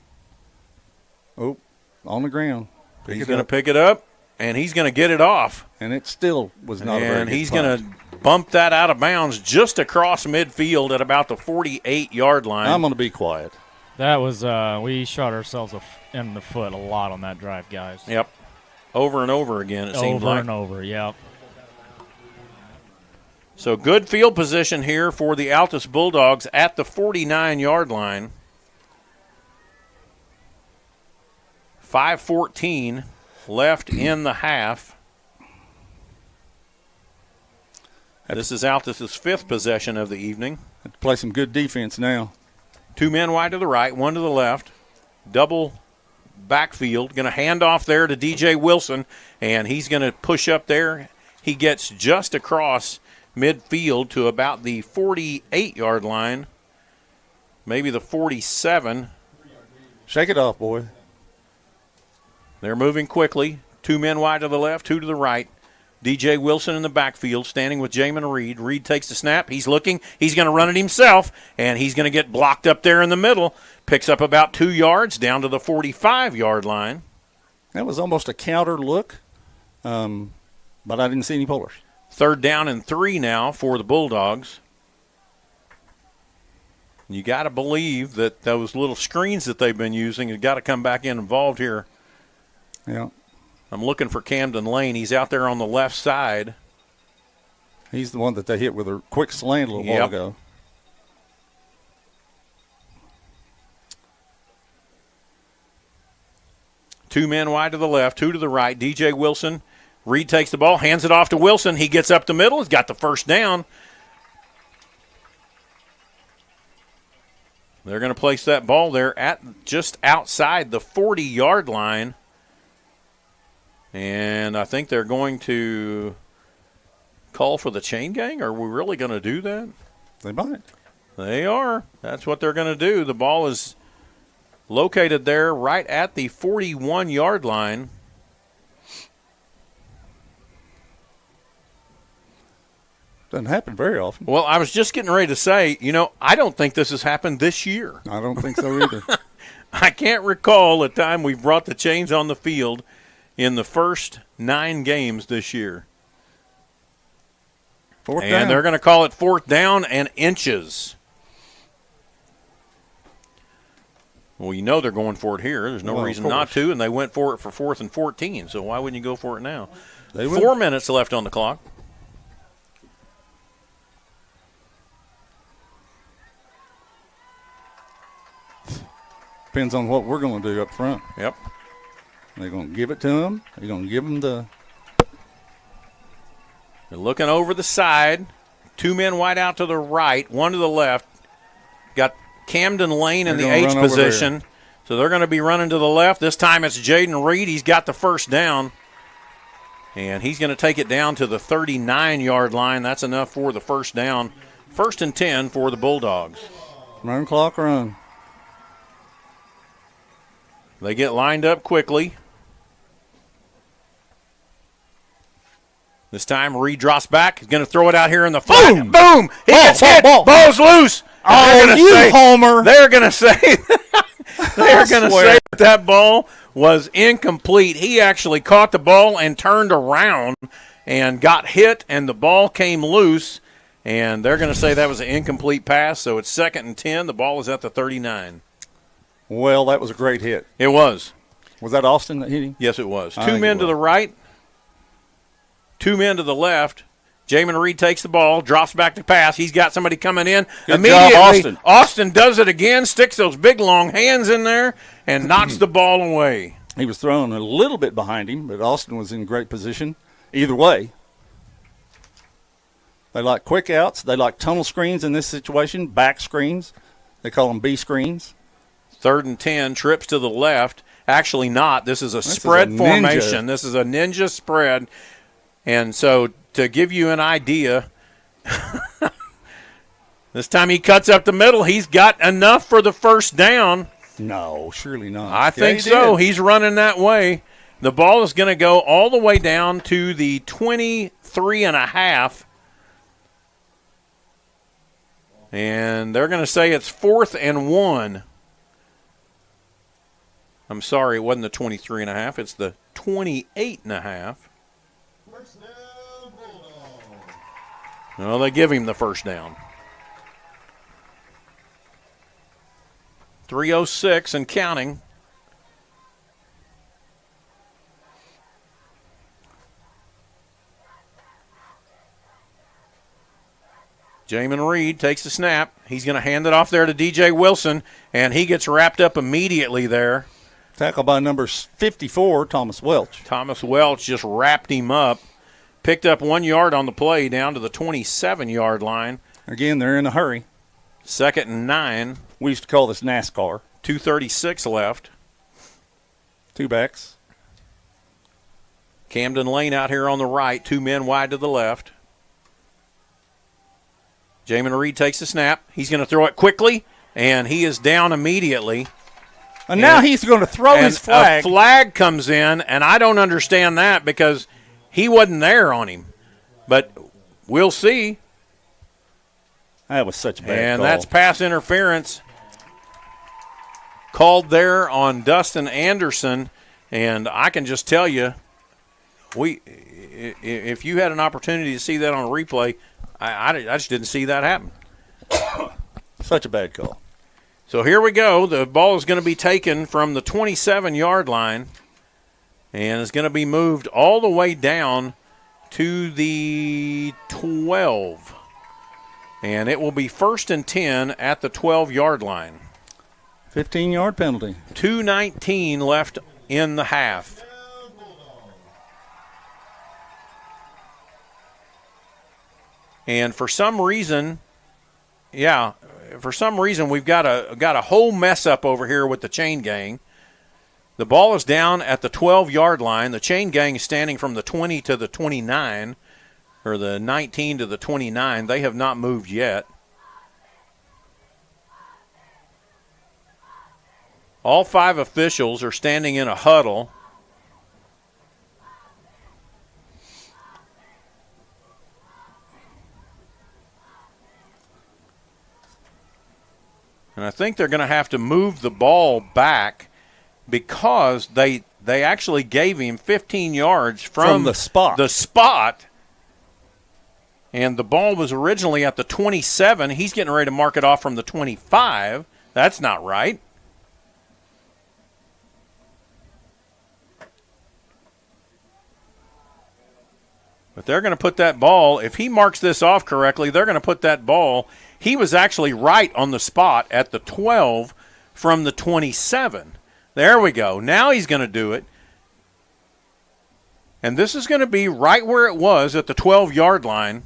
Oh, on the ground. He's going to pick it up, and he's going to get it off. And it still was not a very good And he's punt. going to bump that out of bounds just across midfield at about the 48-yard line. I'm going to be quiet. That was we shot ourselves in the foot a lot on that drive, guys. Yep. Over and over again, it seems like. Over and over, yep. So good field position here for the Altus Bulldogs at the 49-yard line. 5:14 left in the half. This is Altus's 5th possession of the evening. Have to play some good defense now. 2 men wide to the right, 1 to the left. Double backfield. Going to hand off there to DJ Wilson, and he's going to push up there. He gets just across midfield to about the 48-yard line, maybe the 47. Shake it off, boy. They're moving quickly. 2 men wide to the left, 2 to the right. DJ Wilson in the backfield, standing with Jamin Reed. Reed takes the snap. He's looking. He's going to run it himself, and he's going to get blocked up there in the middle. Picks up about 2 yards down to the 45-yard line. That was almost a counter look, but I didn't see any pullers. 3rd down and 3 now for the Bulldogs. You got to believe that those little screens that they've been using have got to come back involved here. Yeah. I'm looking for Camden Lane. He's out there on the left side. He's the one that they hit with a quick slant a little while ago. Two men wide to the left, 2 to the right. DJ Wilson. Reed takes the ball, hands it off to Wilson. He gets up the middle. He's got the first down. They're going to place that ball there at just outside the 40-yard line. And I think they're going to call for the chain gang. Are we really going to do that? They might. They are. That's what they're going to do. The ball is located there right at the 41-yard line. Doesn't happen very often. Well, I was just getting ready to say, I don't think this has happened this year. I don't think so either. I can't recall a time we've brought the chains on the field in the first 9 games this year. Fourth down. And they're going to call it 4th down and inches. Well, they're going for it here. There's no reason not to, and they went for it for 4th and 14, so why wouldn't you go for it now? 4 minutes left on the clock. Depends on what we're going to do up front. Yep. They're going to give it to them. They're going to give them the They're looking over the side. 2 men wide out to the right, 1 to the left. Got Camden Lane in the H position. So they're going to be running to the left. This time it's Jaden Reed. He's got the first down. And he's going to take it down to the 39-yard line. That's enough for the first down. 1st and 10 for the Bulldogs. Run clock run. They get lined up quickly. This time Reed drops back. He's going to throw it out here in the flat. Boom! Boom! He gets hit. Ball's loose. Homer. They're going to say that ball was incomplete. He actually caught the ball and turned around and got hit, and the ball came loose. And they're going to say that was an incomplete pass, so it's 2nd and 10. The ball is at the 39. Well, that was a great hit. It was. Was that Austin that hit him? Yes, it was. 2 men to the right, 2 men to the left. Jamin Reed takes the ball, drops back to pass. He's got somebody coming in. Good Immediately, job, Austin. Austin does it again, sticks those big, long hands in there, and knocks the ball away. He was thrown a little bit behind him, but Austin was in great position. Either way, they like quick outs. They like tunnel screens in this situation, back screens. They call them B screens. 3rd and 10, trips to the left. Actually not. This is a spread formation. This is a ninja spread. And so to give you an idea, this time he cuts up the middle. He's got enough for the first down. No, surely not. I think so. He's running that way. The ball is going to go all the way down to the 23.5. And they're going to say it's 4th and 1. I'm sorry, it wasn't the 23.5. It's the 28.5. Well, they give him the first down. 3:06 and counting. Jamin Reed takes the snap. He's going to hand it off there to DJ Wilson, and he gets wrapped up immediately there. Tackled by number 54, Thomas Welch. Thomas Welch just wrapped him up. Picked up 1 yard on the play down to the 27-yard line. Again, they're in a hurry. 2nd and 9. We used to call this NASCAR. 2:36 left. 2 backs. Camden Lane out here on the right. 2 men wide to the left. Jamin Reed takes the snap. He's going to throw it quickly, and he is down immediately. And now he's going to throw his flag. A flag comes in, and I don't understand that because he wasn't there on him. But we'll see. That was such a bad call. And that's pass interference called there on Dustin Anderson. And I can just tell you, if you had an opportunity to see that on a replay, I just didn't see that happen. Such a bad call. So here we go. The ball is going to be taken from the 27-yard line and is going to be moved all the way down to the 12. And it will be 1st and 10 at the 12-yard line. 15-yard penalty. 2:19 left in the half. And for some reason, we've got a whole mess up over here with the chain gang. The ball is down at the 12-yard line. The chain gang is standing from the 20 to the 29, or the 19 to the 29. They have not moved yet. All 5 officials are standing in a huddle. And I think they're going to have to move the ball back because they actually gave him 15 yards from the spot. And the ball was originally at the 27. He's getting ready to mark it off from the 25. That's not right. But they're going to put that ball, if he marks this off correctly, they're going to put that ball. He was actually right on the spot at the 12 from the 27. There we go. Now he's going to do it. And this is going to be right where it was at the 12-yard line.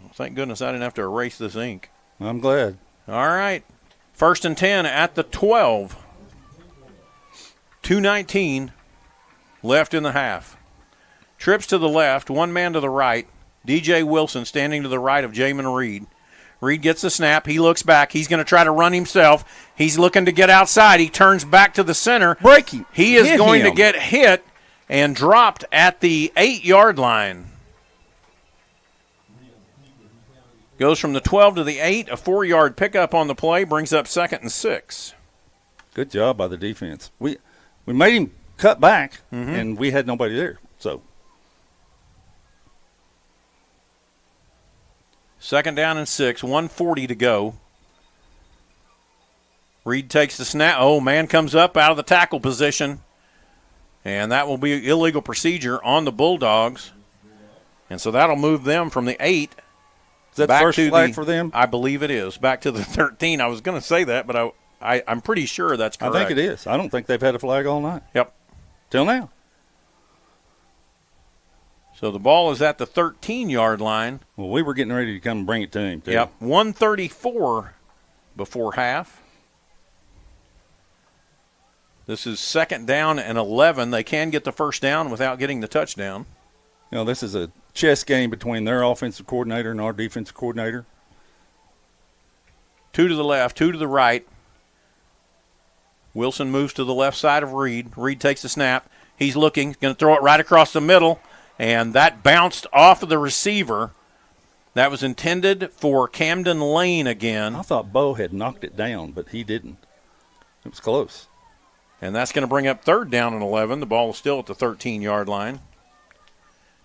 Well, thank goodness I didn't have to erase this ink. I'm glad. All right. 1st and 10 at the 12. 2:19 left in the half. Trips to the left, one man to the right. DJ Wilson standing to the right of Jamin Reed. Reed gets the snap. He looks back. He's going to try to run himself. He's looking to get outside. He turns back to the center. Breaking. He is going to get hit and dropped at the 8-yard line. Goes from the 12 to the 8. A 4-yard pickup on the play brings up 2nd and 6. Good job by the defense. We made him cut back, and we had nobody there. So 2nd down and 6, 1:40 to go. Reed takes the snap. Oh, man comes up out of the tackle position. And that will be illegal procedure on the Bulldogs. And so that'll move them from the 8. Is that the first flag for them? I believe it is. Back to the 13. I was going to say that, but I'm pretty sure that's correct. I think it is. I don't think they've had a flag all night. Yep. Till now. So the ball is at the 13-yard line. Well, we were getting ready to come and bring it to him, too. Yep. 1:34 before half. This is 2nd down and 11. They can get the first down without getting the touchdown. You know, this is a chess game between their offensive coordinator and our defensive coordinator. 2 to the left, 2 to the right. Wilson moves to the left side of Reed. Reed takes the snap. He's looking, going to throw it right across the middle, and that bounced off of the receiver. That was intended for Camden Lane again. I thought Bo had knocked it down, but he didn't. It was close. And that's going to bring up 3rd down and 11. The ball is still at the 13-yard line.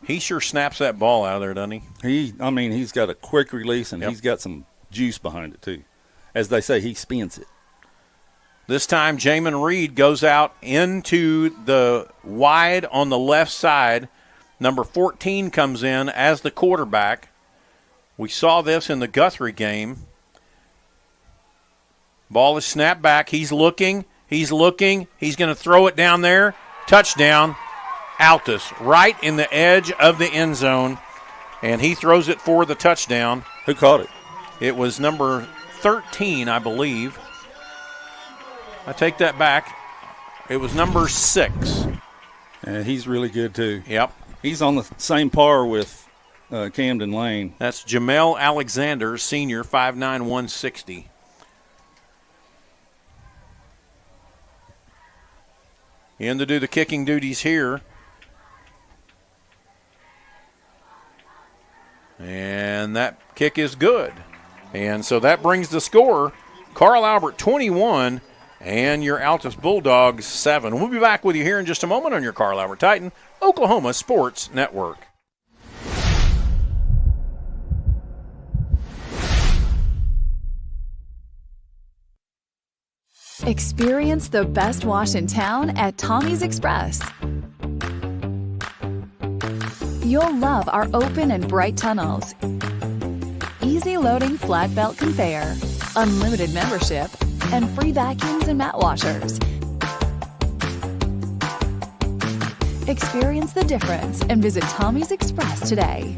He sure snaps that ball out of there, doesn't he? He's got a quick release, and he's got some juice behind it, too. As they say, he spins it. This time, Jamin Reed goes out into the wide on the left side. Number 14 comes in as the quarterback. We saw this in the Guthrie game. Ball is snapped back. He's looking. He's going to throw it down there. Touchdown. Altus right in the edge of the end zone, and he throws it for the touchdown. Who caught it? It was number 13, I believe. I take that back. It was number 6. And he's really good, too. Yep. He's on the same par with Camden Lane. That's Jamel Alexander, senior, 5'9", 160. In to do the kicking duties here. And that kick is good. And so that brings the score, Carl Albert 21 and your Altus Bulldogs 7. We'll be back with you here in just a moment on your Carl Albert Titan, Oklahoma Sports Network. Experience the best wash in town at Tommy's Express. You'll love our open and bright tunnels, easy loading flat belt conveyor, unlimited membership, and free vacuums and mat washers. Experience the difference and visit Tommy's Express today.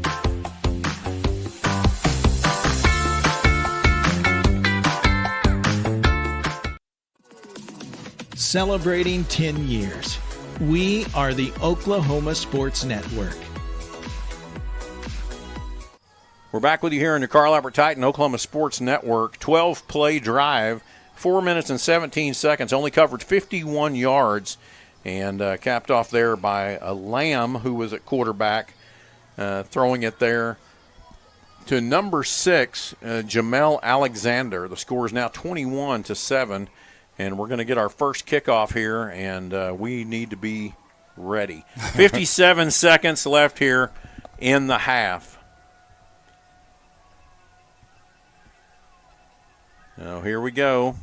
Celebrating 10 years. We are the Oklahoma Sports Network. We're back with you here in the Carl Albert Titan Oklahoma Sports Network. 12-play drive, 4 minutes and 17 seconds, only covered 51 yards, and capped off there by a Lamb who was at quarterback, throwing it there to number 6, Jamel Alexander. The score is now 21-7, and we're going to get our first kickoff here, and we need to be ready. 57 seconds left here in the half. Now, here we go.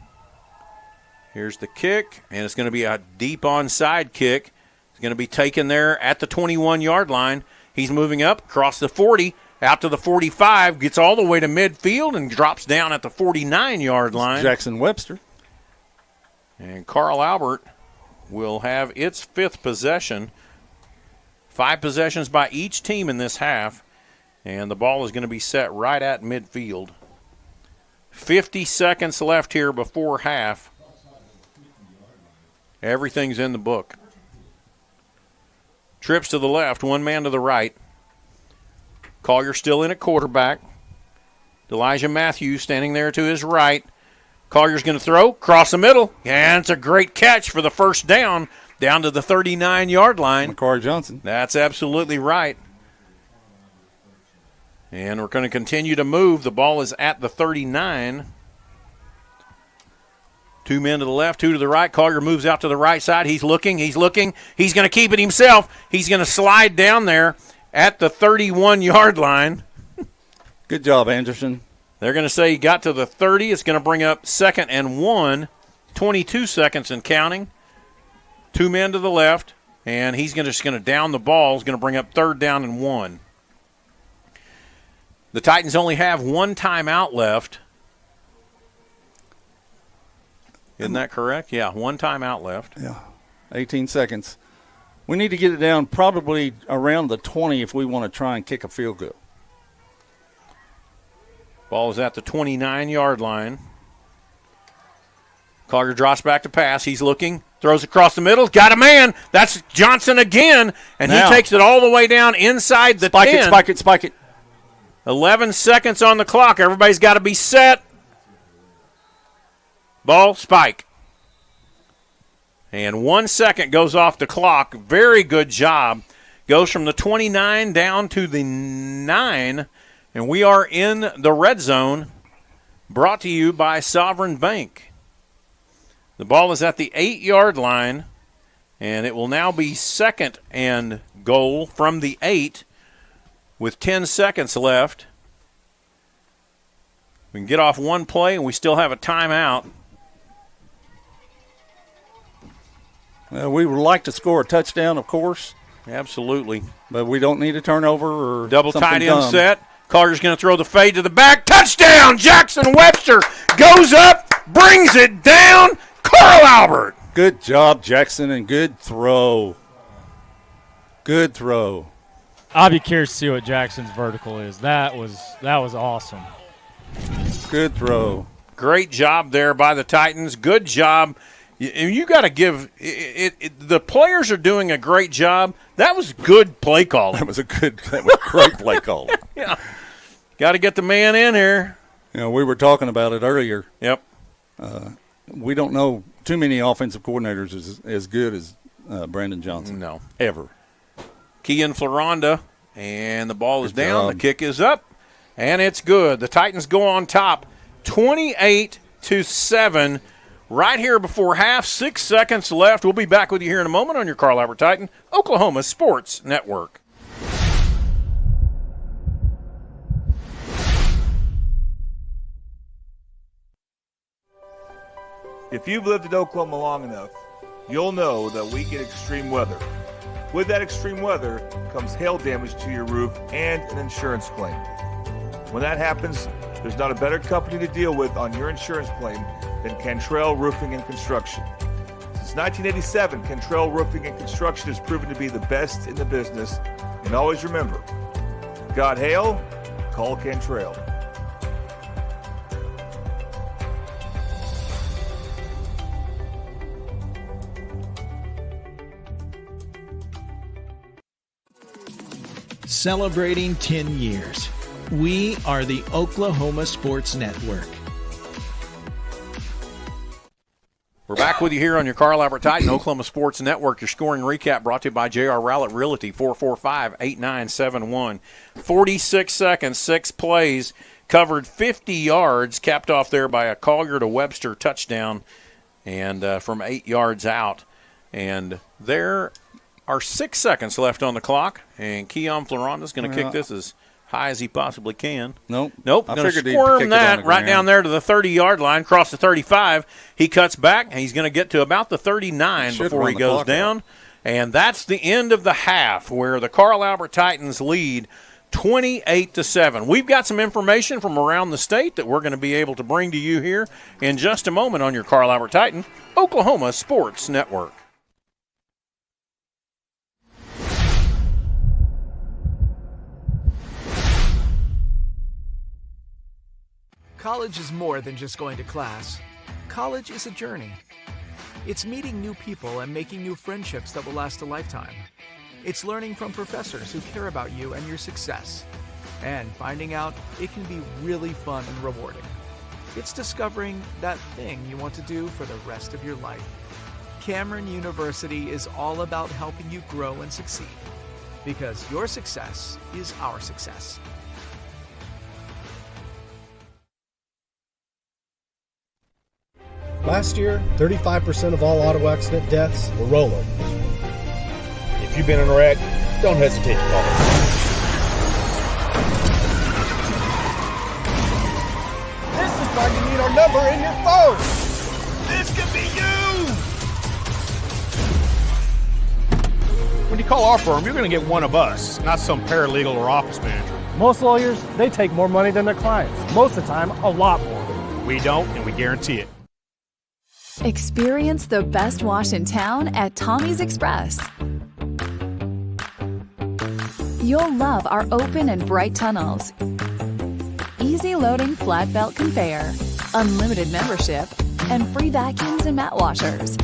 Here's the kick, and it's going to be a deep onside kick. It's going to be taken there at the 21-yard line. He's moving up across the 40, out to the 45, gets all the way to midfield and drops down at the 49-yard line. Jackson Webster. And Carl Albert will have its 5th possession. 5 possessions by each team in this half. And the ball is going to be set right at midfield. 50 seconds left here before half. Everything's in the book. Trips to the left, one man to the right. Collier still in at quarterback. Elijah Matthews standing there to his right. Collier's going to throw, cross the middle, and it's a great catch for the first down to the 39-yard line. McCarr Johnson. That's absolutely right. And we're going to continue to move. The ball is at the 39. 2 men to the left, 2 to the right. Collier moves out to the right side. He's looking. He's going to keep it himself. He's going to slide down there at the 31-yard line. Good job, Anderson. They're going to say he got to the 30. It's going to bring up 2nd and 1. 22 seconds and counting. 2 men to the left, and he's just going to down the ball. He's going to bring up 3rd down and 1. The Titans only have 1 timeout left. Isn't that correct? Yeah, 1 timeout left. Yeah, 18 seconds. We need to get it down probably around the 20 if we want to try and kick a field goal. Ball is at the 29-yard line. Collier drops back to pass. He's looking, throws across the middle. Got a man. That's Johnson again, and now, he takes it all the way down inside the 10. Spike it. 11 seconds on the clock. Everybody's got to be set. Ball, spike. And 1 second goes off the clock. Very good job. Goes from the 29 down to the 9. And we are in the red zone, brought to you by Sovereign Bank. The ball is at the 8-yard line, and it will now be 2nd and goal from the 8 with 10 seconds left. We can get off one play, and we still have a timeout. We would like to score a touchdown, of course. Absolutely. But we don't need a turnover or double something tight end dumb. set. Carter's going to throw the fade to the back. Touchdown! Jackson Webster goes up, brings it down. Carl Albert. Good job, Jackson, and good throw. Good throw. I'll be curious to see what Jackson's vertical is. That was awesome. Good throw. Great job there by the Titans. Good job. You got to give the players are doing a great job. That was good play calling. That was great play calling. Yeah. Got to get the man in here. You know, we were talking about it earlier. Yep. We don't know too many offensive coordinators as good as Brandon Johnson. No. Ever. Kian Floronda, and the ball is down. The kick is up, and it's good. The Titans go on top 28-7. Right here before half, 6 seconds left. We'll be back with you here in a moment on your Carl Albert Titan, Oklahoma Sports Network. If you've lived in Oklahoma long enough, you'll know that we get extreme weather. With that extreme weather comes hail damage to your roof and an insurance claim. When that happens, there's not a better company to deal with on your insurance claim than Cantrell Roofing and Construction. Since 1987, Cantrell Roofing and Construction has proven to be the best in the business. And always remember, got hail? Call Cantrell. Celebrating 10 years. We are the Oklahoma Sports Network. We're back with you here on your Carl Albert Titan, Oklahoma Sports Network. Your scoring recap brought to you by J.R. Rowlett Realty, 445-8971. 46 seconds, 6 plays, covered 50 yards, capped off there by a Collier to Webster touchdown, and from 8 yards out. And there are 6 seconds left on the clock, and Keon Floronda is going to kick this as high as he possibly can. Nope. Going to squirm that right down there to the 30-yard line, cross the 35. He cuts back, and he's going to get to about the 39 before he goes down. And that's the end of the half, where the Carl Albert Titans lead 28-7. We've got some information from around the state that we're going to be able to bring to you here in just a moment on your Carl Albert Titan Oklahoma Sports Network. College is more than just going to class. College is a journey. It's meeting new people and making new friendships that will last a lifetime. It's learning from professors who care about you and your success. And finding out it can be really fun and rewarding. It's discovering that thing you want to do for the rest of your life. Cameron University is all about helping you grow and succeed. Because your success is our success. Last year, 35% of all auto accident deaths were rolling. If you've been in a wreck, don't hesitate to call us. This is why you need our number in your phone. This could be you. When you call our firm, you're going to get one of us, not some paralegal or office manager. Most lawyers, they take more money than their clients. Most of the time, a lot more. We don't, and we guarantee it. Experience the best wash in town at Tommy's Express. You'll love our open and bright tunnels, easy loading flat belt conveyor, unlimited membership, and free vacuums and mat washers.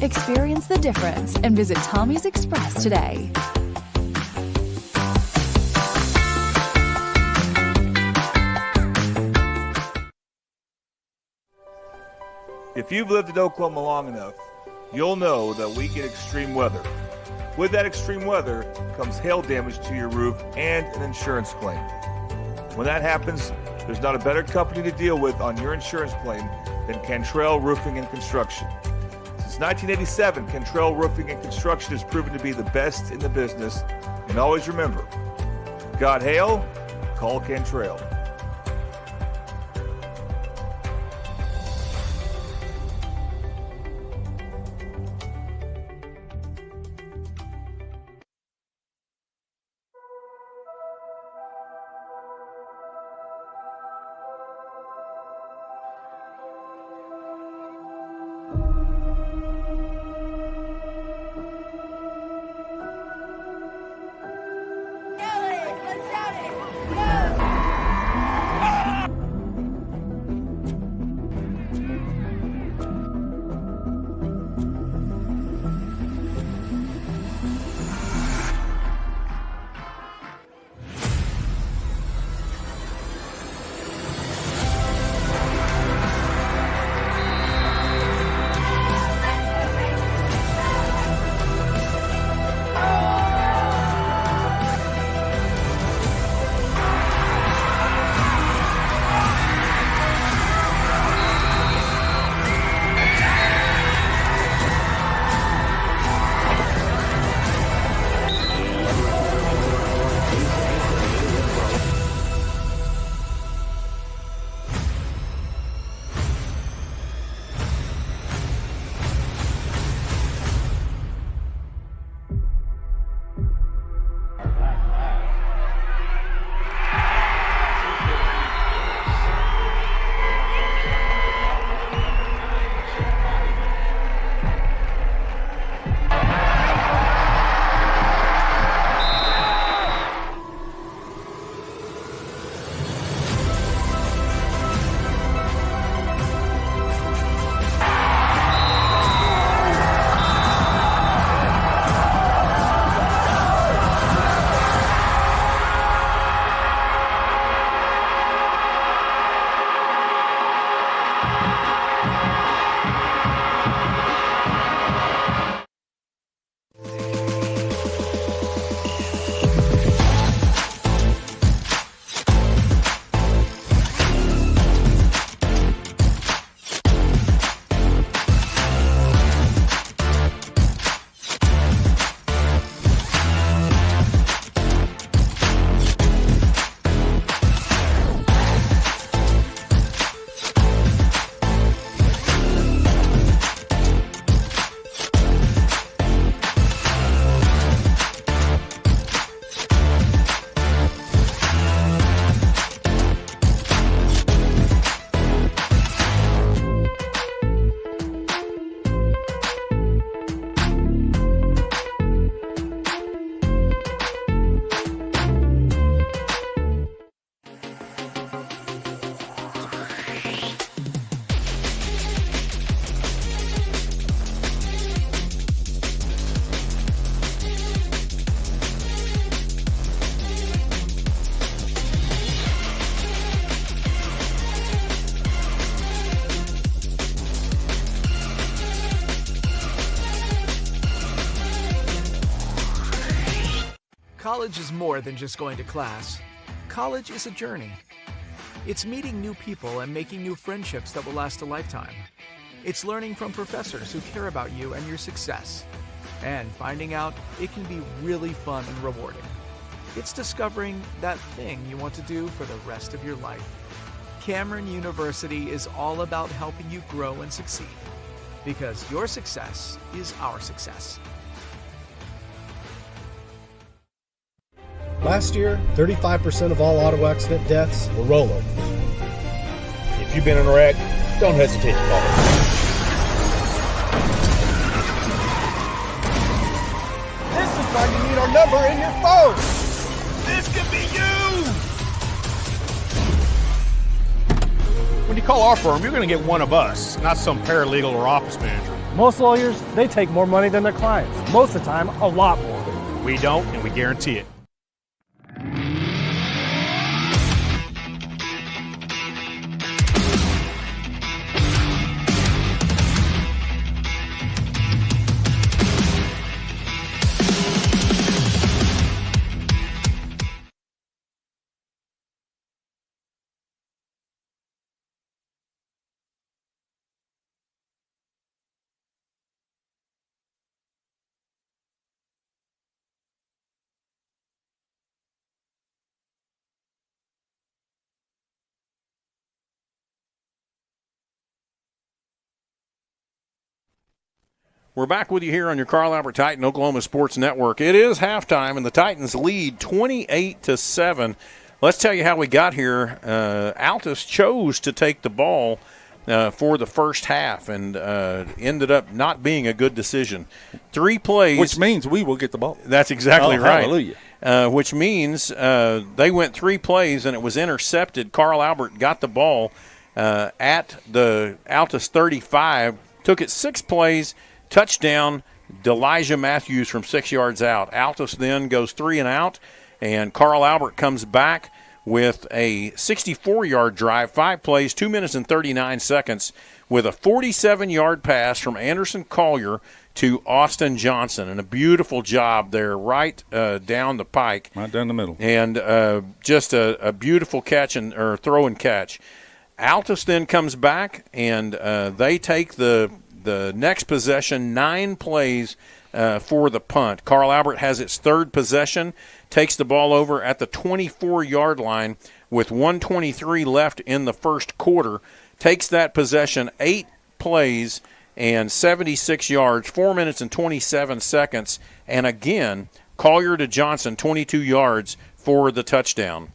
Experience the difference and visit Tommy's Express today. If you've lived in Oklahoma long enough, you'll know that we get extreme weather. With that extreme weather comes hail damage to your roof and an insurance claim. When that happens, there's not a better company to deal with on your insurance claim than Cantrell Roofing and Construction. Since 1987, Cantrell Roofing and Construction has proven to be the best in the business. And always remember, got hail? Call Cantrell. College is more than just going to class. College is a journey. It's meeting new people and making new friendships that will last a lifetime. It's learning from professors who care about you and your success. And finding out it can be really fun and rewarding. It's discovering that thing you want to do for the rest of your life. Cameron University is all about helping you grow and succeed. Because your success is our success. Last year, 35% of all auto accident deaths were rollovers. If you've been in a wreck, don't hesitate to call us. This is why you need our number in your phone. This could be you! When you call our firm, you're going to get one of us, not some paralegal or office manager. Most lawyers, they take more money than their clients. Most of the time, a lot more. We don't, and we guarantee it. We're back with you here on your Carl Albert Titan Oklahoma Sports Network. It is halftime, and the Titans lead 28-7. Let's tell you how we got here. Altus chose to take the ball for the first half and ended up not being a good decision. 3 plays. Which means we will get the ball. That's exactly right. Hallelujah. Which means they went 3 plays, and it was intercepted. Carl Albert got the ball at the Altus 35, took it 6 plays, touchdown, Delijah Matthews from 6 yards out. Altus then goes 3 and out, and Carl Albert comes back with a 64-yard drive, 5 plays, 2 minutes and 39 seconds, with a 47-yard pass from Anderson Collier to Austin Johnson. And a beautiful job there right down the pike. Right down the middle. And just a beautiful catch or throw and catch. Altus then comes back, and they take the next possession, 9 plays for the punt. Carl Albert has its 3rd possession, takes the ball over at the 24-yard line with 1:23 left in the first quarter, takes that possession 8 plays and 76 yards, 4 minutes and 27 seconds, and again, Collier to Johnson, 22 yards for the touchdown.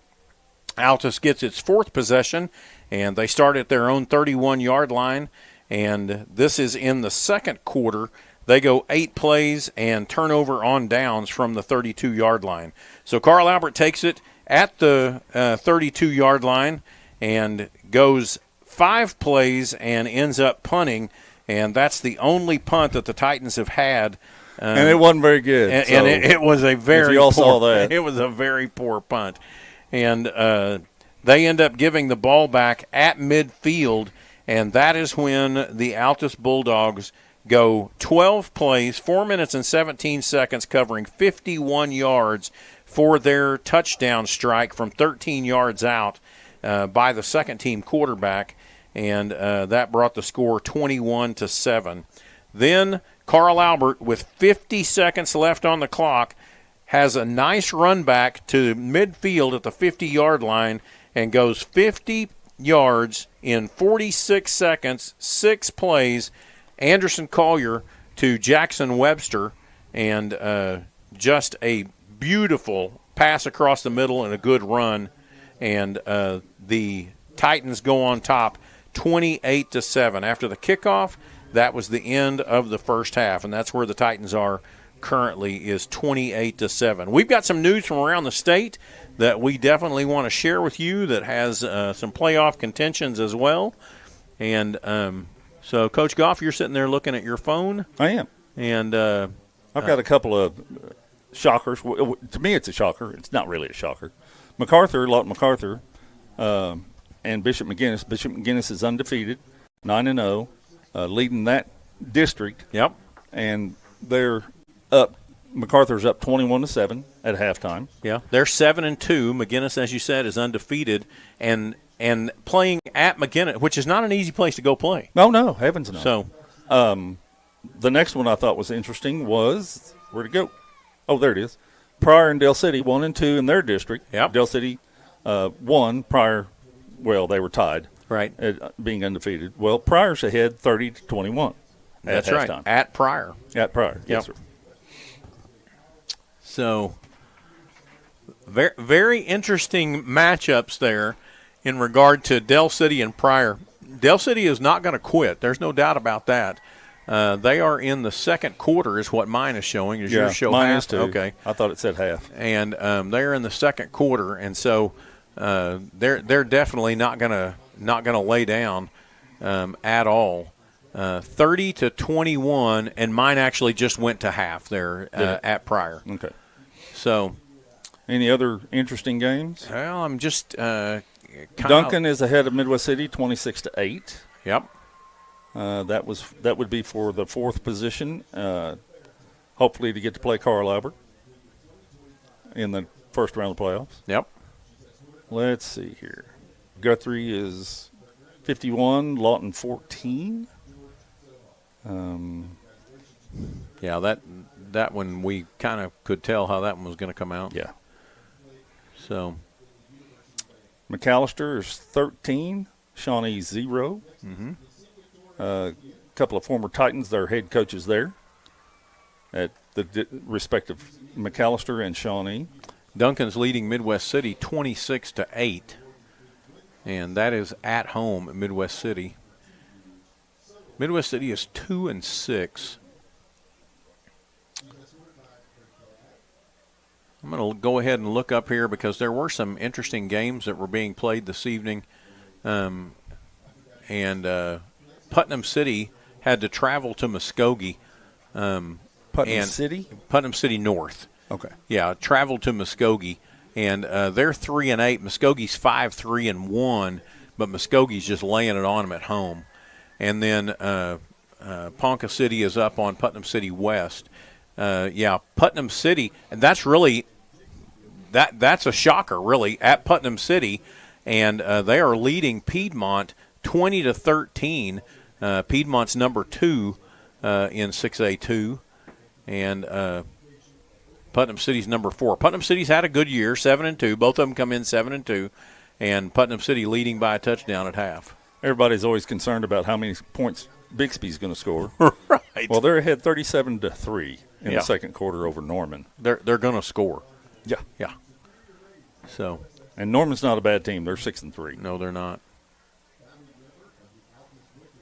Altus gets its 4th possession, and they start at their own 31-yard line. And this is in the second quarter. They go 8 plays and turnover on downs from the 32-yard line. So Carl Albert takes it at the 32-yard line and goes 5 plays and ends up punting. And that's the only punt that the Titans have had. And it wasn't very good. And it was a very you all saw that. It was a very poor punt. And they end up giving the ball back at midfield. And that is when the Altus Bulldogs go 12 plays, 4 minutes and 17 seconds, covering 51 yards for their touchdown strike from 13 yards out by the second-team quarterback, and that brought the score 21-7. Then Carl Albert, with 50 seconds left on the clock, has a nice run back to midfield at the 50-yard line and goes 50 yards in 46 seconds, 6 plays. Anderson Collier to Jackson Webster, and just a beautiful pass across the middle and a good run. And the Titans go on top 28-7. After the kickoff, that was the end of the first half, and that's where the Titans are currently, is 28-7. We've got some news from around the state that we definitely want to share with you that has some playoff contentions as well. And so, Coach Goff, you're sitting there looking at your phone. I am. And I've got a couple of shockers. To me, it's a shocker. It's not really a shocker. Lawton MacArthur, and Bishop McGuinness. Bishop McGuinness is undefeated, 9-0, leading that district. Yep. And they're up. MacArthur's up 21-7, at halftime. Yeah, they're 7-2. McGinnis, as you said, is undefeated, and playing at McGinnis, which is not an easy place to go play. No, heavens no. So, the next one I thought was interesting was where'd it go? Oh, there it is. Pryor and Dale City 1-2 in their district. Yep. Dale City won. Pryor, well, they were tied. Right. Being undefeated. Well, Pryor's ahead 30-21. That's halftime. right. At Pryor. At Pryor. Yes, sir. So, very, very interesting matchups there in regard to Dell City and Pryor. Dell City is not going to quit. There's no doubt about that. They are in the second quarter is what mine is showing. Does yours show mine half? is too. Okay. I thought it said half. And they're in the second quarter, and so they're definitely not gonna lay down at all. 30-21, and mine actually just went to half there at Pryor. Okay. So, any other interesting games? Well, I'm just Duncan is ahead of Midwest City 26-8. Yep. That would be for the fourth position. Hopefully to get to play Carl Albert in the first round of playoffs. Yep. Let's see here. Guthrie is 51, Lawton 14. Yeah, that one we kind of could tell how that one was going to come out. Yeah. So McAllister is 13, Shawnee 0. Mm-hmm. A couple of former Titans, their head coaches there at the respective McAllister and Shawnee. Duncan's leading Midwest City 26-8, and that is at home at Midwest City. Midwest City is 2-6. I'm going to go ahead and look up here because there were some interesting games that were being played this evening. And Putnam City had to travel to Muskogee. Putnam City? Putnam City North. Okay. Yeah, traveled to Muskogee. And they're 3-8. Muskogee's 5-3-1, but Muskogee's just laying it on them at home. And then Ponca City is up on Putnam City West. Putnam City, and that's really that's a shocker, really, at Putnam City, and they are leading Piedmont 20-13. Piedmont's number 2 in 6A2, and Putnam City's number 4. Putnam City's had a good year, 7-2. Both of them come in 7-2, and Putnam City leading by a touchdown at half. Everybody's always concerned about how many points Bixby's going to score. Right. Well, they're ahead 37-3 in the second quarter over Norman. They're going to score. Yeah. Yeah. So. And Norman's not a bad team. They're 6-3. No, they're not.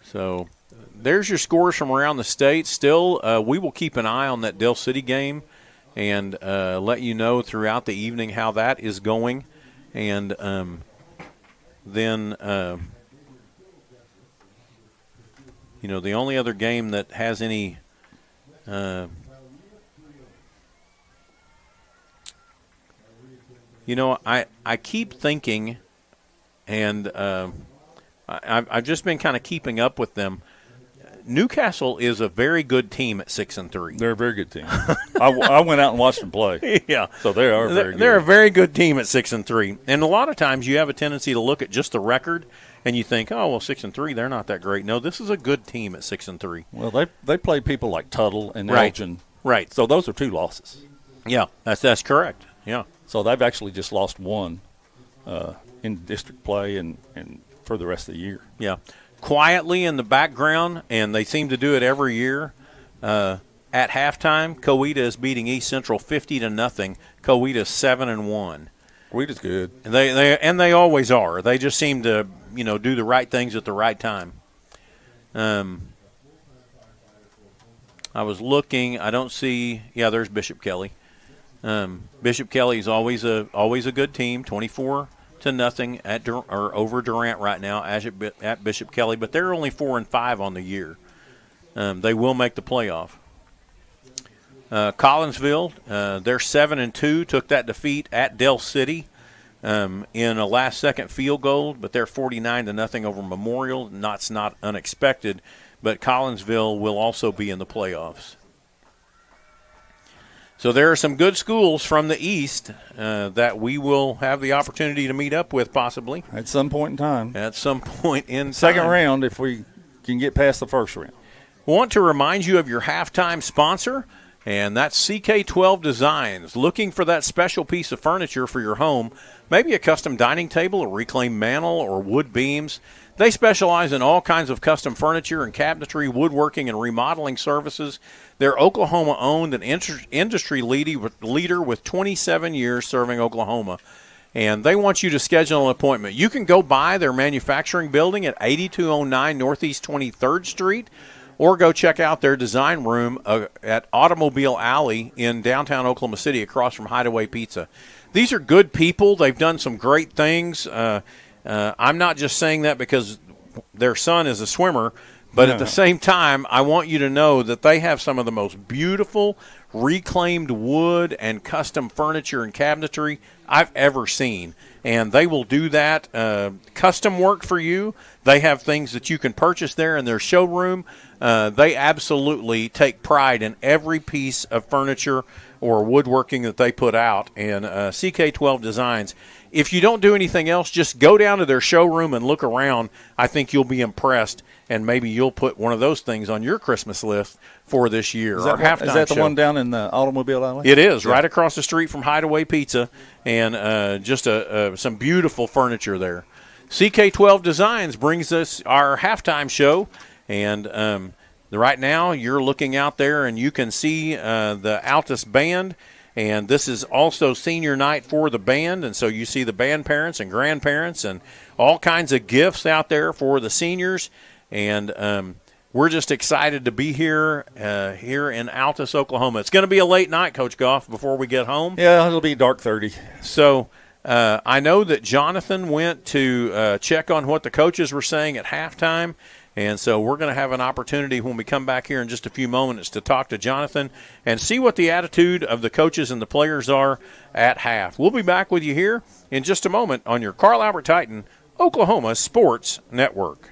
So there's your scores from around the state. Still, we will keep an eye on that Dell City game and let you know throughout the evening how that is going. And then, the only other game that has any I keep thinking, and I've just been kind of keeping up with them. Newcastle is a very good team at 6-3. They're a very good team. I went out and watched them play. Yeah, so they are very good. They're a very good team at 6-3. And a lot of times you have a tendency to look at just the record and you think, oh well, 6-3, they're not that great. No, this is a good team at 6-3. Well, they play people like Tuttle and Elgin. Right. So those are 2 losses. Yeah, that's correct. Yeah. So they've actually just lost 1 in district play and for the rest of the year. Yeah. Quietly in the background, and they seem to do it every year. At halftime, Coweta is beating East Central 50-0. Coweta's 7-1. Coweta's good. And they always are. They just seem to, do the right things at the right time. I was looking. I don't see. Yeah, there's Bishop Kelly. Bishop Kelly is always a good team. 24-0 over Durant right now at Bishop Kelly, but they're only 4-5 on the year. They will make the playoff. Collinsville, they're 7-2. Took that defeat at Dell City in a last-second field goal, but they're 49-0 over Memorial. That's not unexpected, but Collinsville will also be in the playoffs. So there are some good schools from the East that we will have the opportunity to meet up with possibly. At some point in time. At some point in time. Second round if we can get past the first round. Want to remind you of your halftime sponsor, and that's CK12 Designs. Looking for that special piece of furniture for your home, maybe a custom dining table, a reclaimed mantel, or wood beams. They specialize in all kinds of custom furniture and cabinetry, woodworking, and remodeling services. They're Oklahoma-owned and industry leader with 27 years serving Oklahoma. And they want you to schedule an appointment. You can go by their manufacturing building at 8209 Northeast 23rd Street, or go check out their design room at Automobile Alley in downtown Oklahoma City across from Hideaway Pizza. These are good people. They've done some great things. I'm not just saying that because their son is a swimmer, but at the same time, I want you to know that they have some of the most beautiful reclaimed wood and custom furniture and cabinetry I've ever seen. And they will do that custom work for you. They have things that you can purchase there in their showroom. They absolutely take pride in every piece of furniture or woodworking that they put out. And CK12 Designs, if you don't do anything else, just go down to their showroom and look around. I think you'll be impressed, and maybe you'll put one of those things on your Christmas list for this year. Is that the one down in the Automobile Alley? It is, right across the street from Hideaway Pizza, and just some beautiful furniture there. CK12 Designs brings us our halftime show, and right now you're looking out there and you can see the Altus Band, and this is also senior night for the band, and so you see the band parents and grandparents and all kinds of gifts out there for the seniors, and we're just excited to be here in Altus, Oklahoma. It's going to be a late night, Coach Goff, before we get home. Yeah, it'll be dark 30. So I know that Jonathan went to check on what the coaches were saying at halftime, and so we're going to have an opportunity when we come back here in just a few moments to talk to Jonathan and see what the attitude of the coaches and the players are at half. We'll be back with you here in just a moment on your Carl Albert Titan Oklahoma Sports Network.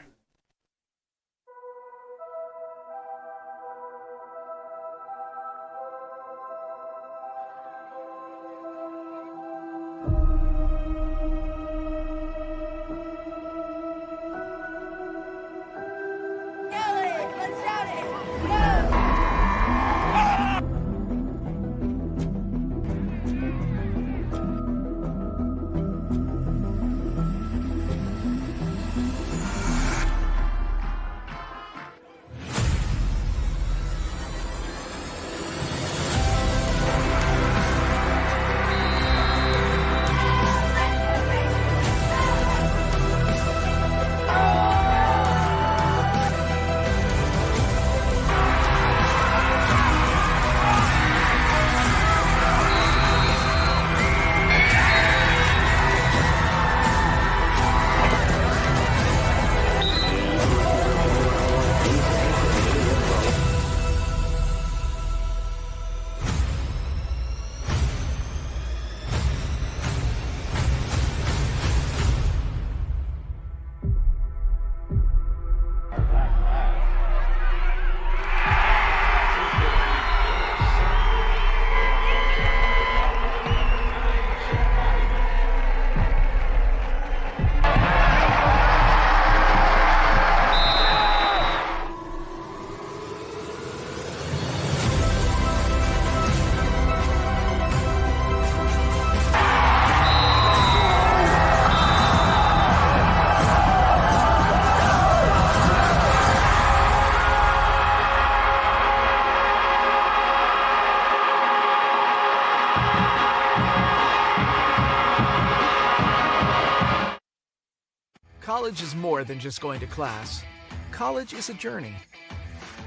College is more than just going to class. College is a journey.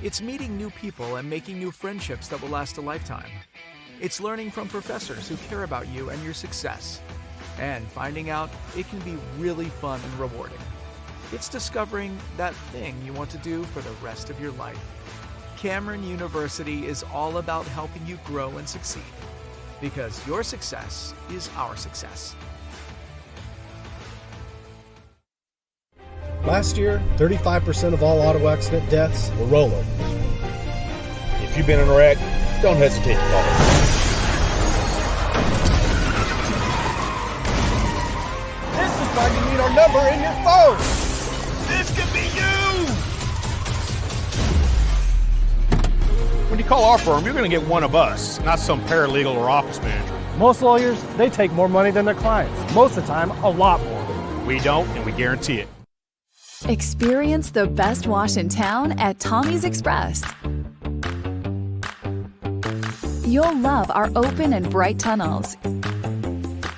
It's meeting new people and making new friendships that will last a lifetime. It's learning from professors who care about you and your success. And finding out it can be really fun and rewarding. It's discovering that thing you want to do for the rest of your life. Cameron University is all about helping you grow and succeed. Because your success is our success. Last year, 35% of all auto accident deaths were rollovers. If you've been in a wreck, don't hesitate to call us. why you need our number in your phone. This could be you! When you call our firm, you're going to get one of us, not some paralegal or office manager. Most lawyers, they take more money than their clients. Most of the time, a lot more. We don't, and we guarantee it. Experience the best wash in town at Tommy's Express. You'll love our open and bright tunnels,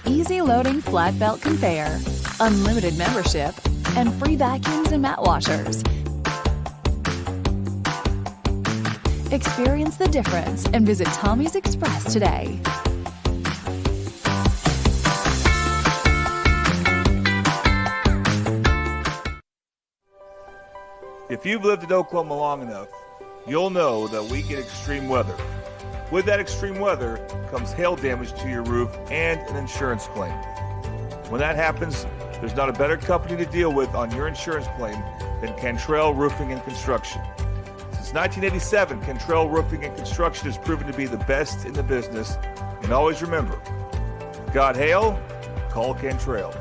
easy loading flat belt conveyor, unlimited membership, and free vacuums and mat washers. Experience the difference and visit Tommy's Express today. If you've lived in Oklahoma long enough, you'll know that we get extreme weather. With that extreme weather comes hail damage to your roof and an insurance claim. When that happens, there's not a better company to deal with on your insurance claim than Cantrell Roofing and Construction. Since 1987, Cantrell Roofing and Construction has proven to be the best in the business. And always remember, got hail? Call Cantrell.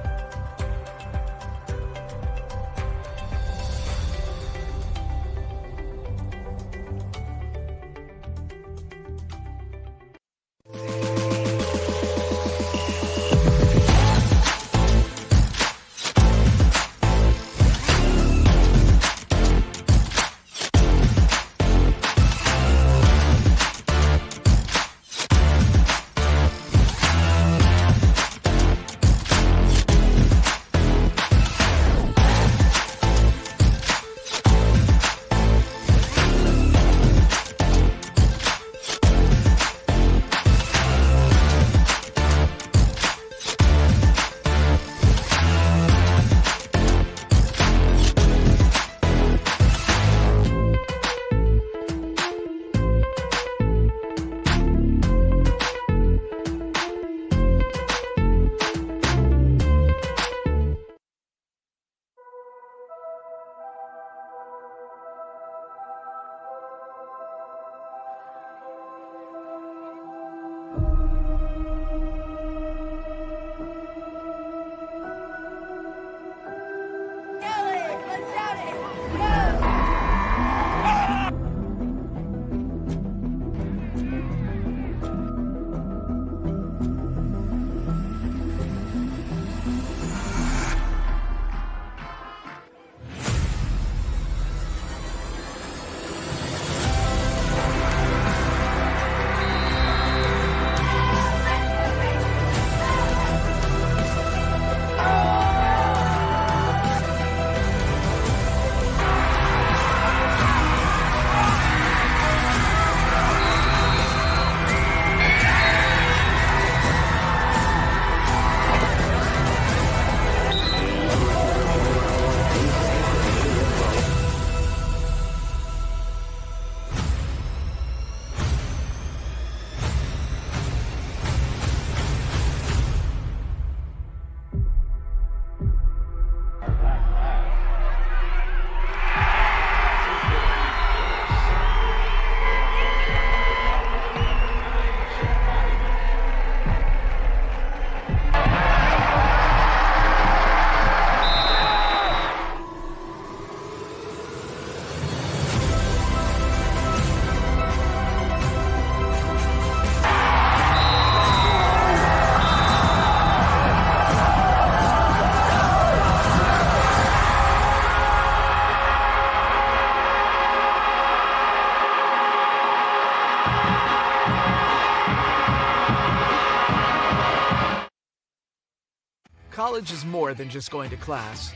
College is more than just going to class.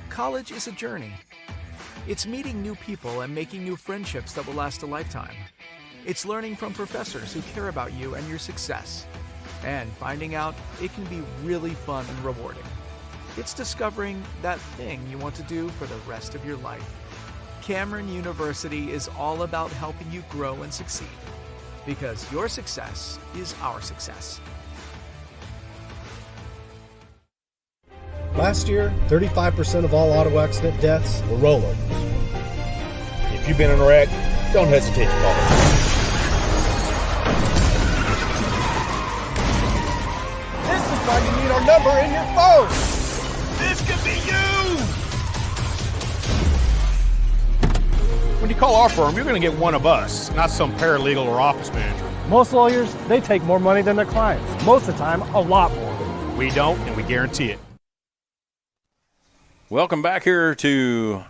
College is a journey. It's meeting new people and making new friendships that will last a lifetime. It's learning from professors who care about you and your success. And finding out it can be really fun and rewarding. It's discovering that thing you want to do for the rest of your life. Cameron University is all about helping you grow and succeed. Because your success is our success. Last year, 35% of all auto accident deaths were rollovers. If you've been in a wreck, don't hesitate to call us. This is why you need our number in your phone. This When you call our firm, you're going to get one of us, not some paralegal or office manager. Most lawyers, they take more money than their clients. Most of the time, a lot more. We don't, and we guarantee it. Welcome back here to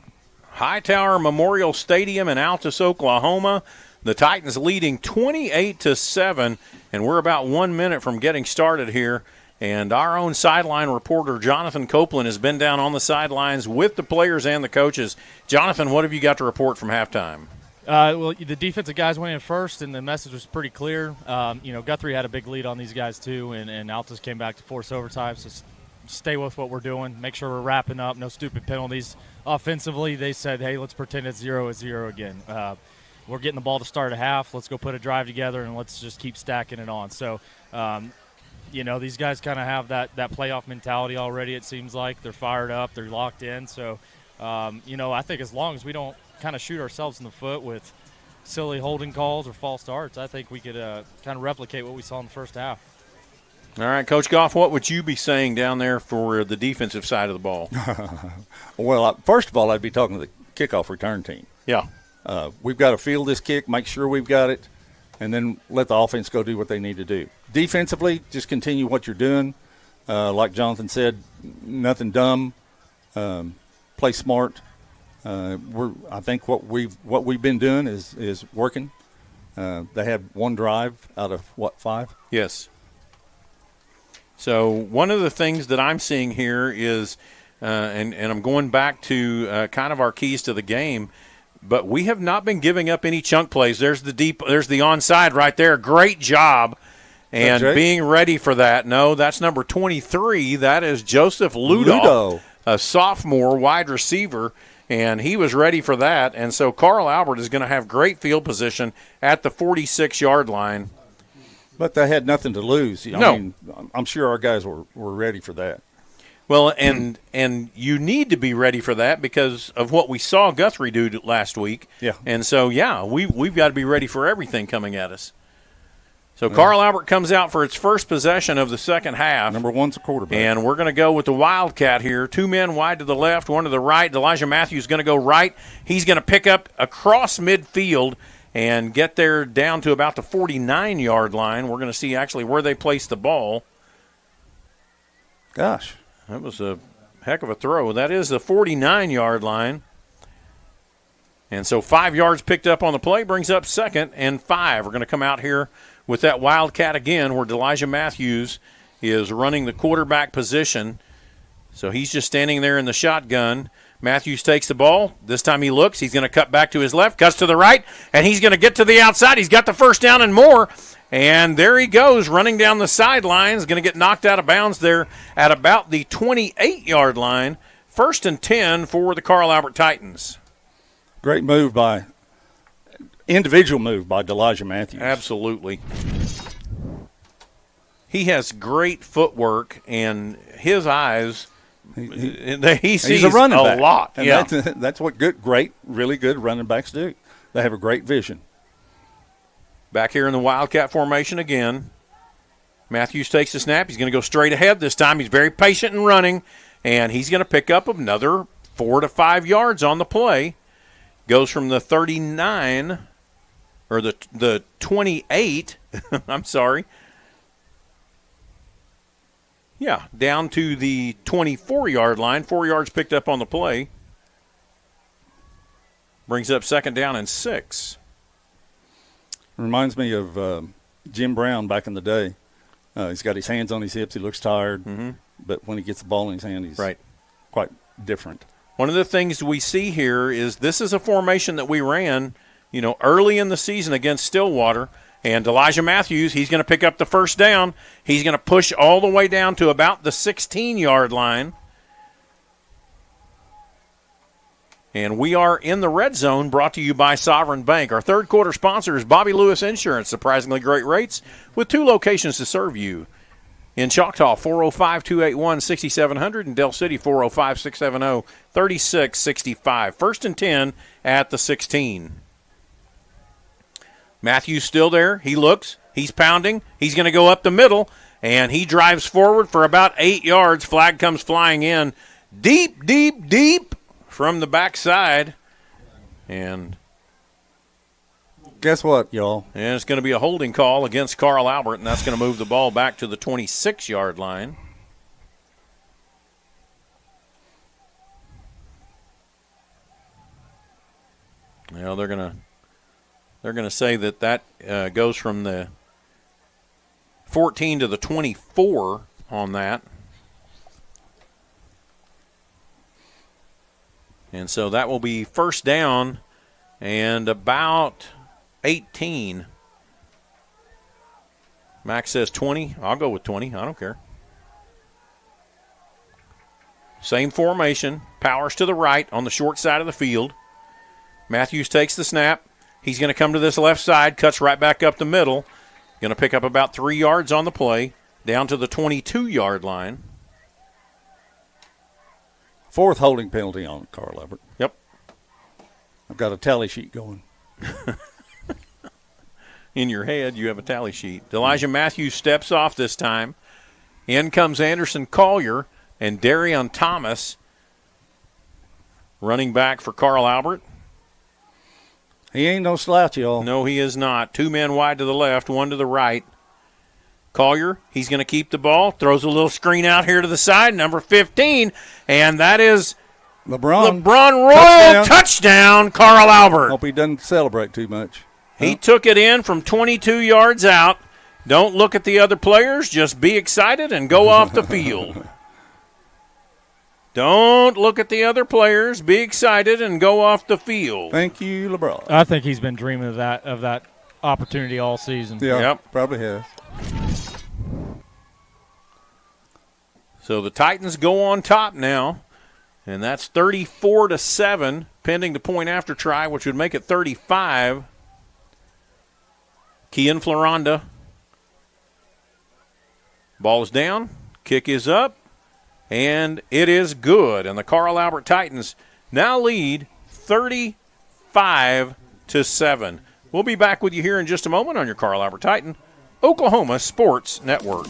Hightower Memorial Stadium in Altus, Oklahoma. The Titans leading 28-7, and we're about 1 minute from getting started here. And our own sideline reporter, Jonathan Copeland, has been down on the sidelines with the players and the coaches. Jonathan, what have you got to report from halftime? Well, the defensive guys went in first, and the message was pretty clear. Guthrie had a big lead on these guys too, and Altus came back to force overtime. So stay with what we're doing. Make sure we're wrapping up. No stupid penalties. Offensively, they said, hey, let's pretend it's 0-0 again. We're getting the ball to start a half. Let's go put a drive together, and let's just keep stacking it on. So, these guys kind of have that playoff mentality already, it seems like. They're fired up. They're locked in. So, I think as long as we don't kind of shoot ourselves in the foot with silly holding calls or false starts, I think we could kind of replicate what we saw in the first half. All right, Coach Goff, what would you be saying down there for the defensive side of the ball? Well, first of all, I'd be talking to the kickoff return team. Yeah. We've got to field this kick, make sure we've got it, and then let the offense go do what they need to do. Defensively, just continue what you're doing. Like Jonathan said, nothing dumb. Play smart. I think what we've been doing is working. They had one drive out of, 5? Yes. So one of the things that I'm seeing here is, and I'm going back to kind of our keys to the game, but we have not been giving up any chunk plays. There's the onside right there. Great job. And being ready for that. No, that's number 23. That is Joseph Ludo, a sophomore wide receiver, and he was ready for that. And so Carl Albert is going to have great field position at the 46-yard line. But they had nothing to lose. No. I mean, I'm sure our guys were ready for that. Well, and you need to be ready for that because of what we saw Guthrie do last week. Yeah. And so, we've got to be ready for everything coming at us. So Carl Albert comes out for its first possession of the second half. Number one's a quarterback. And we're going to go with the Wildcat here. 2 men wide to the left, one to the right. Elijah Matthews is going to go right. He's going to pick up across midfield and get there down to about the 49-yard line. We're going to see actually where they place the ball. Gosh. That was a heck of a throw. That is the 49-yard line. And so 5 yards picked up on the play brings up 2nd and 5. We're going to come out here with that Wildcat again where Elijah Matthews is running the quarterback position. So he's just standing there in the shotgun. Matthews takes the ball. This time he looks. He's going to cut back to his left, cuts to the right, and he's going to get to the outside. He's got the first down and more. And there he goes, running down the sidelines, going to get knocked out of bounds there at about the 28-yard line. 1st and 10 for the Carl Albert Titans. Great individual move by Elijah Matthews. Absolutely. He has great footwork, and his eyes, he sees a running back. lot. And yeah. that's what really good running backs do. They have a great vision. Back here in the Wildcat formation again. Matthews takes the snap. He's going to go straight ahead this time. He's very patient in running, and he's going to pick up another 4 to 5 yards on the play. Goes from the 39, or the 28, I'm sorry. Yeah, down to the 24-yard line. 4 yards picked up on the play. Brings up 2nd down and 6. Reminds me of Jim Brown back in the day. He's got his hands on his hips. He looks tired. Mm-hmm. But when he gets the ball in his hand, he's quite different. One of the things we see here is this is a formation that we ran, early in the season against Stillwater. And Elijah Matthews, he's going to pick up the first down. He's going to push all the way down to about the 16-yard line. And we are in the red zone, brought to you by Sovereign Bank. Our third quarter sponsor is Bobby Lewis Insurance. Surprisingly great rates with 2 locations to serve you. In Choctaw, 405-281-6700. In Del City, 405-670-3665. 1st and 10 at the 16. Matthews still there. He looks. He's pounding. He's going to go up the middle, and he drives forward for about 8 yards. Flag comes flying in deep from the backside. And Guess what, y'all? And it's going to be a holding call against Carl Albert, and that's going to move the ball back to the 26-yard line. Well, they're going to say that goes from the 14 to the 24 on that. And so that will be first down and about 18. Max says 20. I'll go with 20. I don't care. Same formation. Powers to the right on the short side of the field. Matthews takes the snap. He's going to come to this left side, cuts right back up the middle. Going to pick up about 3 yards on the play, down to the 22-yard line. Fourth holding penalty on Carl Albert. Yep. I've got a tally sheet going. In your head, you have a tally sheet. Elijah Matthews steps off this time. In comes Anderson Collier and Darion Thomas running back for Carl Albert. He ain't no slouch, y'all. No, he is not. 2 men wide to the left, 1 to the right. Collier, he's going to keep the ball, throws a little screen out here to the side, number 15, and that is LeBron Royal, touchdown, Carl Albert. Hope he doesn't celebrate too much. He took it in from 22 yards out. Don't look at the other players, just be excited and go off the field. Don't look at the other players, be excited and go off the field. Thank you, LeBron. I think he's been dreaming of that opportunity all season. Yeah, yep. Probably has. So the Titans go on top now, and that's 34-7, pending the point after try, which would make it 35. Kian Floranda. Ball is down, kick is up, and it is good. And the Carl Albert Titans now lead 35-7. We'll be back with you here in just a moment on your Carl Albert Titan Oklahoma Sports Network.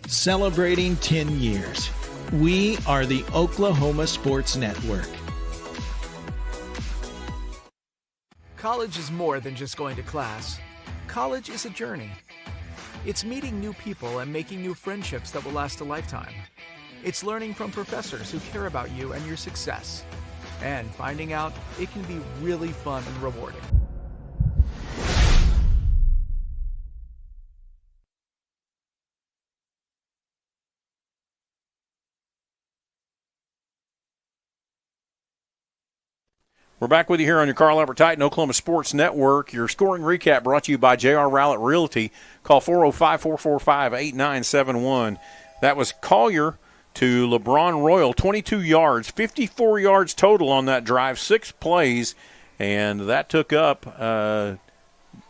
Celebrating 10 years. We are the Oklahoma Sports Network. College is more than just going to class. College is a journey. It's meeting new people and making new friendships that will last a lifetime. It's learning from professors who care about you and your success. And finding out it can be really fun and rewarding. We're back with you here on your Carl Albert Titan Oklahoma Sports Network. Your scoring recap brought to you by J.R. Rowlett Realty. Call 405-445-8971. That was Collier to LeBron Royal, 22 yards, 54 yards total on that drive, 6 plays, and that took up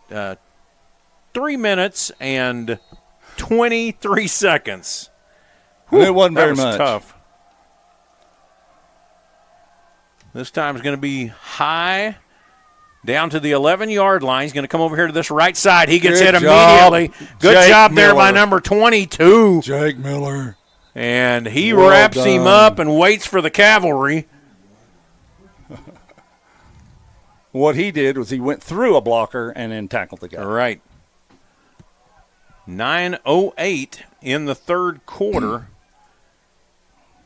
3 minutes and 23 seconds. Whew, it wasn't very much. Tough. This time is going to be high down to the 11-yard line. He's going to come over here to this right side. He gets hit immediately. Good job there by number 22. Jake Miller. And he wraps him up and waits for the cavalry. What he did was he went through a blocker and then tackled the guy. All right. 9:08 in the third quarter.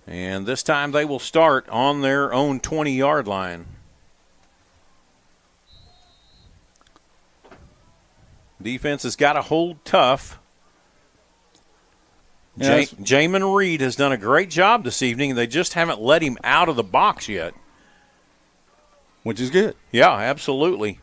And this time they will start on their own 20-yard line. Defense has got to hold tough. Jamin Reed has done a great job this evening. They just haven't let him out of the box yet. Which is good. Yeah, absolutely.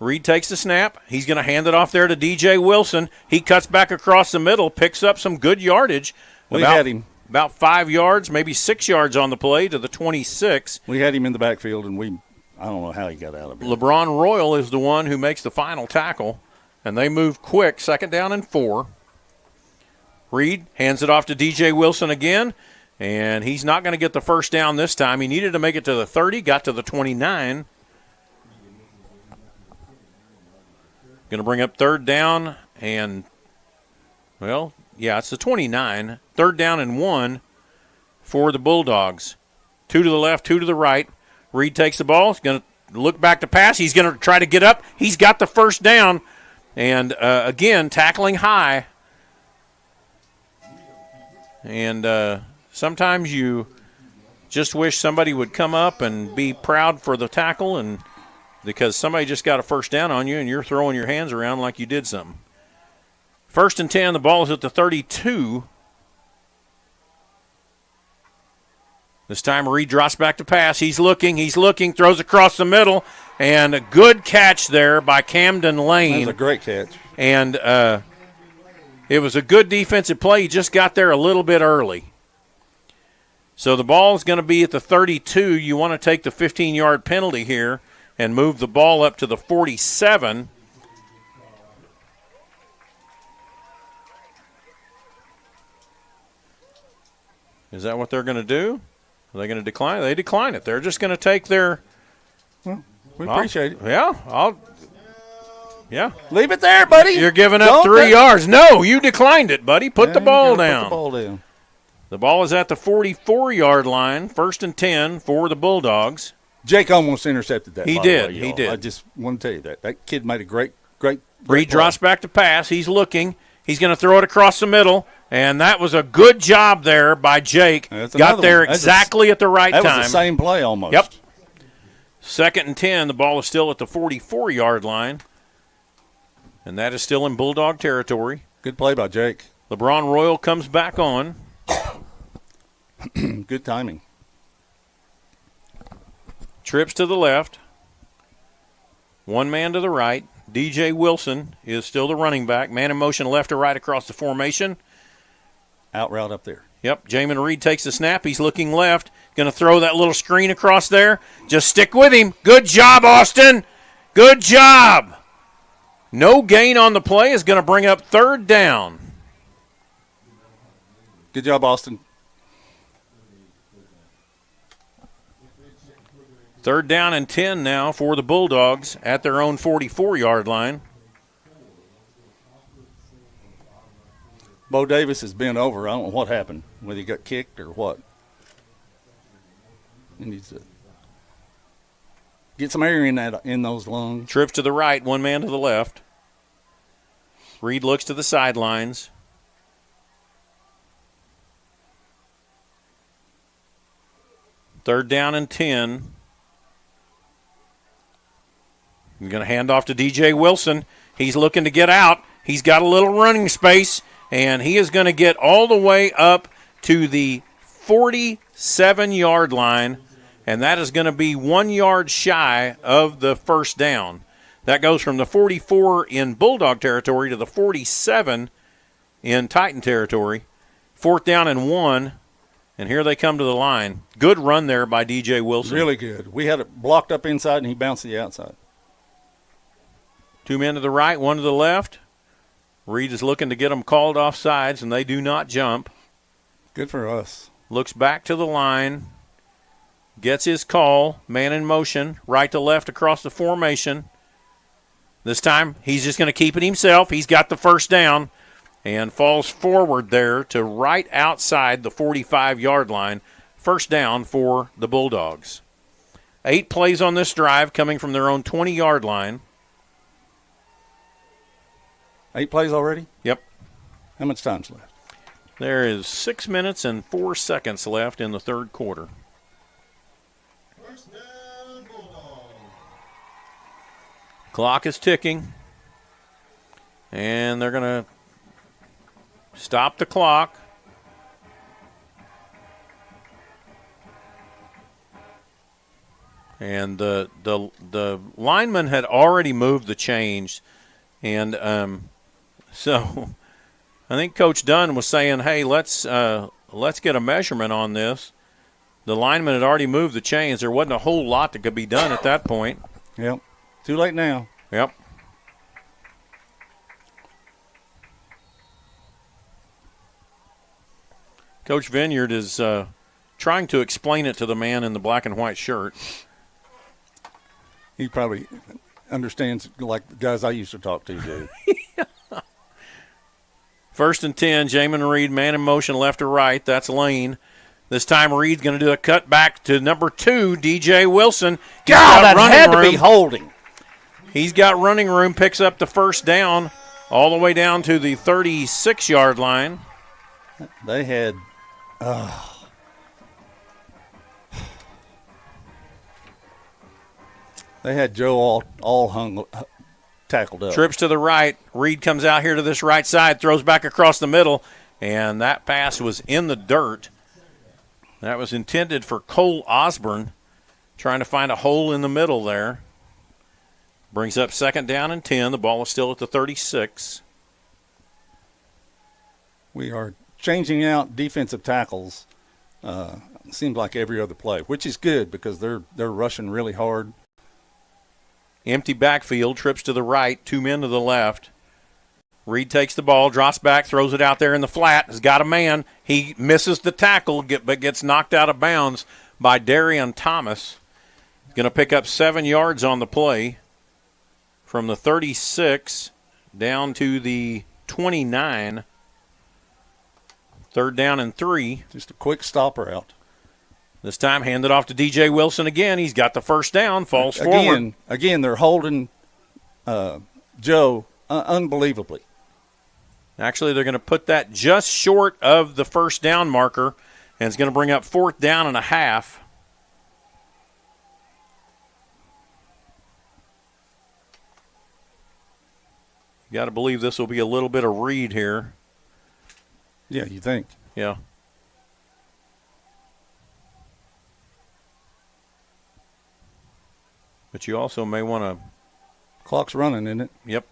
Reed takes the snap. He's going to hand it off there to DJ Wilson. He cuts back across the middle, picks up some good yardage. We had him. About 5 yards, maybe 6 yards on the play to the 26. We had him in the backfield, and I don't know how he got out of it. LeBron Royal is the one who makes the final tackle, and they move quick, 2nd down and 4. Reed hands it off to DJ Wilson again, and he's not going to get the first down this time. He needed to make it to the 30, got to the 29. Going to bring up 3rd down and, well, yeah, it's the 29. 3rd down and 1 for the Bulldogs. 2 to the left, 2 to the right. Reed takes the ball. He's going to look back to pass. He's going to try to get up. He's got the first down. And, again, tackling high. And sometimes you just wish somebody would come up and be proud for the tackle, and because somebody just got a first down on you and you're throwing your hands around like you did something. 1st and 10, the ball is at the 32. This time Reed drops back to pass. He's looking, throws across the middle, and a good catch there by Camden Lane. That was a great catch. And it was a good defensive play. He just got there a little bit early. So the ball is going to be at the 32. You want to take the 15-yard penalty here and move the ball up to the 47. Is that what they're going to do? Are they going to decline? They decline it. They're just going to take their. Well, we appreciate it. Yeah. Leave it there, buddy. You're giving up 3 yards. No, you declined it, buddy. Put the ball down. Put the ball down. The ball is at the 44-yard line. 1st and 10 for the Bulldogs. Jake almost intercepted that. He did. He did. I just want to tell you that. That kid made a great Reed drops back to pass. He's looking. He's going to throw it across the middle, and that was a good job there by Jake. Got there exactly at the right time. That was the same play almost. Yep. 2nd and 10. The ball is still at the 44-yard line, and that is still in Bulldog territory. Good play by Jake. LeBron Royal comes back on. Good timing. Trips to the left. One man to the right. DJ Wilson is still the running back. Man in motion left to right across the formation. Out route up there. Yep. Jamin Reed takes the snap. He's looking left. Going to throw that little screen across there. Just stick with him. Good job, Austin. Good job. No gain on the play is going to bring up 3rd down. Good job, Austin. 3rd down and 10 now for the Bulldogs at their own 44-yard line. Bo Davis has been over. I don't know what happened, whether he got kicked or what. He needs to get some air in those lungs. Trips to the right, one man to the left. Reed looks to the sidelines. Third down and 10. You're going to hand off to DJ Wilson. He's looking to get out. He's got a little running space, and he is going to get all the way up to the 47-yard line, and that is going to be 1 yard shy of the first down. That goes from the 44 in Bulldog territory to the 47 in Titan territory. 4th down and 1, and here they come to the line. Good run there by DJ Wilson. Really good. We had it blocked up inside, and he bounced to the outside. 2 men to the right, 1 to the left. Reed is looking to get them called off sides, and they do not jump. Good for us. Looks back to the line. Gets his call. Man in motion. Right to left across the formation. This time, he's just going to keep it himself. He's got the first down and falls forward there to right outside the 45-yard line. First down for the Bulldogs. 8 plays on this drive coming from their own 20-yard line. 8 plays already? Yep. How much time's left? There is 6 minutes and 4 seconds left in the third quarter. Clock is ticking. And they're going to stop the clock. And the lineman had already moved the chains. And so I think Coach Dunn was saying, hey, let's get a measurement on this. The lineman had already moved the chains. There wasn't a whole lot that could be done at that point. Yep. Too late now. Yep. Coach Vineyard is trying to explain it to the man in the black and white shirt. He probably understands like the guys I used to talk to do. 1st and 10, Jamin Reed, man in motion left or right. That's Lane. This time Reed's going to do a cut back to number 2, DJ Wilson. God, that had to be holding. He's got running room, picks up the first down all the way down to the 36-yard line. They had they had Joe all tackled up. Trips to the right. Reed comes out here to this right side, throws back across the middle, and that pass was in the dirt. That was intended for Cole Osborne, trying to find a hole in the middle there. Brings up 2nd down and 10. The ball is still at the 36. We are changing out defensive tackles. Seems like every other play, which is good because they're rushing really hard. Empty backfield, trips to the right, 2 men to the left. Reed takes the ball, drops back, throws it out there in the flat. Has got a man. He misses the tackle, but gets knocked out of bounds by Darian Thomas. He's going to pick up 7 yards on the play from the 36 down to the 29. 3rd down and 3. Just a quick stopper out. This time handed off to DJ Wilson again. He's got the first down, falls forward. Again, they're holding Joe unbelievably. Actually, they're going to put that just short of the first down marker, and it's going to bring up 4th down and a half. You got to believe this will be a little bit of Reed here. Yeah, you think. Yeah. But you also may want to. Clock's running, isn't it? Yep.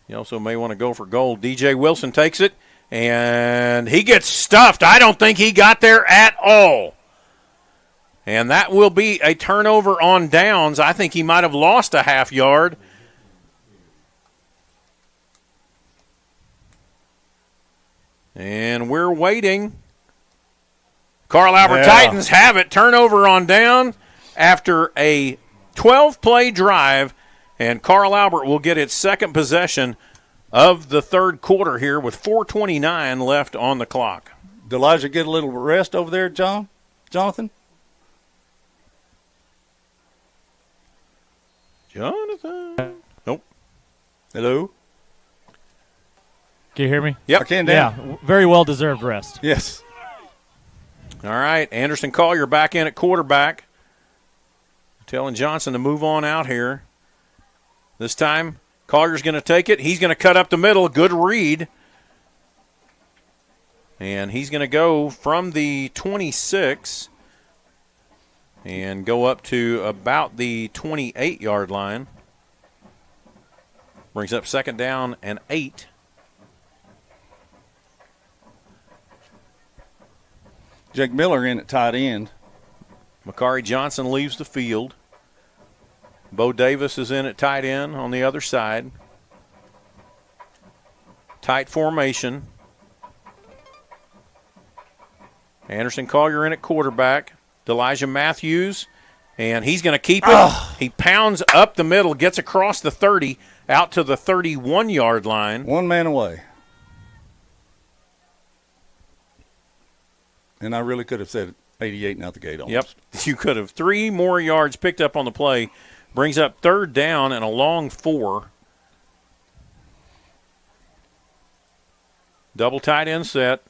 You also may want to go for goal. DJ Wilson takes it, and he gets stuffed. I don't think he got there at all. And that will be a turnover on downs. I think he might have lost a half yard. And we're waiting. Carl Albert Titans have it. Turnover on down after a 12-play drive. And Carl Albert will get its second possession of the third quarter here with 4:29 left on the clock. Did Elijah get a little rest over there, Jonathan? Jonathan? Nope. Hello? Can you hear me? Yep. I can, Dan. Yeah, very well-deserved rest. Yes. All right, Anderson Collier back in at quarterback. Telling Johnson to move on out here. This time, Collier's going to take it. He's going to cut up the middle. Good read. And he's going to go from the 26 and go up to about the 28-yard line. Brings up 2nd down and 8. Jake Miller in at tight end. Makari Johnson leaves the field. Bo Davis is in at tight end on the other side. Tight formation. Anderson Collier in at quarterback. Elijah Matthews, and he's going to keep it. He pounds up the middle, gets across the 30, out to the 31-yard line. One man away. And I really could have said 88 and out the gate almost. Yep, you could have. 3 more yards picked up on the play. Brings up 3rd down and a long 4. Double tight end set.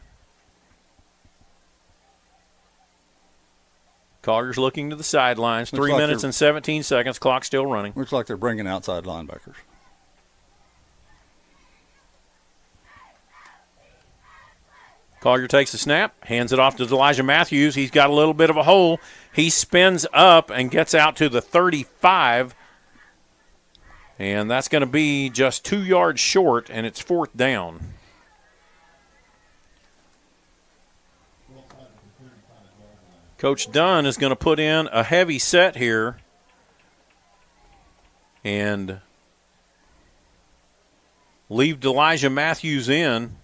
Collier's looking to the sidelines. 3 minutes and 17 seconds. Clock still running. Looks like they're bringing outside linebackers. Collier takes the snap, hands it off to Elijah Matthews. He's got a little bit of a hole. He spins up and gets out to the 35. And that's going to be just 2 yards short, and it's 4th down. Coach Dunn is going to put in a heavy set here. And leave Elijah Matthews in.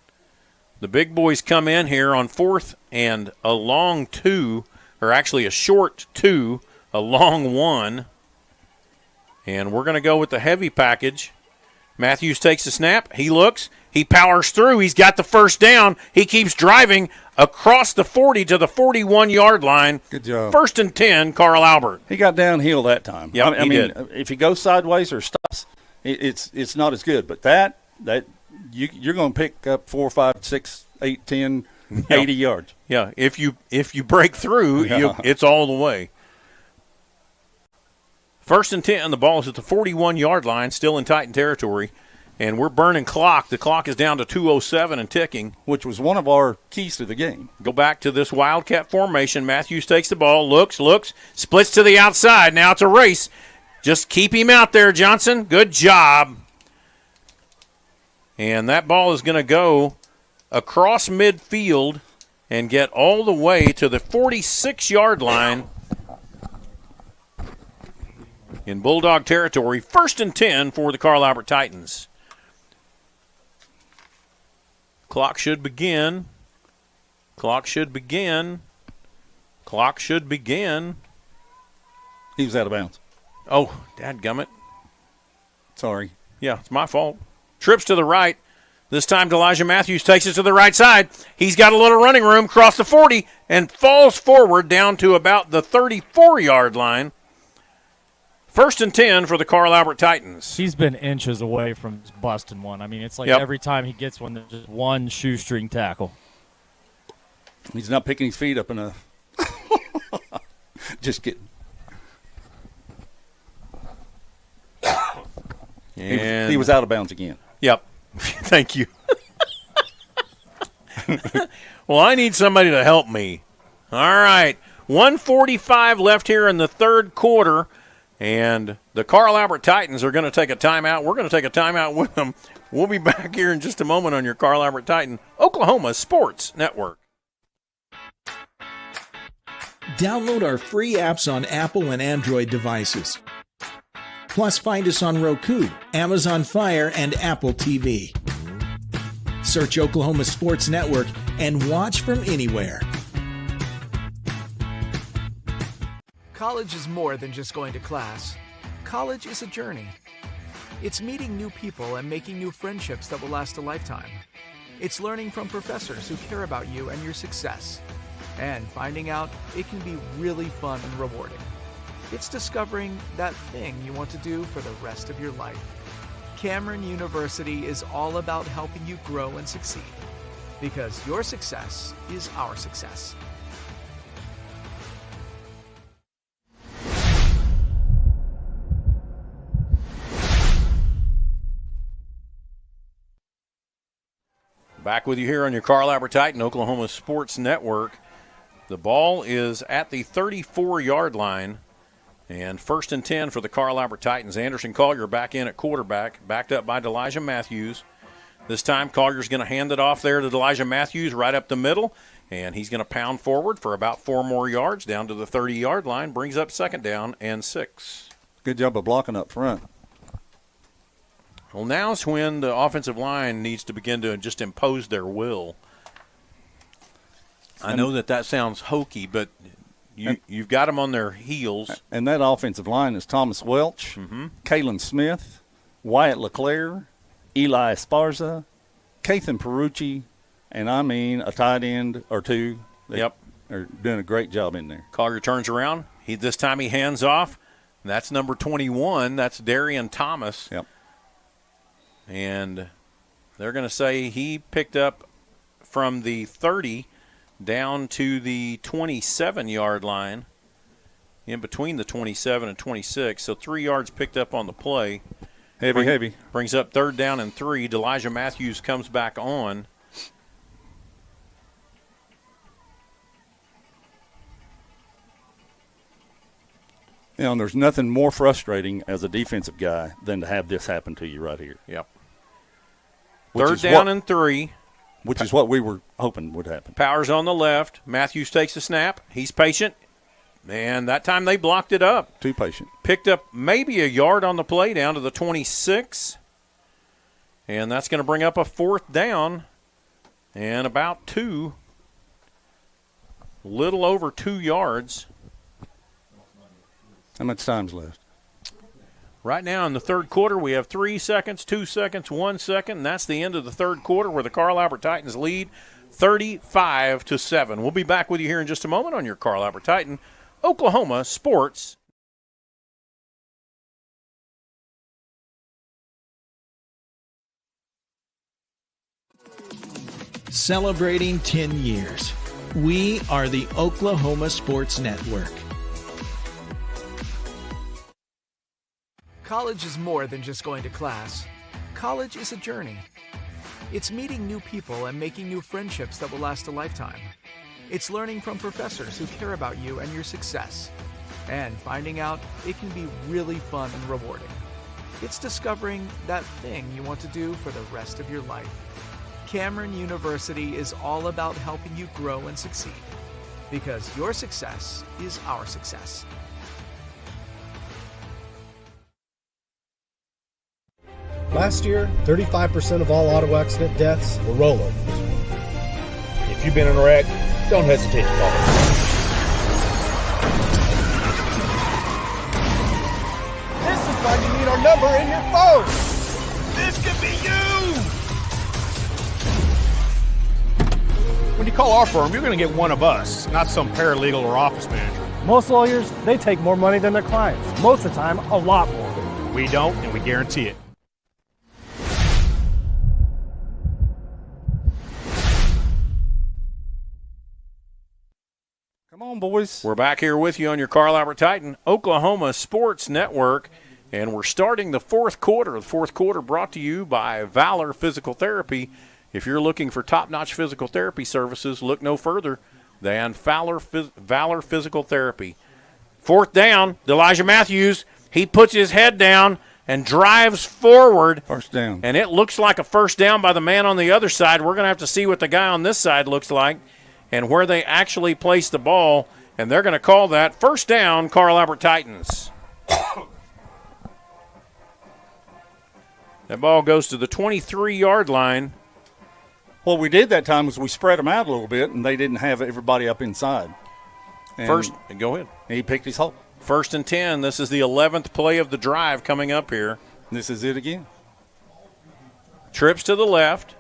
The big boys come in here on 4th and a long 2, or actually a short 2, a long 1. And we're going to go with the heavy package. Matthews takes the snap. He looks. He powers through. He's got the first down. He keeps driving across the 40 to the 41-yard line. Good job. 1st and 10, Carl Albert. He got downhill that time. Yeah, I mean, did. If he goes sideways or stops, it's not as good. But that you're going to pick up 4, 5, 6, 8, 10, 80 yards. Yeah, if you break through, it's all the way. 1st and 10, the ball is at the 41-yard line, still in Titan territory, and we're burning clock. The clock is down to 2:07 and ticking. Which was one of our keys to the game. Go back to this Wildcat formation. Matthews takes the ball, looks, splits to the outside. Now it's a race. Just keep him out there, Johnson. Good job. And that ball is going to go across midfield and get all the way to the 46-yard line in Bulldog territory. 1st and 10 for the Carl Albert Titans. Clock should begin. Clock should begin. Clock should begin. He was out of bounds. Oh, dadgummit. Sorry. Yeah, it's my fault. Trips to the right. This time, Elijah Matthews takes it to the right side. He's got a little running room, cross the 40, and falls forward down to about the 34-yard line. 1st and 10 for the Carl Albert Titans. He's been inches away from busting one. I mean, it's like every time he gets one, there's just one shoestring tackle. He's not picking his feet up enough. Just kidding. And he was out of bounds again. Yep. Thank you. Well, I need somebody to help me. All right. 1:45 left here in the third quarter. And the Carl Albert Titans are going to take a timeout. We're going to take a timeout with them. We'll be back here in just a moment on your Carl Albert Titan, Oklahoma Sports Network. Download our free apps on Apple and Android devices. Plus, find us on Roku, Amazon Fire, and Apple TV. Search Oklahoma Sports Network and watch from anywhere. College is more than just going to class. College is a journey. It's meeting new people and making new friendships that will last a lifetime. It's learning from professors who care about you and your success. And finding out it can be really fun and rewarding. It's discovering that thing you want to do for the rest of your life. Cameron University is all about helping you grow and succeed. Because your success is our success. Back with you here on your Carl Albert Titan, Oklahoma Sports Network. The ball is at the 34-yard line, and 1st and 10 for the Carl Albert Titans. Anderson Collier back in at quarterback, backed up by Elijah Matthews. This time, Collier's going to hand it off there to Elijah Matthews right up the middle, and he's going to pound forward for about 4 more yards down to the 30-yard line, brings up 2nd down and 6. Good job of blocking up front. Well, now's when the offensive line needs to begin to just impose their will. I know that sounds hokey, but you've got them on their heels. And that offensive line is Thomas Welch, Kalen Smith, Wyatt LeClaire, Eli Esparza, Kathan Perucci, and a tight end or two. Yep. Are doing a great job in there. Collier turns around. This time he hands off. That's number 21. That's Darian Thomas. Yep. And they're going to say he picked up from the 30 down to the 27-yard line, in between the 27 and 26. So 3 yards picked up on the play. Heavy. Brings up 3rd down and 3. Elijah Matthews comes back on. And there's nothing more frustrating as a defensive guy than to have this happen to you right here. Yep. 3rd down and 3. Which is what we were hoping would happen. Powers on the left. Matthews takes the snap. He's patient. And that time they blocked it up. Too patient. Picked up maybe a yard on the play down to the 26. And that's going to bring up a 4th down and about 2. Little over 2 yards. How much time's left? Right now in the third quarter, we have 3 seconds, 2 seconds, 1 second, and that's the end of the third quarter where the Carl Albert Titans lead 35-7. We'll be back with you here in just a moment on your Carl Albert Titan Oklahoma Sports. Celebrating 10 years. We are the Oklahoma Sports Network. College is more than just going to class. College is a journey. It's meeting new people and making new friendships that will last a lifetime. It's learning from professors who care about you and your success. And finding out it can be really fun and rewarding. It's discovering that thing you want to do for the rest of your life. Cameron University is all about helping you grow and succeed. Because your success is our success. Last year, 35% of all auto accident deaths were rollovers. If you've been in a wreck, don't hesitate to call us. This is why you need our number in your phone. This could be you! When you call our firm, you're going to get one of us, not some paralegal or office manager. Most lawyers, they take more money than their clients. Most of the time, a lot more. We don't, and we guarantee it. Come on, boys. We're back here with you on your Carl Albert Titan Oklahoma Sports Network, and we're starting the fourth quarter. The fourth quarter brought to you by Valor Physical Therapy. If you're looking for top-notch physical therapy services, look no further than Valor Physical Therapy. Fourth down, Elijah Matthews, he puts his head down and drives forward. First down. And it looks like a first down by the man on the other side. We're going to have to see what the guy on this side looks like and where they actually place the ball, and they're going to call that first down, Carl Albert Titans. That ball goes to the 23-yard line. What we did that time was we spread them out a little bit, and they didn't have everybody up inside. And go ahead. He picked his hole. 1st and 10. This is the 11th play of the drive coming up here. This is it again. Trips to the left.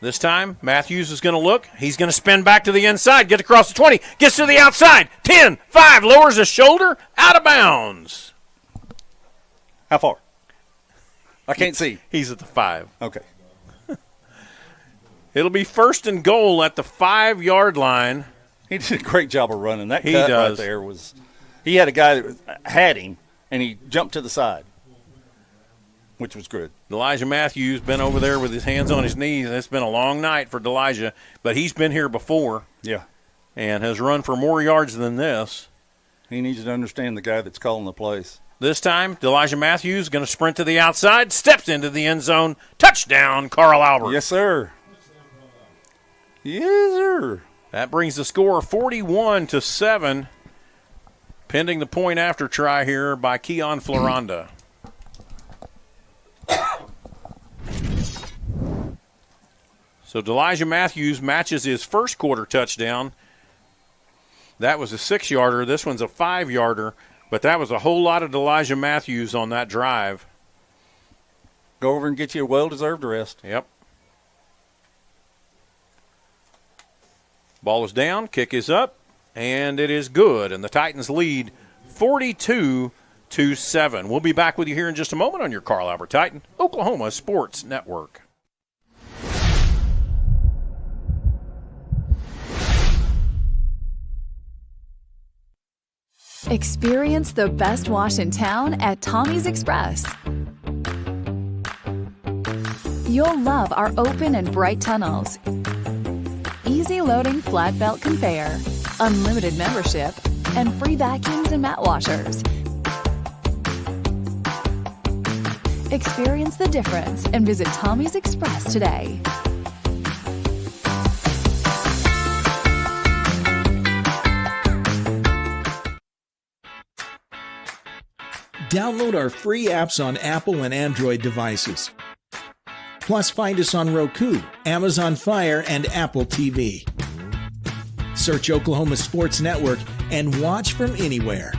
This time, Matthews is going to look. He's going to spin back to the inside, get across the 20, gets to the outside. 10, 5, lowers his shoulder, out of bounds. How far? I can't see. He's at the 5. Okay. It'll be 1st and goal at the 5-yard line. He did a great job of running. That He cut does. right there was – he had a guy that had him, and he jumped to the side, which was good. Elijah Matthews been over there with his hands on his knees, and it's been a long night for Elijah, but he's been here before. Yeah. And has run for more yards than this. He needs to understand the guy that's calling the plays. This time, Elijah Matthews going to sprint to the outside, steps into the end zone. Touchdown, Carl Albert. Yes, sir. Yes, sir. That brings the score 41-7, pending the point after try here by Keon Floranda. So Elijah Matthews matches his first quarter touchdown. That was a 6-yarder. This one's a 5-yarder, but that was a whole lot of Elijah Matthews on that drive. Go over and get you a well-deserved rest. Yep. Ball is down, kick is up, and it is good. And the Titans lead 42-7. We'll be back with you here in just a moment on your Carl Albert Titan Oklahoma Sports Network. Experience the best wash in town at Tommy's Express. You'll love our open and bright tunnels, easy loading flat belt conveyor, unlimited membership, and free vacuums and mat washers. Experience the difference and visit Tommy's Express today. Download our free apps on Apple and Android devices. Plus, find us on Roku, Amazon Fire, and Apple TV. Search Oklahoma Sports Network and watch from anywhere.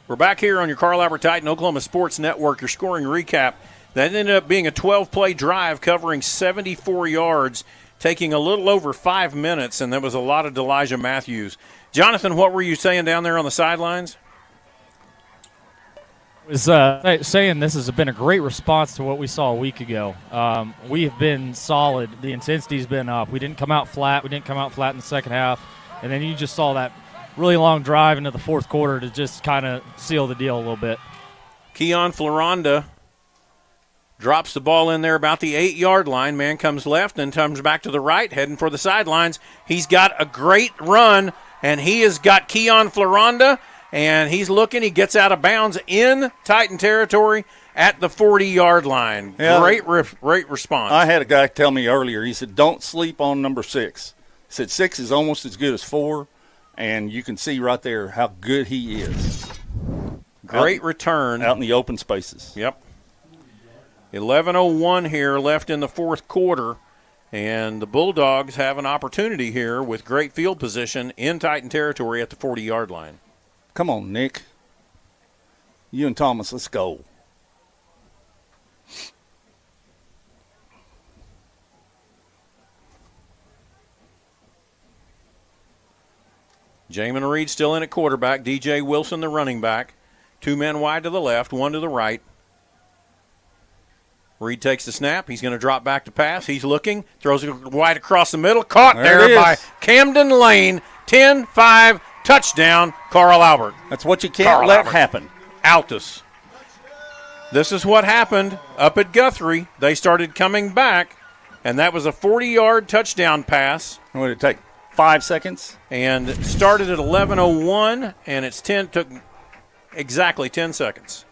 We're back here on your Carl Albert Titan Oklahoma Sports Network, your scoring recap. That ended up being a 12-play drive covering 74 yards, taking a little over 5 minutes, and that was a lot of Elijah Matthews. Jonathan, what were you saying down there on the sidelines? I was saying this has been a great response to what we saw a week ago. We have been solid. The intensity's been up. We didn't come out flat. We didn't come out flat in the second half. And then you just saw that really long drive into the fourth quarter to just kind of seal the deal a little bit. Keon Floranda drops the ball in there about the 8-yard line. Man comes left and comes back to the right, heading for the sidelines. He's got a great run, and he has got Keon Floranda, and he's looking. He gets out of bounds in Titan territory at the 40-yard line. Yeah. Great response. I had a guy tell me earlier, he said, don't sleep on number 6. He said 6 is almost as good as 4, and you can see right there how good he is. Great return. Out in the open spaces. Yep. 11:01 here left in the fourth quarter, and the Bulldogs have an opportunity here with great field position in Titan territory at the 40-yard line. Come on, Nick. You and Thomas, let's go. Jamin Reed still in at quarterback. DJ Wilson, the running back. 2 men wide to the left, 1 to the right. Reed takes the snap. He's going to drop back to pass. He's looking. Throws it wide across the middle. Caught there by Camden Lane. 10-5, touchdown, Carl Albert. That's what you can't let happen. Altus. This is what happened up at Guthrie. They started coming back, and that was a 40-yard touchdown pass. What did it take? 5 seconds? And it started at 11:01, and took exactly 10 seconds.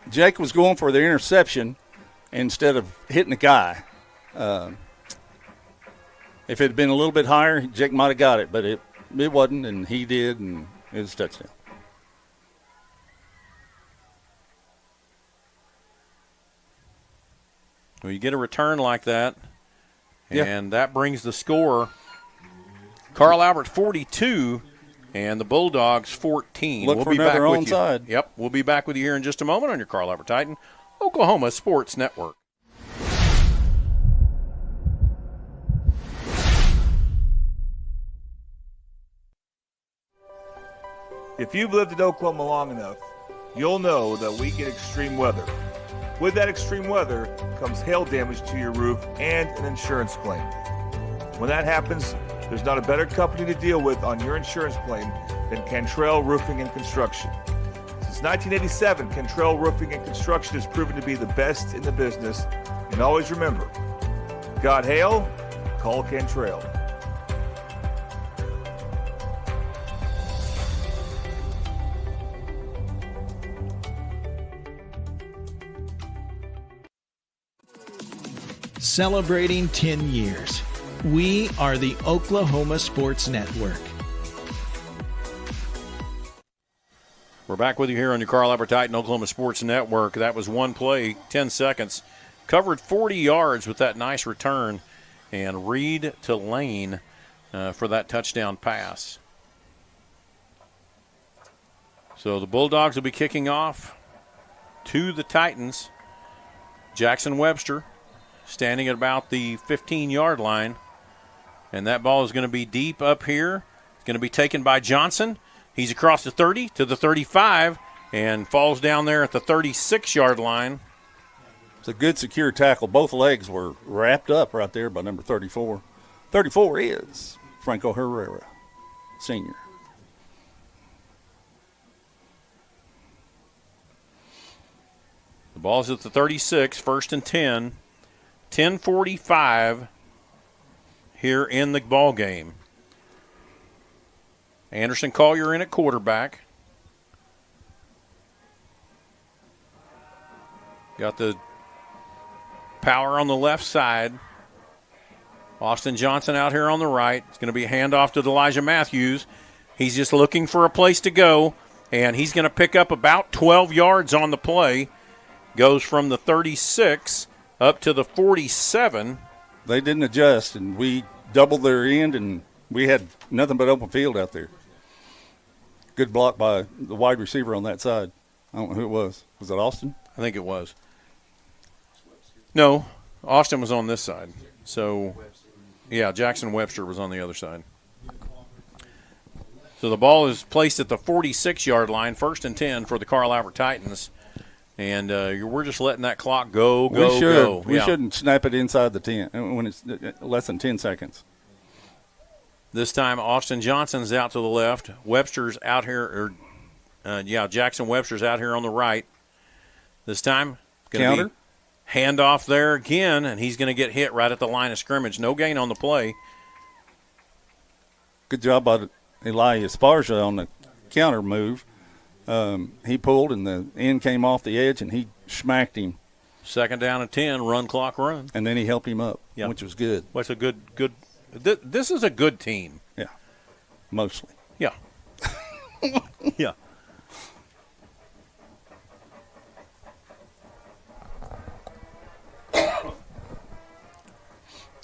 Jake was going for the interception instead of hitting the guy. If it had been a little bit higher, Jake might have got it, but it wasn't, and he did, and it was a touchdown. Well, you get a return like that, and that brings the score. Carl Albert 42 and the Bulldogs 14. Look for another onside. Yep, we'll be back with you here in just a moment on your Carl Albert Titan Oklahoma Sports Network. If you've lived in Oklahoma long enough, you'll know that we get extreme weather. With that extreme weather comes hail damage to your roof and an insurance claim. When that happens, there's not a better company to deal with on your insurance claim than Cantrell Roofing and Construction. Since 1987, Cantrell Roofing and Construction has proven to be the best in the business. And always remember, got hail? Call Cantrell. Celebrating 10 years. We are the Oklahoma Sports Network. We're back with you here on your Carl Albert Titan Oklahoma Sports Network. That was one play, 10 seconds. Covered 40 yards with that nice return. And Reed to Lane for that touchdown pass. So the Bulldogs will be kicking off to the Titans. Jackson Webster standing at about the 15-yard line. And that ball is going to be deep up here. It's going to be taken by Johnson. He's across the 30 to the 35 and falls down there at the 36-yard line. It's a good secure tackle. Both legs were wrapped up right there by number 34. 34 is Franco Herrera, senior. The ball's at the 36, 1st and 10. 10:45 here in the ball game. Anderson Collier in at quarterback. Got the power on the left side. Austin Johnson out here on the right. It's going to be a handoff to Elijah Matthews. He's just looking for a place to go, and he's going to pick up about 12 yards on the play. Goes from the 36 up to the 47. They didn't adjust, and we doubled their end, and we had nothing but open field out there. Good block by the wide receiver on that side. I don't know who it was. Was it Austin? I think it was. No, Austin was on this side. So, yeah, Jackson Webster was on the other side. So the ball is placed at the 46-yard line, 1st and 10 for the Carl Albert Titans. And we're just letting that clock go. We shouldn't snap it inside the 10 when it's less than 10 seconds. This time, Austin Johnson's out to the left. Webster's out here. Jackson Webster's out here on the right. This time, counter. Handoff there again, and he's going to get hit right at the line of scrimmage. No gain on the play. Good job by Eli Esparza on the counter move. He pulled, and the end came off the edge, and he smacked him. 2nd down and 10, run clock run. And then he helped him up, which was good. What's a good this is a good team. Yeah, mostly. Yeah. Yeah.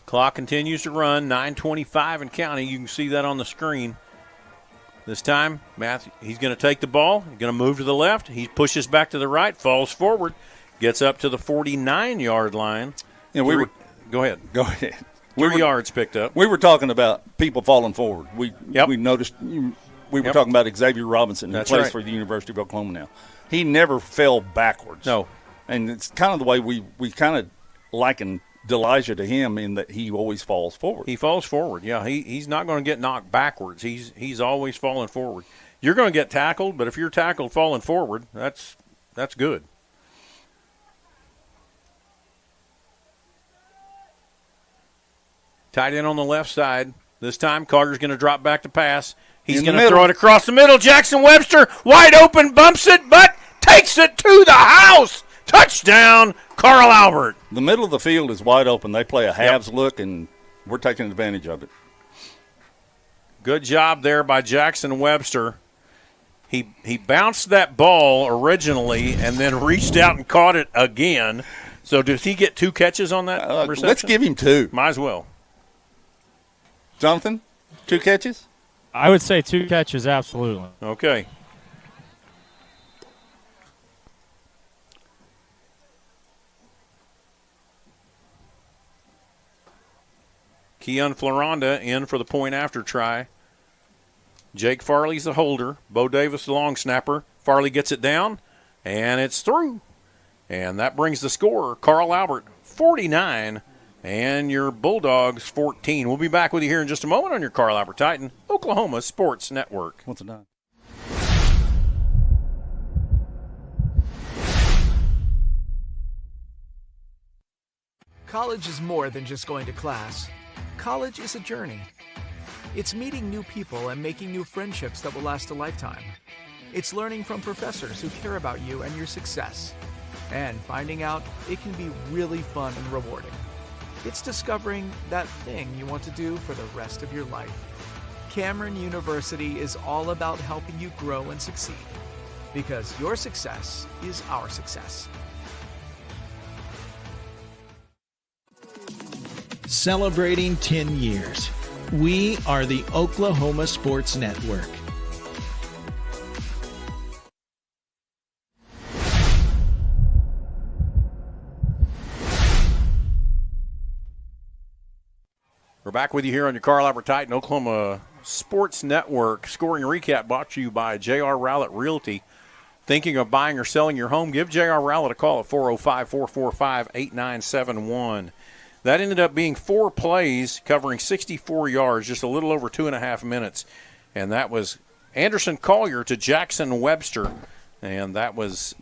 Clock continues to run, 9:25 and counting. You can see that on the screen. This time, Matthew, he's going to take the ball. He's going to move to the left. He pushes back to the right, falls forward, gets up to the 49-yard line. Yeah, go ahead. Go ahead. 3 yards picked up. We were talking about people falling forward. We noticed we were talking about Xavier Robinson, who plays for the University of Oklahoma now. He never fell backwards. No. And it's kind of the way we kind of liken Delijah to him in that he always falls forward. He falls forward, yeah. He's not going to get knocked backwards. He's always falling forward. You're going to get tackled, but if you're tackled falling forward, that's good. Tight end on the left side. This time, Carter's going to drop back to pass. He's going to throw it across the middle. Jackson Webster, wide open, bumps it, but takes it to the house. Touchdown, Carl Albert. The middle of the field is wide open. They play a halves look, and we're taking advantage of it. Good job there by Jackson Webster. He bounced that ball originally and then reached out and caught it again. So does he get 2 catches on that reception? Let's give him 2. Might as well. Jonathan, 2 catches? I would say 2 catches, absolutely. Okay. Keon Floranda in for the point after try. Jake Farley's the holder. Bo Davis the long snapper. Farley gets it down, and it's through. And that brings the score, Carl Albert, 49, and your Bulldogs, 14. We'll be back with you here in just a moment on your Carl Albert Titan, Oklahoma Sports Network. What's it done? College is more than just going to class. College is a journey. It's meeting new people and making new friendships that will last a lifetime. It's learning from professors who care about you and your success. And finding out it can be really fun and rewarding. It's discovering that thing you want to do for the rest of your life. Cameron University is all about helping you grow and succeed. Because your success is our success. Celebrating 10 years. We are the Oklahoma Sports Network. We're back with you here on your Carl Albert Titan, Oklahoma Sports Network. Scoring recap brought to you by J.R. Rowlett Realty. Thinking of buying or selling your home? Give J.R. Rowlett a call at 405-445-8971. That ended up being 4 plays covering 64 yards, just a little over 2.5 minutes. And that was Anderson Collier to Jackson Webster. And that was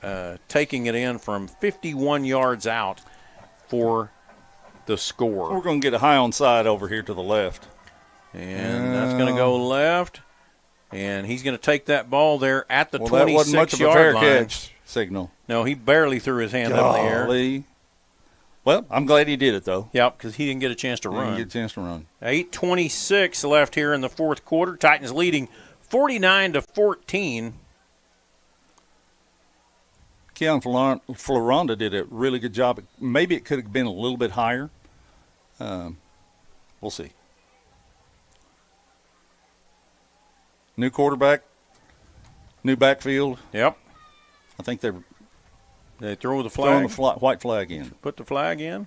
taking it in from 51 yards out for the score. We're going to get a high onside over here to the left. And that's going to go left. And he's going to take that ball there at the 26-yard line. That wasn't much of a fair catch signal. No, he barely threw his hand up in the air. Well, I'm glad he did it, though. Yep, because he didn't get a chance to run. Didn't get a chance to run. 8:26 left here in the fourth quarter. Titans leading 49-14. Keon Floranda did a really good job. Maybe it could have been a little bit higher. We'll see. New quarterback, New backfield. Yep. I think they throw the flag. Throwing the white flag in. Put the flag in.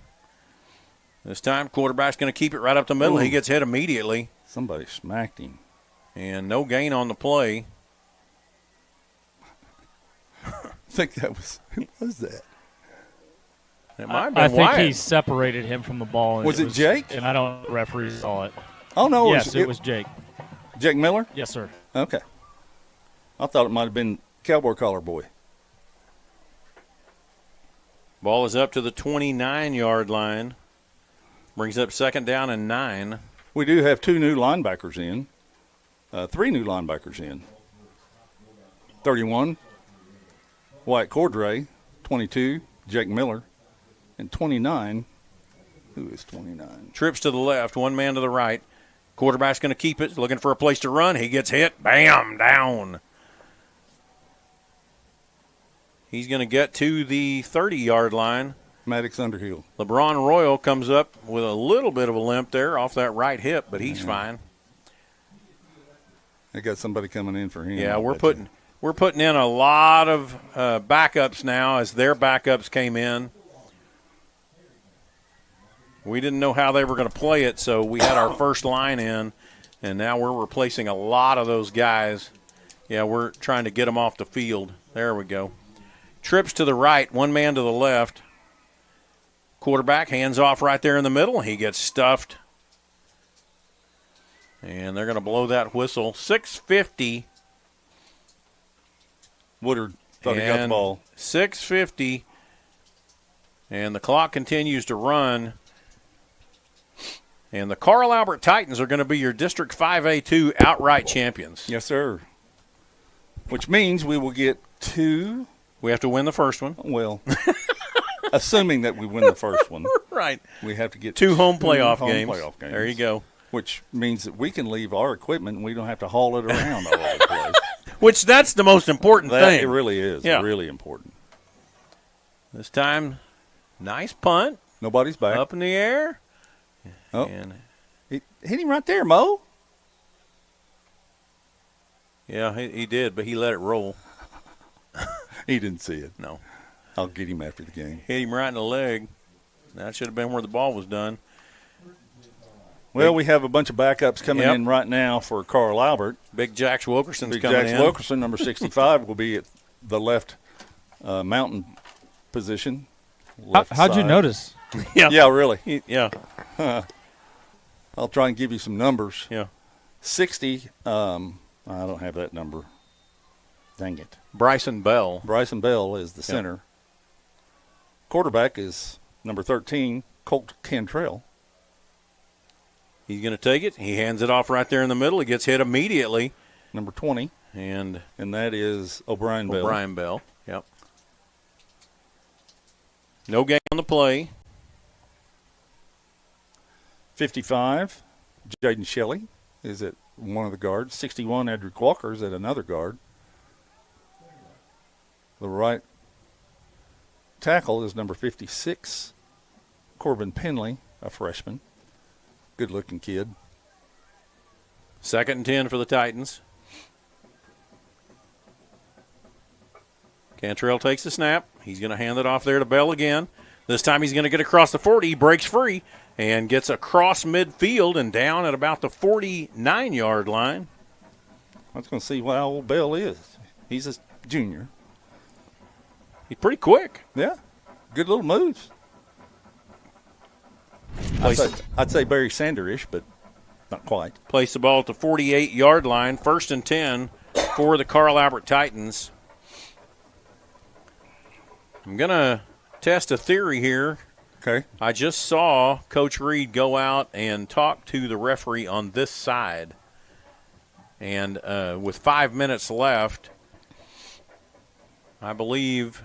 This time, quarterback's going to keep it right up the middle. Ooh. He gets hit immediately. Somebody smacked him. And no gain on the play. I think that was – who was that? It might have been I think Wyatt. he separated him from the ball. And Was it Jake? And I don't know if the referee saw it. Oh, no. Yes, it was Jake. Jake Miller? Yes, sir. Okay. I thought it might have been Cowboy Collar Boy. Ball is up to the 29-yard line. Brings up 2nd down and 9. We do have 2 new linebackers in. 3 new linebackers in. 31, Wyatt Cordray. 22, Jake Miller. And 29, who is 29? Trips to the left, one man to the right. Quarterback's going to keep it, looking for a place to run. He gets hit. Bam, down. He's going to get to the 30-yard line. Maddox Underhill. LeBron Royal comes up with a little bit of a limp there off that right hip, but he's fine. They got somebody coming in for him. Yeah, we're putting in a lot of backups now as their backups came in. We didn't know how they were going to play it, so we had our first line in, and now we're replacing a lot of those guys. Yeah, we're trying to get them off the field. There we go. Trips to the right, one man to the left. Quarterback hands off right there in the middle. He gets stuffed. And they're going to blow that whistle. 6:50. Woodard thought he got the ball. 6:50. And the clock continues to run. And the Carl Albert Titans are going to be your District 5A2 outright champions. Yes, sir. Which means we will get 2. We have to win the first one. Well, assuming that we win the first one. Right. We have to get 2 home playoff games. games. There you go. Which means that we can leave our equipment and we don't have to haul it around all over the place. Which that's the most important thing. It really is. Yeah. Really important. This time, nice punt. Nobody's back. Up in the air. Oh. And hit him right there, Mo. Yeah, he did, but he let it roll. He didn't see it. No. I'll get him after the game. Hit him right in the leg. That should have been where the ball was done. Well, we have a bunch of backups coming in right now for Carl Albert. Big Jax Wilkerson's Big coming Jax in. Wilkerson, number 65, will be at the left mountain position. How'd you notice? Yeah, really. Yeah. I'll try and give you some numbers. Yeah. 60, I don't have that number. Dang it. Bryson Bell. Bryson Bell is the center. Quarterback is number 13, Colt Cantrell. He's going to take it. He hands it off right there in the middle. He gets hit immediately. Number 20. And that is O'Brien Bell. O'Brien Bell, yep. No gain on the play. 55, Jaden Shelley is at one of the guards. 61, Edric Walker is at another guard. The right tackle is number 56, Corbin Penley, a freshman. Good-looking kid. 2nd and 10 for the Titans. Cantrell takes the snap. He's going to hand it off there to Bell again. This time he's going to get across the 40. He breaks free and gets across midfield and down at about the 49-yard line. I was going to see how old Bell is. He's a junior. He's pretty quick. Yeah. Good little moves. I'd say Barry Sander-ish, but not quite. Place the ball at the 48-yard line. 1st and 10 for the Carl Albert Titans. I'm going to test a theory here. Okay. I just saw Coach Reed go out and talk to the referee on this side. And with 5 minutes left, I believe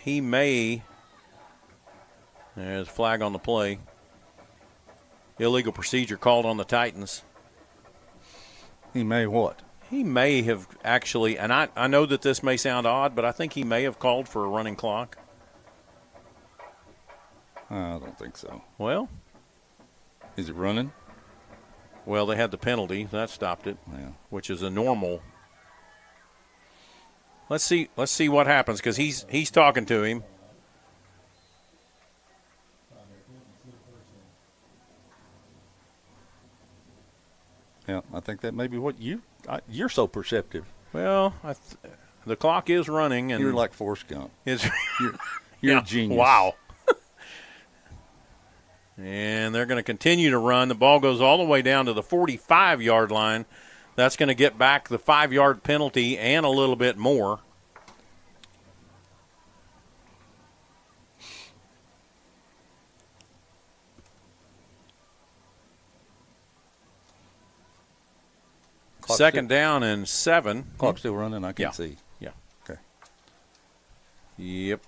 he may – there's a flag on the play. Illegal procedure called on the Titans. He may what? He may have actually, and I know that this may sound odd, but I think he may have called for a running clock. I don't think so. Well. Is it running? Well, they had the penalty. That stopped it, which is a normal. Let's see what happens because he's talking to him. Yeah, I think that may be what you're so perceptive. Well, the clock is running, and you're like Forrest Gump. You're a genius. Wow. And they're going to continue to run. The ball goes all the way down to the 45-yard line. That's going to get back the 5-yard penalty and a little bit more. Second down and 7. Clock's still running, I can see. Yeah. Okay. Yep.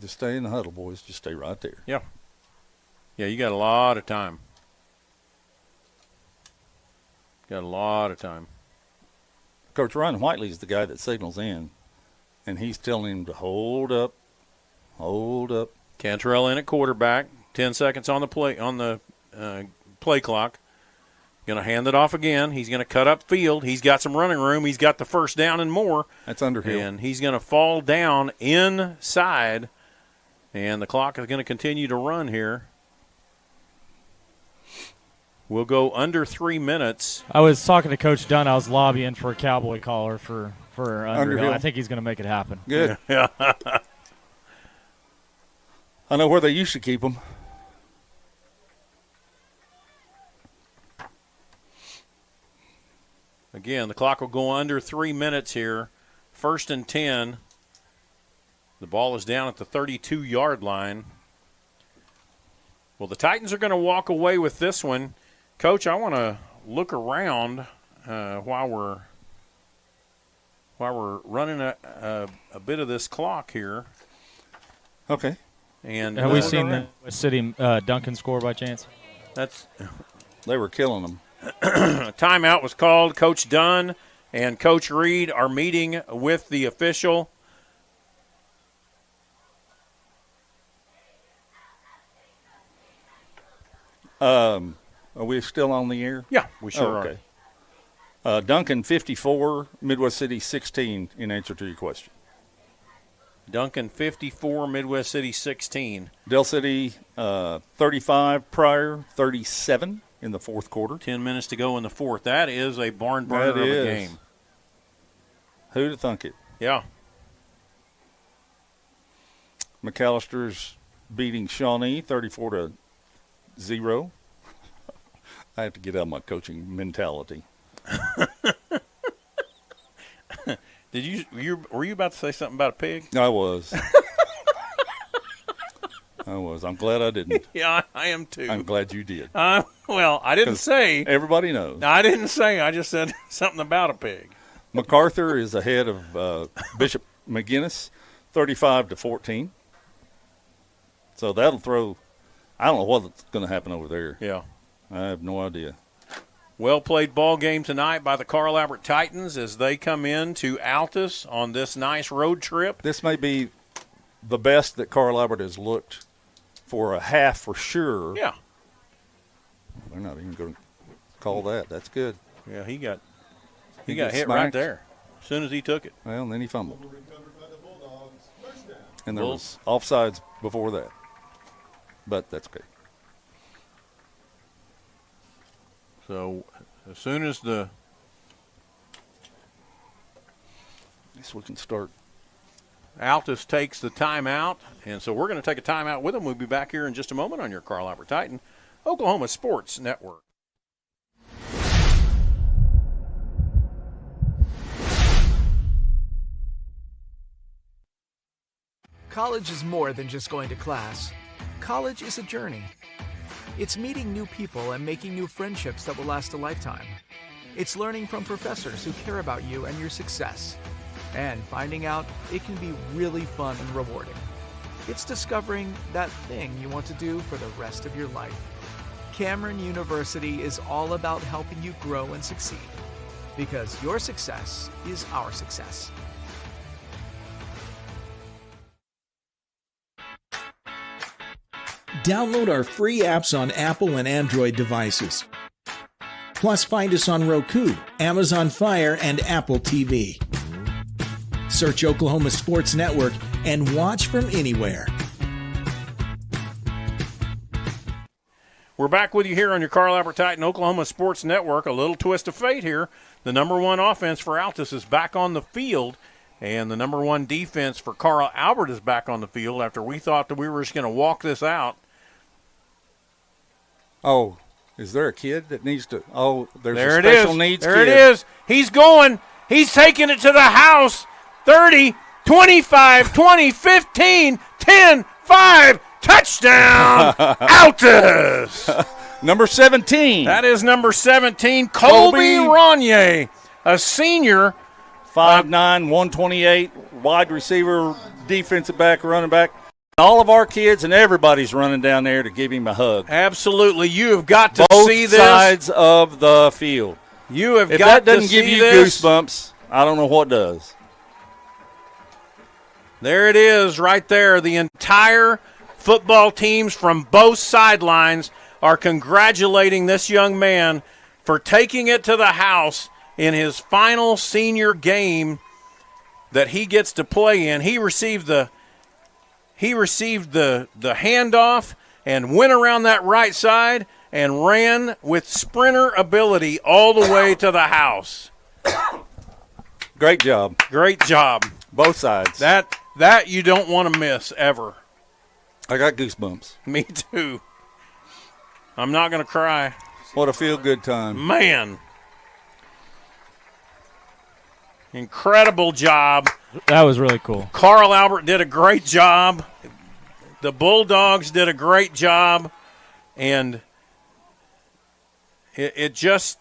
Just stay in the huddle, boys. Just stay right there. Yeah. Yeah, you got a lot of time. Got a lot of time. Coach Ryan Whiteley's the guy that signals in, and he's telling him to hold up, hold up. Cantrell in at quarterback. 10 seconds on the play clock. Going to hand it off again. He's going to cut up field. He's got some running room. He's got the first down and more. That's Underhill. And he's going to fall down inside. And the clock is going to continue to run here. We'll go under 3 minutes. I was talking to Coach Dunn. I was lobbying for a Cowboy collar for Underhill. I think he's going to make it happen. Good. Yeah. I know where they used to keep them. Again, the clock will go under 3 minutes here. 1st and 10. The ball is down at the 32-yard line. Well, the Titans are going to walk away with this one. Coach, I want to look around while we're running a bit of this clock here. Okay. And have we seen the West City Duncan score by chance? They were killing them. Timeout was called. Coach Dunn and Coach Reed are meeting with the official. Are we still on the air? Yeah, we sure are. Okay. Duncan 54, Midwest City 16 in answer to your question. Duncan 54, Midwest City 16. Del City 35, Pryor 37 in the fourth quarter. 10 minutes to go in the fourth. That is a barn burner of a game. Who'd have thunk it? Yeah. McAllister's beating Shawnee 34-0. I have to get out of my coaching mentality. Were you about to say something about a pig? I was. I'm glad I didn't. Yeah, I am too. I'm glad you did. Well, I didn't say. Everybody knows. I didn't say. I just said something about a pig. MacArthur is ahead of Bishop McGinnis, 35-14. So that'll throw. I don't know what's going to happen over there. Yeah, I have no idea. Well played ball game tonight by the Carl Albert Titans as they come in to Altus on this nice road trip. This may be the best that Carl Albert has looked for a half for sure. Yeah. They're not even going to call that. That's good. Yeah, he got hit right there as soon as he took it. Well, and then he fumbled. And there was offsides before that. But that's okay. So as soon as the – guess we can start. Altus takes the timeout, and so we're going to take a timeout with them. We'll be back here in just a moment on your Carl Albert Titan, Oklahoma Sports Network. College is more than just going to class. College is a journey. It's meeting new people and making new friendships that will last a lifetime. It's learning from professors who care about you and your success. And finding out it can be really fun and rewarding. It's discovering that thing you want to do for the rest of your life. Cameron University is all about helping you grow and succeed. Because your success is our success. Download our free apps on Apple and Android devices. Plus, find us on Roku, Amazon Fire, and Apple TV. Search Oklahoma Sports Network and watch from anywhere. We're back with you here on your Carl Albert Titan Oklahoma Sports Network. A little twist of fate here. The number one offense for Altus is back on the field, and the number one defense for Carl Albert is back on the field after we thought that we were just going to walk this out. Oh, is there a kid that needs to – oh, there's there a special it needs there kid. There it is. He's going. He's taking it to the house. 30, 25, 20, 15, 10, 5. Touchdown, Altus. Number 17. That is number 17, Colby Ronier, a senior. 5'9", 128, wide receiver, defensive back, running back. All of our kids and everybody's running down there to give him a hug. Absolutely. You have got to Both see this. Both sides of the field. You have if got that doesn't to give see you this. goosebumps, I don't know what does. There it is right there. The entire football teams from both sidelines are congratulating this young man for taking it to the house in his final senior game that he gets to play in. He received the handoff and went around that right side and ran with sprinter ability all the way to the house. Great job. Great job. Both sides. That you don't want to miss ever. I got goosebumps. Me too. I'm not going to cry. What a feel-good time. Man. Incredible job. That was really cool. Carl Albert did a great job. The Bulldogs did a great job. And it just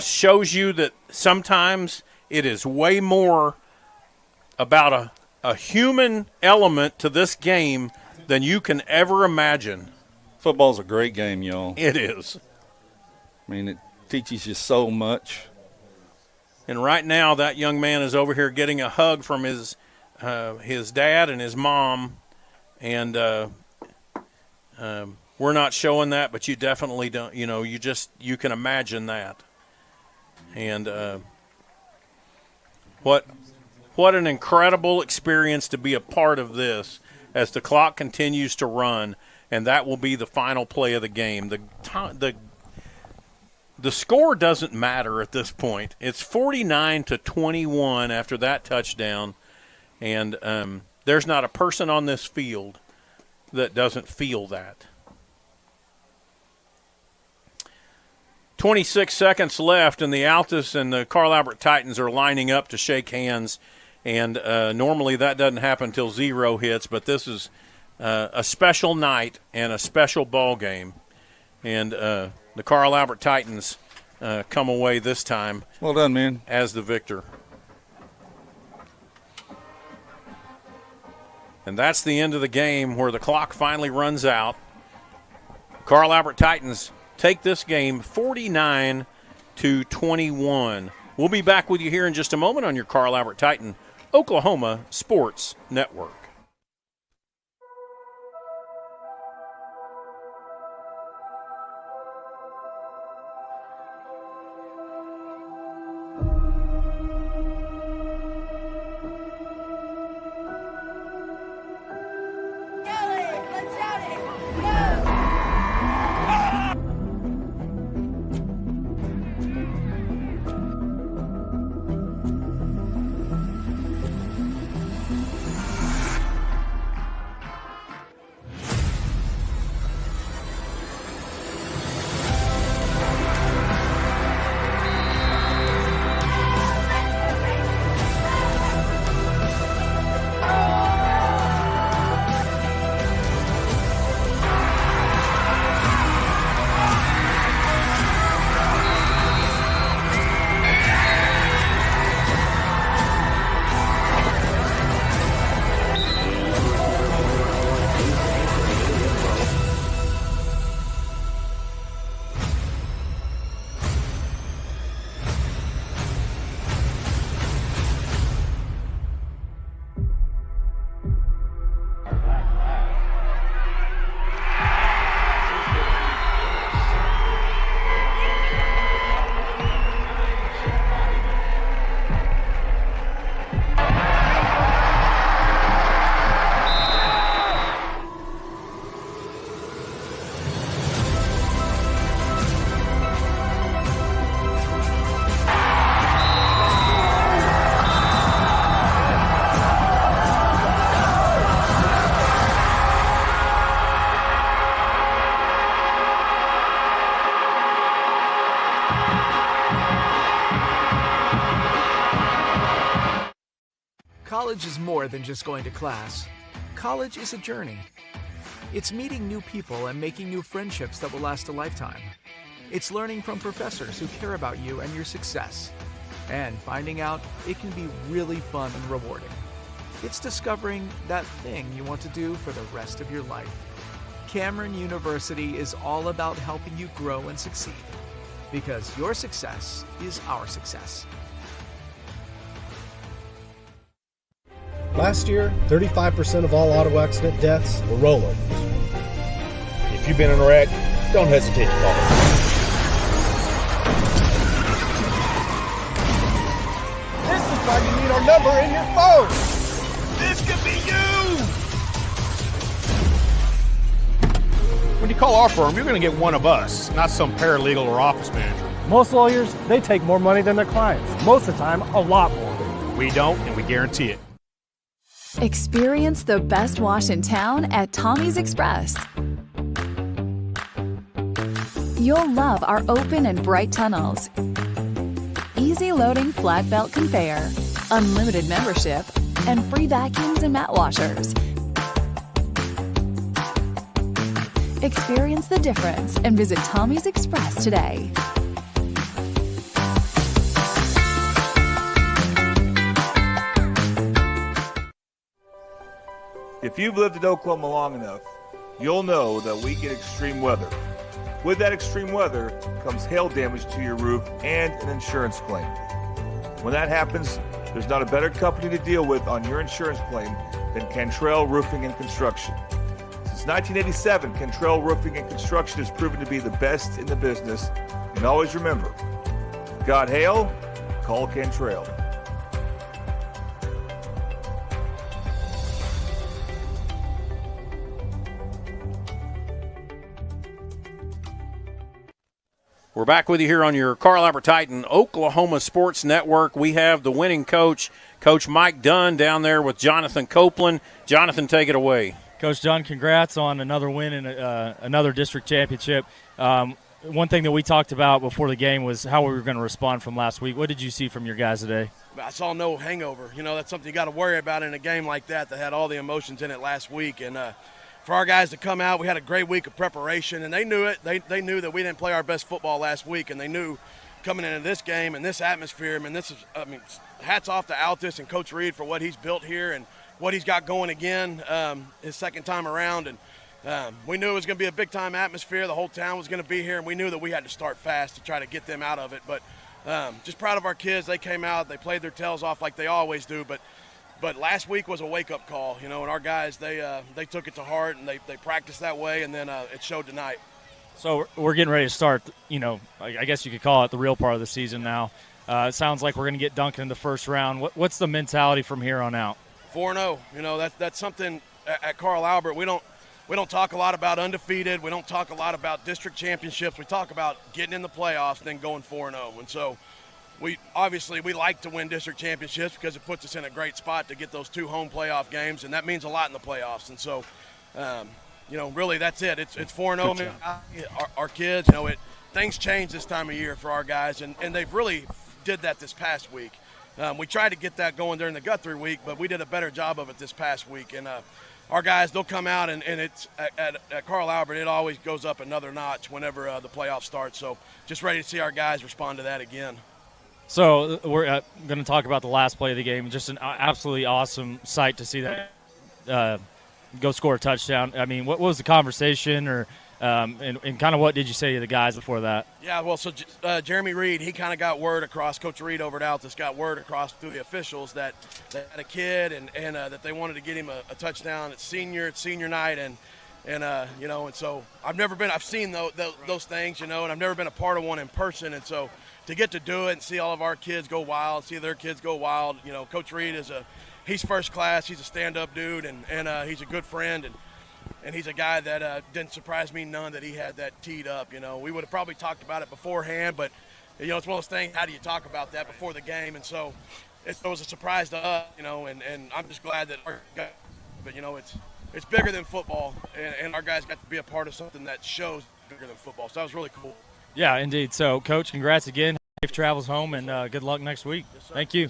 shows you that sometimes it is way more about a human element to this game than you can ever imagine. Football's a great game, y'all. It is. I mean, it teaches you so much. And right now, that young man is over here getting a hug from his dad and his mom. And we're not showing that, but you definitely don't. You know, you can imagine that. And what an incredible experience to be a part of this as the clock continues to run, and that will be the final play of the game. The score doesn't matter at this point. It's 49-21 after that touchdown, and there's not a person on this field that doesn't feel that. 26 seconds left, and the Altus and the Carl Albert Titans are lining up to shake hands. And normally that doesn't happen until 0 hits, but this is a special night and a special ball game. And the Carl Albert Titans come away this time. Well done, man. As the victor. And that's the end of the game where the clock finally runs out. Carl Albert Titans take this game 49-21. We'll be back with you here in just a moment on your Carl Albert Titan Oklahoma Sports Network. College is more than just going to class. College is a journey. It's meeting new people and making new friendships that will last a lifetime. It's learning from professors who care about you and your success. And finding out it can be really fun and rewarding. It's discovering that thing you want to do for the rest of your life. Cameron University is all about helping you grow and succeed. Because your success is our success. Last year, 35% of all auto accident deaths were rollovers. If you've been in a wreck, don't hesitate to call us. This is why you need our number in your phone. This could be you. When you call our firm, you're going to get one of us, not some paralegal or office manager. Most lawyers, they take more money than their clients. Most of the time, a lot more. We don't, and we guarantee it. Experience the best wash in town at Tommy's Express. You'll love our open and bright tunnels, easy loading flat belt conveyor, unlimited membership, and free vacuums and mat washers. Experience the difference and visit Tommy's Express today. If you've lived in Oklahoma long enough, you'll know that we get extreme weather. With that extreme weather comes hail damage to your roof and an insurance claim. When that happens, there's not a better company to deal with on your insurance claim than Cantrell Roofing and Construction. Since 1987, Cantrell Roofing and Construction has proven to be the best in the business. And always remember, got hail? Call Cantrell. We're back with you here on your Carl Albert Titan Oklahoma Sports Network. We have the winning coach, Coach Mike Dunn, down there with Jonathan Copeland. Jonathan, take it away. Coach John, congrats on another win in another district championship. One thing that we talked about before the game was how we were going to respond from last week. What did you see from your guys today? I saw no hangover. You know, that's something you got to worry about in a game like that had all the emotions in it last week. And for our guys to come out, we had a great week of preparation, and they knew it. They knew that we didn't play our best football last week, and they knew coming into this game and this atmosphere. Hats off to Altus and Coach Reed for what he's built here and what he's got going again his second time around. And we knew it was going to be a big-time atmosphere. The whole town was going to be here, and we knew that we had to start fast to try to get them out of it. But just proud of our kids. They came out. They played their tails off like they always do. But last week was a wake-up call, and our guys, they took it to heart, and they practiced that way, and then it showed tonight. So we're getting ready to start, I guess you could call it the real part of the season now. It sounds like we're going to get Duncan in the first round. What's the mentality from here on out? 4-0. That's something at Carl Albert. We don't talk a lot about undefeated. We don't talk a lot about district championships. We talk about getting in the playoffs, then going 4-0. And so we like to win district championships because it puts us in a great spot to get those 2 home playoff games, and that means a lot in the playoffs. And so, really that's it. It's 4-0. Our kids, things change this time of year for our guys, and they've really did that this past week. We tried to get that going during the Guthrie week, but we did a better job of it this past week. And our guys, they'll come out, and it's at Carl Albert, it always goes up another notch whenever the playoffs start. So just ready to see our guys respond to that again. So we're going to talk about the last play of the game. Just an absolutely awesome sight to see that go score a touchdown. I mean, what was the conversation, or and kind of what did you say to the guys before that? Yeah, well, so Jeremy Reed, he kind of got word across. Coach Reed over at Altus got word across through the officials that they had a kid and that they wanted to get him a touchdown. It's senior night, and so I've seen those things, and I've never been a part of one in person, and so to get to do it and see all of our kids go wild, see their kids go wild, Coach Reed he's first class. He's a stand-up dude, and he's a good friend, and he's a guy that didn't surprise me none that he had that teed up. We would have probably talked about it beforehand, but it's one of those things. How do you talk about that before the game? And so it was a surprise to us, and I'm just glad that our guys, but it's bigger than football, and our guys got to be a part of something that shows bigger than football. So that was really cool. Yeah, indeed. So, Coach, congrats again. Safe travels home, and good luck next week. Yes, thank you.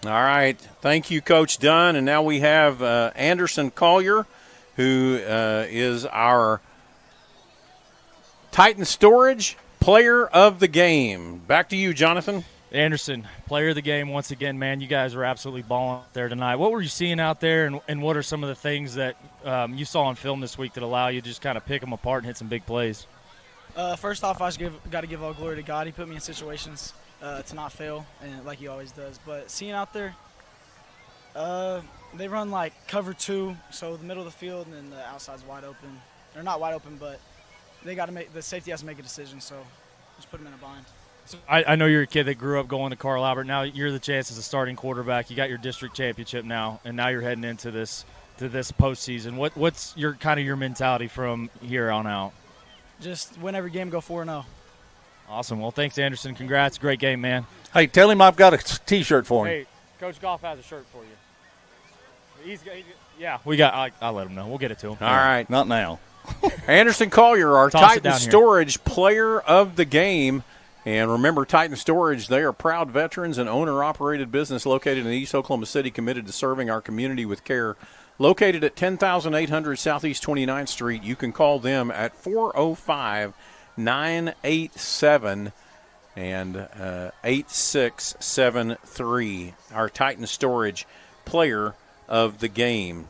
All right. Thank you, Coach Dunn. And now we have Anderson Collier, who is our Titan Storage Player of the Game. Back to you, Jonathan. Anderson, player of the game once again, man. You guys were absolutely balling out there tonight. What were you seeing out there, and what are some of the things that you saw on film this week that allow you to just kind of pick them apart and hit some big plays? First off, I just got to give all glory to God. He put me in situations to not fail, and like he always does. But seeing out there, they run like cover 2, so the middle of the field and then the outside's wide open. They're not wide open, but they got to make the safety has to make a decision. So just put them in a bind. So I know you're a kid that grew up going to Carl Albert. Now you're the chance as a starting quarterback. You got your district championship now, and now you're heading into this postseason. What's your mentality from here on out? Just win every game, go 4-0. Awesome. Well, thanks, Anderson. Congrats. Great game, man. Hey, tell him I've got a T-shirt for him. Hey, Coach Goff has a shirt for you. We got. I'll let him know. We'll get it to him. All right. Not now. Anderson Collier, our Toss Titan Storage Player of the Game. And remember, Titan Storage, they are proud veterans and owner-operated business located in East Oklahoma City, committed to serving our community with care. Located at 10,800 Southeast 29th Street, you can call them at 405-987 and 8673. Our Titan Storage Player of the Game.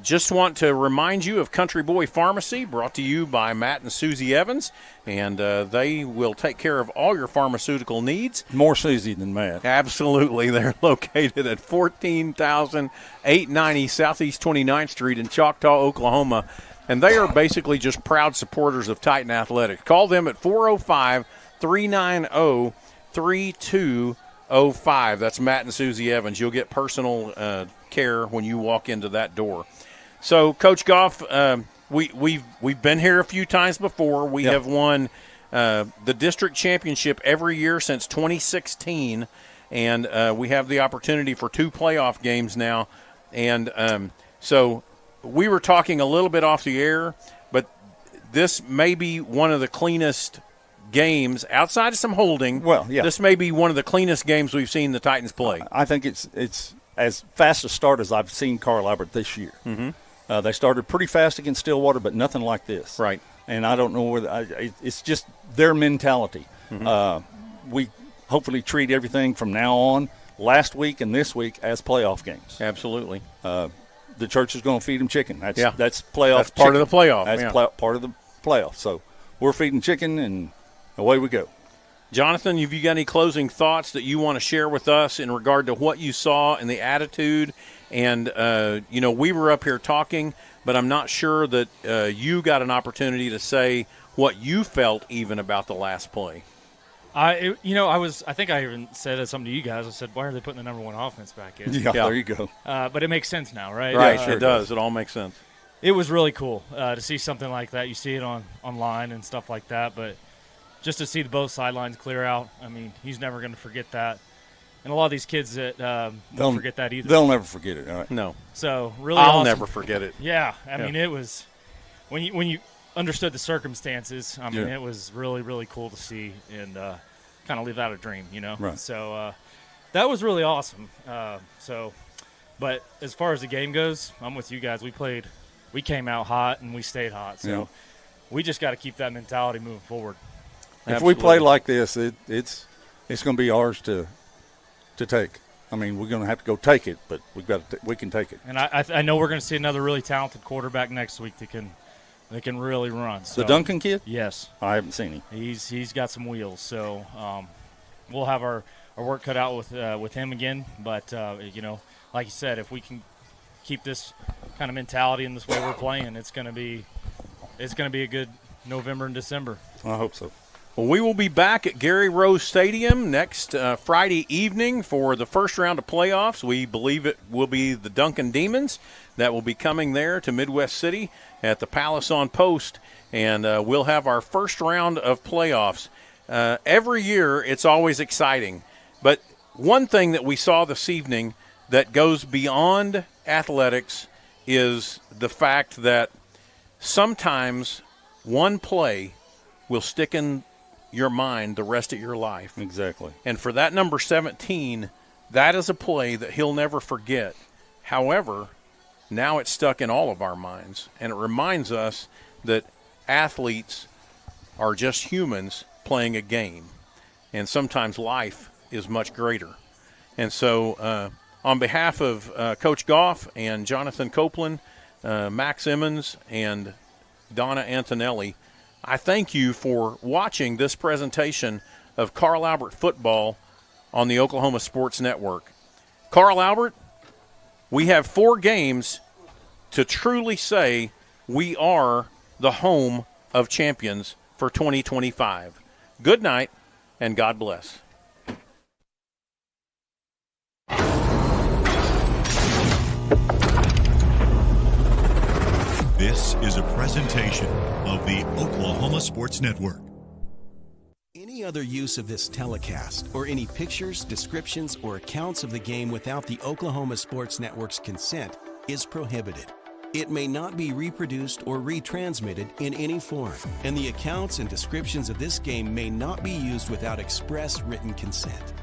Just want to remind you of Country Boy Pharmacy, brought to you by Matt and Susie Evans, and they will take care of all your pharmaceutical needs. More Susie than Matt. Absolutely. They're located at 14,890 Southeast 29th Street in Choctaw, Oklahoma, and they are basically just proud supporters of Titan Athletics. Call them at 405-390-3205. That's Matt and Susie Evans. You'll get personal care when you walk into that door. So, Coach Goff, we've been here a few times before. We have won the district championship every year since 2016, and we have the opportunity for 2 playoff games now. And so we were talking a little bit off the air, but this may be one of the cleanest games outside of some holding. Well, yeah. This may be one of the cleanest games we've seen the Titans play. I think it's as fast a start as I've seen Carl Albert this year. Mm-hmm. They started pretty fast against Stillwater, but nothing like this. Right. And I don't know whether it's just their mentality. Mm-hmm. We hopefully treat everything from now on, last week and this week, as playoff games. Absolutely. The church is going to feed them chicken. That's playoff. That's chicken. part of the playoff. That's part of the playoff. So we're feeding chicken, and away we go. Jonathan, have you got any closing thoughts that you want to share with us in regard to what you saw and the attitude? And, we were up here talking, but I'm not sure that you got an opportunity to say what you felt even about the last play. I think I even said something to you guys. I said, why are they putting the number 1 offense back in? Yeah, there you go. But it makes sense now, right? Right, it does. It all makes sense. It was really cool to see something like that. You see it online and stuff like that, but just to see both sidelines clear out, I mean, he's never going to forget that. And a lot of these kids that don't forget that either. They'll never forget it. All right. No. So really, I'll never forget it. Yeah, I mean, it was when you understood the circumstances. I mean, it was really, really cool to see and kind of live out a dream, Right. So that was really awesome. But as far as the game goes, I'm with you guys. We came out hot and we stayed hot. So we just got to keep that mentality moving forward. If we play like this, it's going to be ours to take. I mean, we're going to have to go take it, but we can take it. And I know we're going to see another really talented quarterback next week that can really run. So, the Duncan kid? Yes. I haven't seen him. He's got some wheels. So we'll have our work cut out with him again. But like you said, if we can keep this kind of mentality in this way we're playing, it's going to be a good November and December. I hope so. Well, we will be back at Gary Rose Stadium next Friday evening for the first round of playoffs. We believe it will be the Duncan Demons that will be coming there to Midwest City at the Palace on Post, and we'll have our first round of playoffs. Every year it's always exciting, but one thing that we saw this evening that goes beyond athletics is the fact that sometimes one play will stick in your mind the rest of your life. Exactly. And for that number 17, That is a play that he'll never forget. However, now it's stuck in all of our minds, and it reminds us that athletes are just humans playing a game, and sometimes life is much greater. And so on behalf of Coach Goff and Jonathan Copeland, Max Emmons, and Donna Antonelli, I thank you for watching this presentation of Carl Albert football on the Oklahoma Sports Network. Carl Albert, we have 4 games to truly say we are the home of champions for 2025. Good night, and God bless. This is a presentation of the Oklahoma Sports Network. Any other use of this telecast or any pictures, descriptions, or accounts of the game without the Oklahoma Sports Network's consent is prohibited. It may not be reproduced or retransmitted in any form, and the accounts and descriptions of this game may not be used without express written consent.